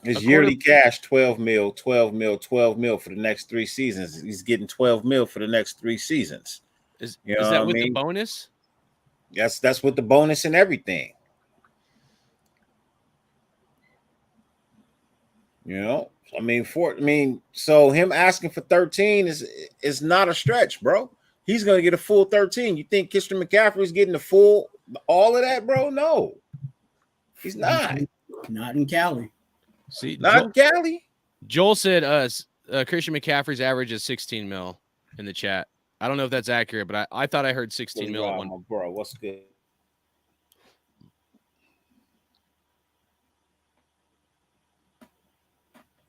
his yearly cash 12 mil for the next 3 seasons. He's getting 12 mil for the next 3 seasons. Is that with the bonus? Yes, that's with the bonus and everything. So him asking for 13 is not a stretch, bro. he's going to get a full 13. You think Christian McCaffrey's getting the full all of that, bro? No, he's not. Not in Cali. See, Not in Cali. Joel said Christian McCaffrey's average is 16 mil in the chat. I don't know if that's accurate, but I thought I heard 16 mil. Right, bro, what's good?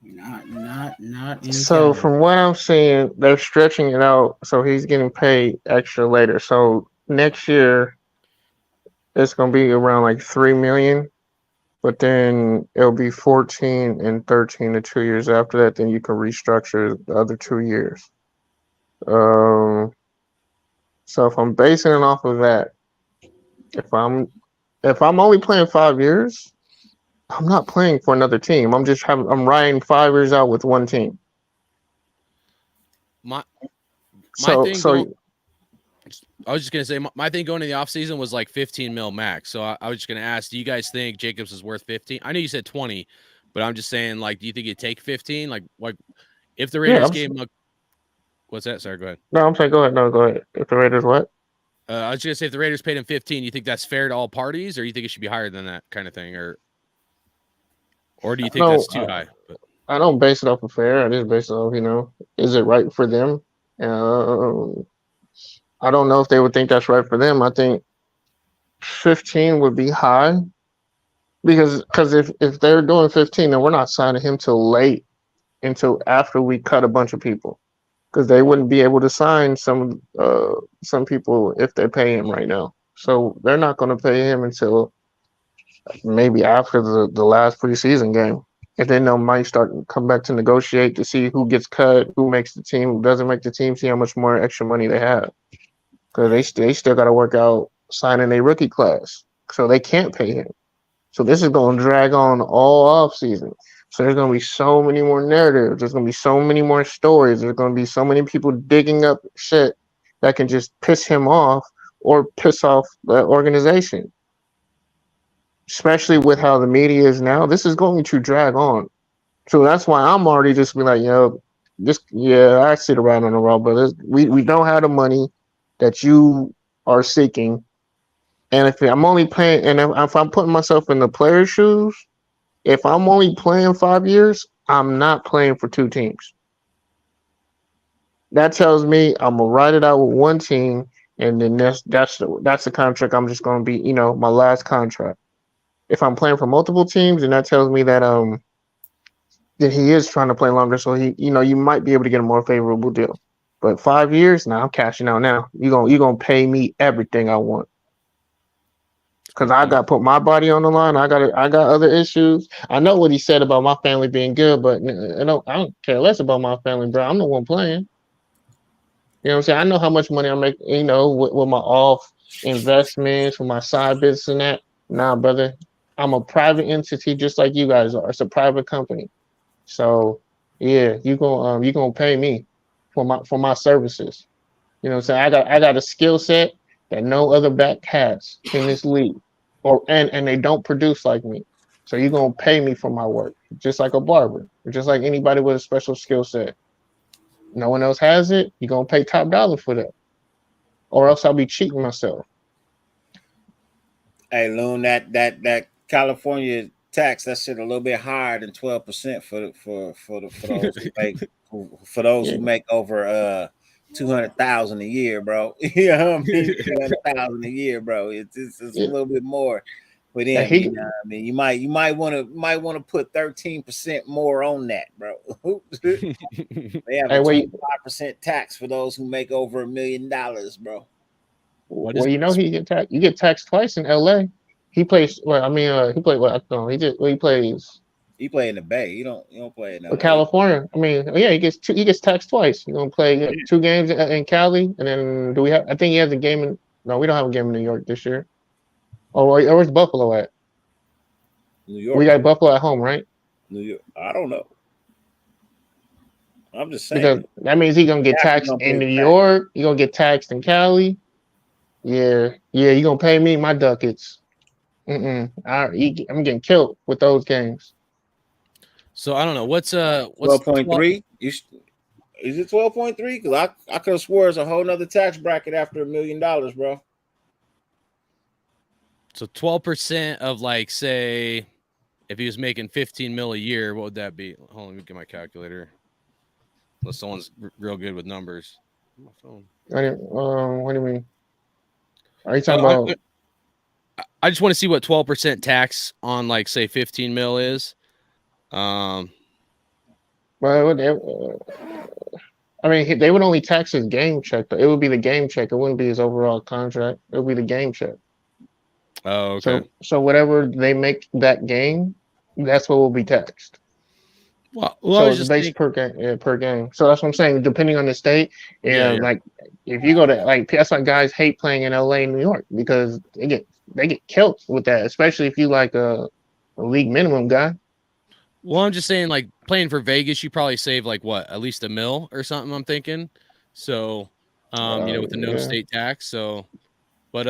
Not in So Cali. from what I'm seeing, they're stretching it out, so he's getting paid extra later. So next year, it's gonna be around like 3 million, but then it'll be 14 and 13 the 2 years after that. Then you can restructure the other 2 years. So if I'm basing it off of that, if I'm only playing 5 years, I'm not playing for another team. I'm riding 5 years out with one team. My So thing I was just gonna say my thing going to the offseason was like 15 mil max. So I was just gonna ask, do you guys think Jacobs is worth 15? I know you said 20, but I'm just saying, like, do you think it'd take 15? Like if the Raiders gave him what's that? Sorry, go ahead. No, I'm saying go ahead. No, go ahead. If the Raiders what? I was gonna say if the Raiders paid him 15, you think that's fair to all parties, or you think it should be higher than that kind of thing, or do you think that's too high? I don't base it off of fair. I just base it off, is it right for them? I don't know if they would think that's right for them. I think 15 would be high because if they're doing 15, then we're not signing him until after we cut a bunch of people, because they wouldn't be able to sign some people if they pay him right now. So they're not going to pay him until maybe after the last preseason game. And then they might come back to negotiate to see who gets cut, who makes the team, who doesn't make the team, see how much more extra money they have. Because they still got to work out signing a rookie class. So they can't pay him. So this is going to drag on all off season. So there's going to be so many more narratives. There's going to be so many more stories. There's going to be so many people digging up shit that can just piss him off or piss off the organization. Especially with how the media is now, this is going to drag on. So that's why I'm already just be like, I sit around on the road, but we don't have the money that you are seeking. And if I'm only playing, and if I'm putting myself in the player's shoes, if I'm only playing 5 years, I'm not playing for two teams. That tells me I'm gonna ride it out with one team, and then that's the contract I'm just gonna be, my last contract. If I'm playing for multiple teams, and that tells me that he is trying to play longer, so you might be able to get a more favorable deal. But 5 years, now I'm cashing out now. You're gonna pay me everything I want. Because I got to put my body on the line. I got other issues. I know what he said about my family being good, but I don't care less about my family, bro. I'm the one playing. You know what I'm saying? I know how much money I make, with my off investments, with my side business and that. Nah, brother. I'm a private entity just like you guys are. It's a private company. So yeah, you gonna pay me for my services. You know what I'm saying? I got a skill set that no other back has in this league. And they don't produce like me. So you're gonna pay me for my work, just like a barber, just like anybody with a special skill set. No one else has it, you're gonna pay top dollar for that. Or else I'll be cheating myself. Hey, Loon, that California tax, that shit a little bit higher than 12% for those who make over 200,000 a year, bro. You know what I mean? 200,000 a year, bro. It's a little bit more for them. You know what I mean? You might want to put 13% more on that, bro. They have a 25% tax for those who make over $1 million, bro. Well, he get taxed. You get taxed twice in LA. He plays. Well, I mean, he played. What? I don't know. He plays. He play in the Bay. You don't play in LA. California. I mean, yeah, he gets taxed twice. You're gonna play 2 games in Cali, and then do we have? I think he has a game in. No, we don't have a game in New York this year. Oh, where's Buffalo at? New York. We got Buffalo at home, right? New York. I don't know. I'm just saying. Because that means he's gonna get taxed in New York. You're gonna get taxed in Cali. Yeah. You're gonna pay me my ducats. I'm getting killed with those games. So I don't know what's 12.3. Is it 12.3? Because I could have swore it's a whole nother tax bracket after $1 million, bro. So 12% of like, say, if he was making 15 mil a year, what would that be? Hold on, let me get my calculator. Unless someone's real good with numbers. My phone. What do you mean? Are you talking about? I just want to see what 12% tax on like say 15 mil is. Well, I mean, they would only tax his game check. It would be the game check. It wouldn't be his overall contract. It would be the game check. Oh, okay. So whatever they make that game, that's what will be taxed. Well, so it's based per game. So that's what I'm saying. Depending on the state, like if you go to like that's why guys hate playing in LA and New York because they get killed with that, especially if you like a league minimum guy. Well, I'm just saying, like playing for Vegas, you probably save like what, at least $1 million or something. I'm thinking. So, with the no state tax. So, but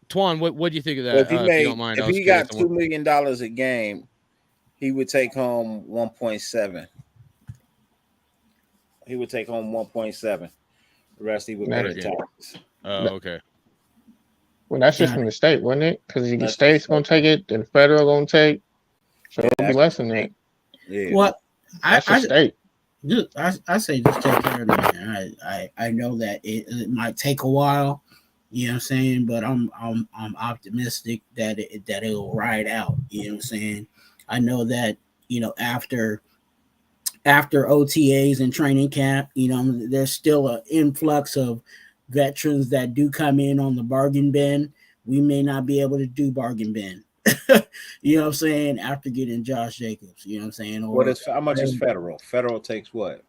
Twuan, what do you think of that? If you don't mind, if he got $2 million a game, he would take home 1.7. He would take home 1.7. The rest he would pay in taxes. Oh, okay. Well, that's just from the state, wouldn't it? Because the state's gonna take it, then the federal gonna take. So it'll be less than that. Yeah. Well, I state. I say just take care of it, man. I know that it might take a while, you know what I'm saying, but I'm optimistic that it'll ride out. You know what I'm saying? I know that, after OTAs and training camp, there's still an influx of veterans that do come in on the bargain bin. We may not be able to do bargain bin. You know what I'm saying? After getting Josh Jacobs, you know what I'm saying? How much is federal? Federal takes what?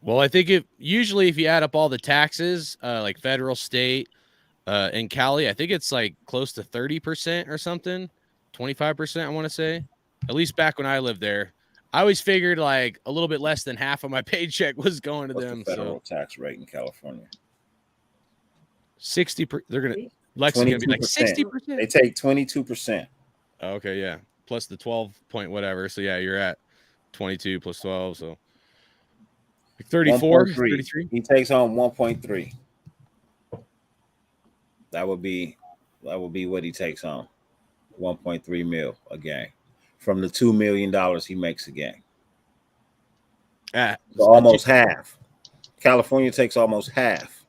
Well, I think if you add up all the taxes, like federal, state, and Cali, I think it's like close to 30% or something, 25%. I want to say, at least back when I lived there, I always figured like a little bit less than half of my paycheck was going to them. The federal tax rate in California? 60%. They're gonna. Lexi gonna be like 60%. They take 22%. Okay, yeah, plus the 12 point whatever. So yeah, you're at 22 plus 12, so like 34, 33. He takes home 1.3. That would be what he takes home. 1.3 mil a game from the $2 million he makes a game. So almost half. California takes almost half.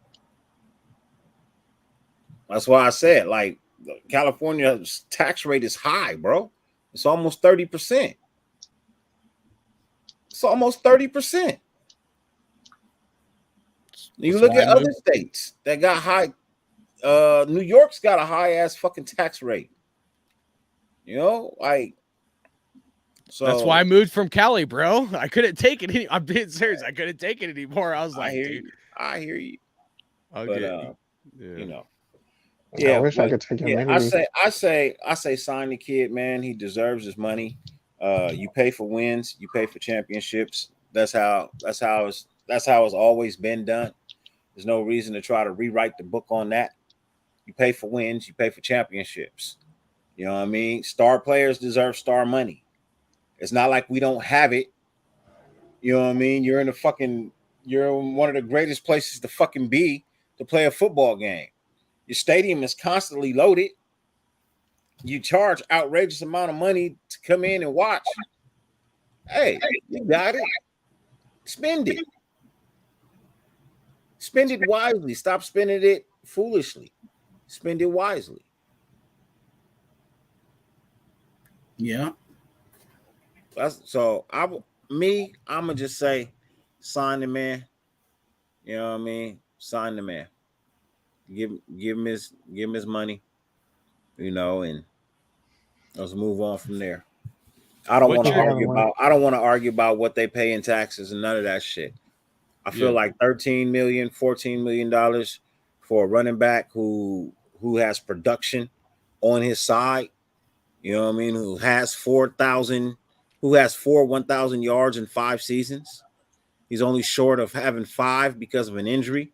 That's why I said, like, California's tax rate is high, bro. It's almost 30%. It's almost 30%. You look at other states that got high. New York's got a high ass fucking tax rate. Like. So that's why I moved from Cali, bro. I couldn't take it. I'm being serious. I couldn't take it anymore. I was like, dude, I hear you. Okay. But, I wish I could take him. I say sign the kid, man. He deserves his money. You pay for wins, you pay for championships. That's how it's always been done. There's no reason to try to rewrite the book on that. You pay for wins, you pay for championships. You know what I mean? Star players deserve star money. It's not like we don't have it. You know what I mean? You're in one of the greatest places to fucking be to play a football game. Your stadium is constantly loaded. You charge outrageous amount of money to come in and watch. Hey, you got it. Spend it. Spend it wisely. Stop spending it foolishly. Spend it wisely. Yeah. I'm gonna just say, sign the man. You know what I mean? Sign the man. Give him his money, and let's move on from there. I don't want to argue about what they pay in taxes and none of that shit. I feel like $13 million, $14 million for a running back who has production on his side. You know what I mean? Who has 1,000 yards in 5 seasons. He's only short of having 5 because of an injury.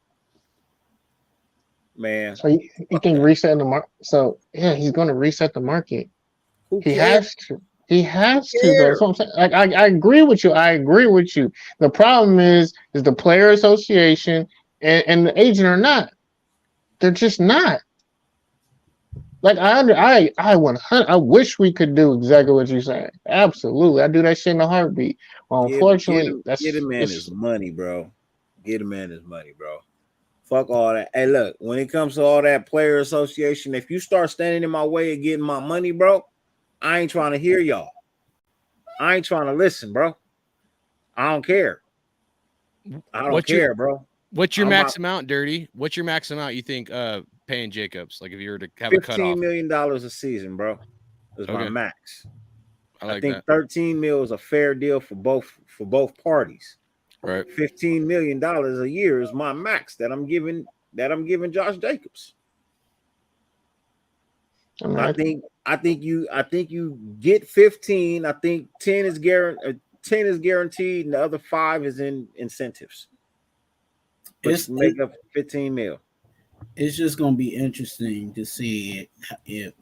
Man, so you can reset the market. So yeah, he's going to reset the market. He has to. He has to though. So I'm saying, like, I agree with you. I agree with you. The problem is the player association and the agent are not. They're just not. Like I 100. I wish we could do exactly what you're saying. Absolutely, I do that shit in a heartbeat. Well, unfortunately, Get him man his money, bro. Get him man his money, bro. Fuck all that. Hey, look, when it comes to all that player association, if you start standing in my way of getting my money, bro, I ain't trying to hear y'all. I ain't trying to listen, bro. I don't care. I don't care, bro. What's your max amount, Dirty? What's your max amount you think paying Jacobs? Like if you were to have a cutoff? $15 million a season, bro. Is my max. I think that. 13 mil is a fair deal for both parties. Right. $15 million a year is my max that I'm giving Josh Jacobs. I think you get 15. I think 10 is guaranteed, and the other 5 is in incentives. It's make up 15 mil. It's just gonna be interesting to see if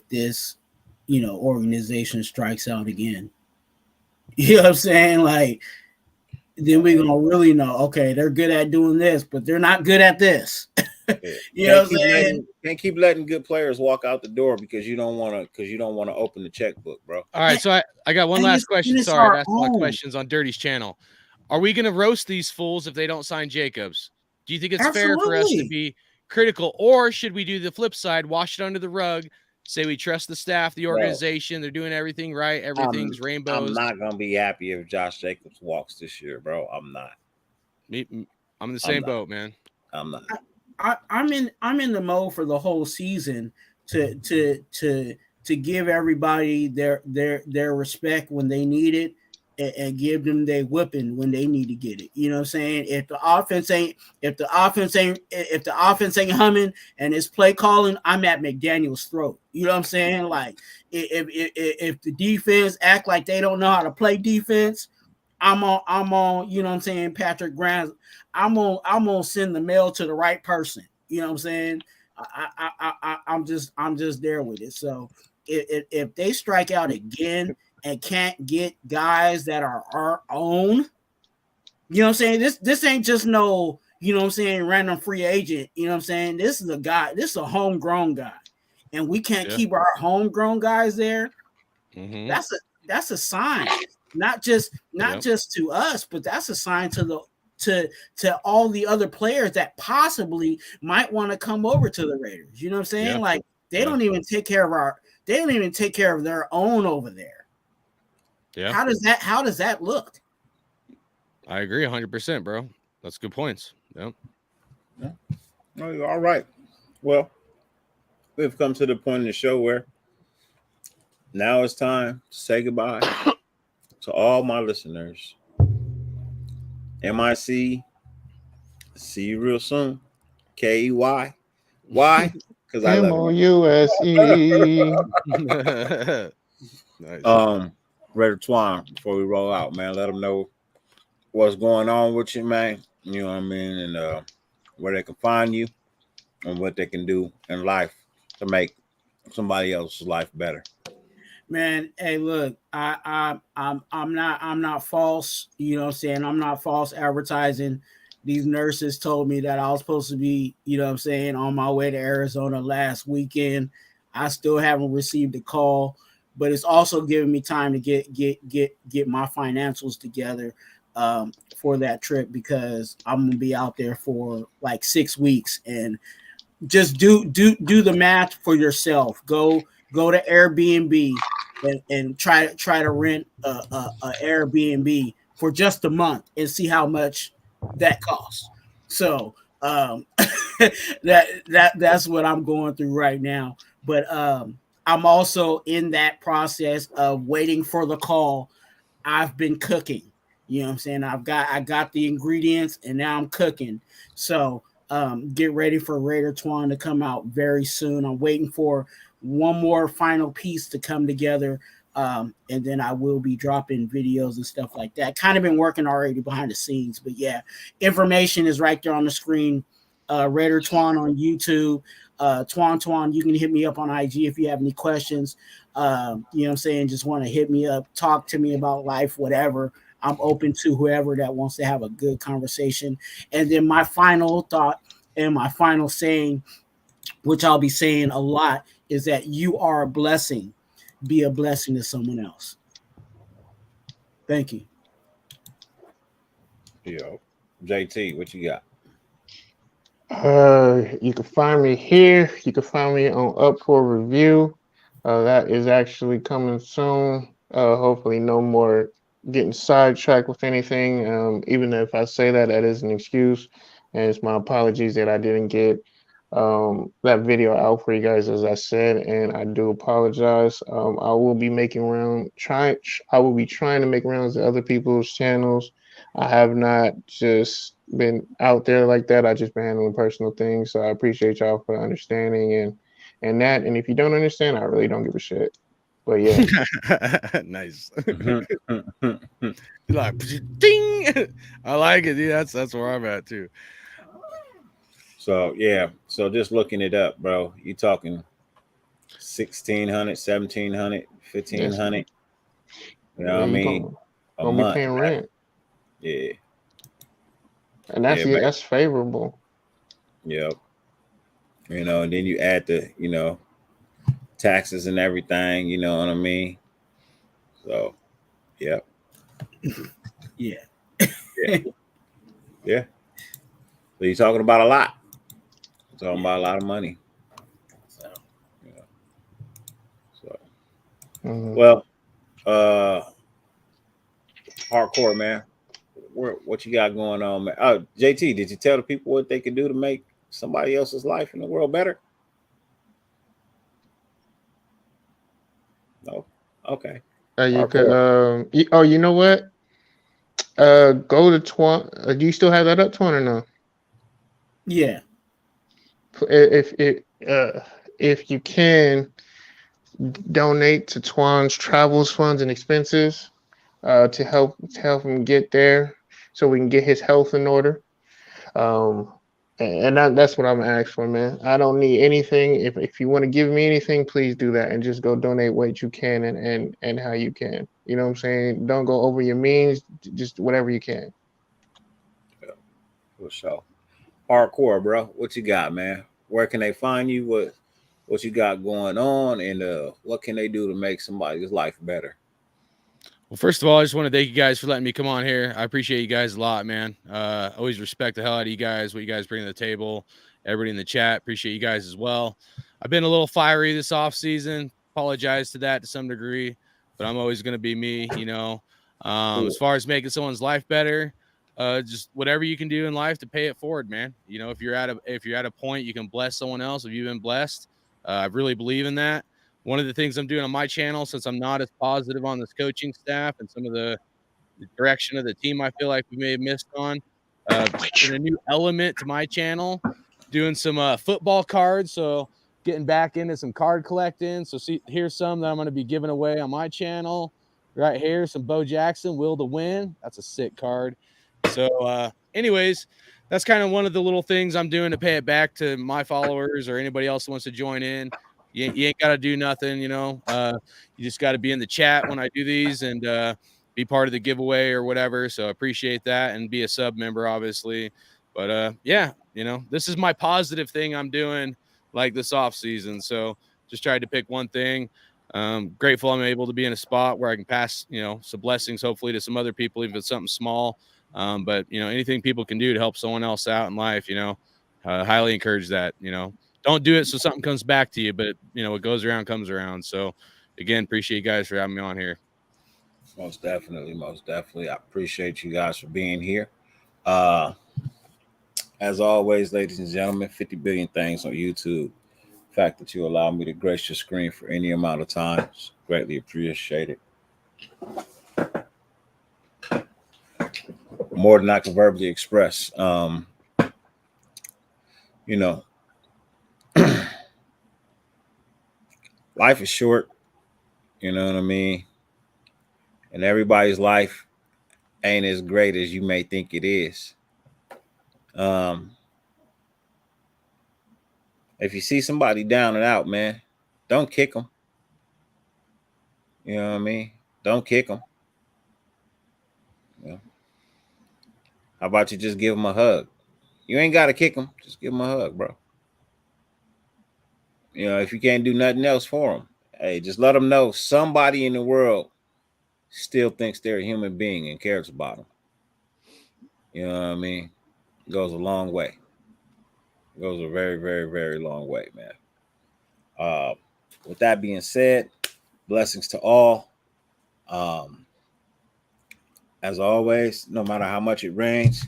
this organization strikes out again. You know what I'm saying? Like, then we're gonna really know, okay, they're good at doing this, but they're not good at this. You know what I'm saying? Can't keep letting good players walk out the door because you don't want to open the checkbook, bro. All right, so I got one last question. Sorry, that's a lot of questions on Dirty's channel. Are we gonna roast these fools if they don't sign Jacobs? Do you think it's fair for us to be critical, or should we do the flip side, wash it under the rug, say we trust the staff, the organization, they're doing everything right, everything's rainbows? I'm not gonna be happy if Josh Jacobs walks this year, bro. I'm not. I'm in the same boat, man. I'm not. I'm in the mode for the whole season to give everybody their respect when they need it, and give them their whipping when they need to get it. You know what I'm saying? If the offense ain't humming and it's play calling, I'm at McDaniel's throat. You know what I'm saying? Like, if the defense act like they don't know how to play defense, I'm on, you know what I'm saying, Patrick Graham. I'm gonna send the mail to the right person. You know what I'm saying? I'm just there with it. So if they strike out again and can't get guys that are our own, you know what I'm saying? This ain't just no, you know what I'm saying, random free agent. You know what I'm saying? This is a guy, this is a homegrown guy. And we can't keep our homegrown guys there. Mm-hmm. That's a sign. Not just to us, but that's a sign to all the other players that possibly might want to come over to the Raiders. You know what I'm saying? Yeah. Like, they don't even take care of their own over there. Yeah. How does that look? I agree 100%, bro. That's good points. Yep. Yeah. Oh, you're all right. Well, we've come to the point in the show where now it's time to say goodbye to all my listeners. MIC, see you real soon. KEY. Why? Because I love you. MOUSE. Nice. Raider Twuan, before we roll out, man, let them know what's going on with you, man. You know what I mean? And where they can find you and what they can do in life to make somebody else's life better. Man, hey, look, I'm not false. You know what I'm saying? I'm not false advertising. These nurses told me that I was supposed to be, you know what I'm saying, on my way to Arizona last weekend. I still haven't received a call, but it's also giving me time to get my financials together for that trip, because I'm gonna be out there for like 6 weeks. And just do the math for yourself. Go to Airbnb and try to rent a Airbnb for just a month and see how much that costs. So that's what I'm going through right now. But I'm also in that process of waiting for the call. I've been cooking. You know what I'm saying? I got the ingredients, and now I'm cooking. So get ready for Raider Twuan to come out very soon. I'm waiting for one more final piece to come together, and then I will be dropping videos and stuff like that. Kind of been working already behind the scenes, but yeah, information is right there on the screen. Raider Twuan on YouTube. Twuan, you can hit me up on IG if you have any questions. you know what I'm saying, just want to hit me up, talk to me about life, whatever. I'm open to whoever that wants to have a good conversation. And then my final thought and my final saying, which I'll be saying a lot, is that you are a blessing. Be a blessing to someone else. Thank you. Yo, JT, what you got? You can find me here. You can find me on Up for Review. That is actually coming soon. Hopefully, no more getting sidetracked with anything. Even if I say that, that is an excuse, and it's my apologies that I didn't get that video out for you guys, as I said, and I do apologize. I will be making round try. I will be trying to make rounds to other people's channels. I have not just been out there like that. I just been handling personal things. So I appreciate y'all for the understanding and that. And if you don't understand, I really don't give a shit. But yeah. Nice. Like ding. I like it. Yeah, that's where I'm at too. So yeah, so just looking it up, bro. You talking 1,600, 1,700, 1,500. You know Yeah, what I you mean? A gonna be month. paying rent. Yeah. And Yeah, man. that's favorable. Yep. You know, and then you add the, taxes and everything, you know what I mean? So, yep. Yeah. Yeah. Yeah. So you're talking about a lot. You're talking about a lot of money. So, Yeah. So Mhm. well, uh hardcore, man. What you got going on, man? Oh, JT, did you tell the people what they can do to make somebody else's life in the world better? No. Okay. You could Hardcore. oh, you know what? Go to Twuan. Do you still have that up, Twuan, or no? yeah. If if you can donate to Twan's travels funds and expenses to help him get there, so we can get his health in order. Um, and that's what I'm asking for, man. I don't need anything. If you want to give me anything, please do that and just go donate what you can and how you can. You know what I'm saying? Don't go over your means. Just whatever you can. Yeah, for sure. Hardcore, bro. What you got, man? Where can they find you? What you got going on, and what can they do to make somebody's life better? Well, first of all, I just want to thank you guys for letting me come on here. I appreciate you guys a lot, man. Always respect the hell out of you guys, what you guys bring to the table. Everybody in the chat, appreciate you guys as well. I've been a little fiery this off season. Apologize to that to some degree, but I'm always going to be me, you know. Cool. As far as making someone's life better, just whatever you can do in life to pay it forward, man. You know, if you're at a point you can bless someone else, if you've been blessed, I really believe in that. One of the things I'm doing on my channel, since I'm not as positive on this coaching staff and some of the direction of the team, I feel like we may have missed on, in a new element to my channel, doing some football cards. So getting back into some card collecting. So see, here's some that I'm going to be giving away on my channel. Right here, some Bo Jackson, Will to Win. That's a sick card. So, anyways, that's kind of one of the little things I'm doing to pay it back to my followers or anybody else who wants to join in. You ain't got to do nothing, you know. You just got to be in the chat when I do these and be part of the giveaway or whatever. So I appreciate that and be a sub member, obviously. But yeah, you know, this is my positive thing I'm doing like this off season. So just tried to pick one thing. Grateful I'm able to be in a spot where I can pass, you know, some blessings, hopefully, to some other people, even if it's something small. But you know, anything people can do to help someone else out in life, you know, highly encourage that. You know, don't do it so something comes back to you, but you know, what goes around comes around. So again, appreciate you guys for having me on here. Most definitely, most definitely. I appreciate you guys for being here. Uh, as always, ladies and gentlemen, 50 billion things on YouTube. The fact that you allow me to grace your screen for any amount of time is greatly appreciated. More than I can verbally express. You know, life is short. You know what I mean? And everybody's life ain't as great as you may think it is. Um, if you see somebody down and out, man, don't kick them. You know what I mean? Don't kick them. You know? How about you just give them a hug? You ain't got to kick them. Just give them a hug, bro. You know, if you can't do nothing else for them, hey, just let them know somebody in the world still thinks they're a human being and cares about them. You know what I mean? It goes a long way. It goes a very, very, very long way, man. With that being said, blessings to all. Um, as always, no matter how much it rains,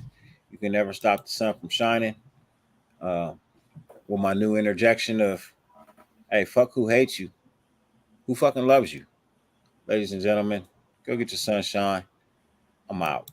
you can never stop the sun from shining. Uh, with my new interjection of, hey, fuck who hates you. Who fucking loves you? Ladies and gentlemen, go get your sunshine. I'm out.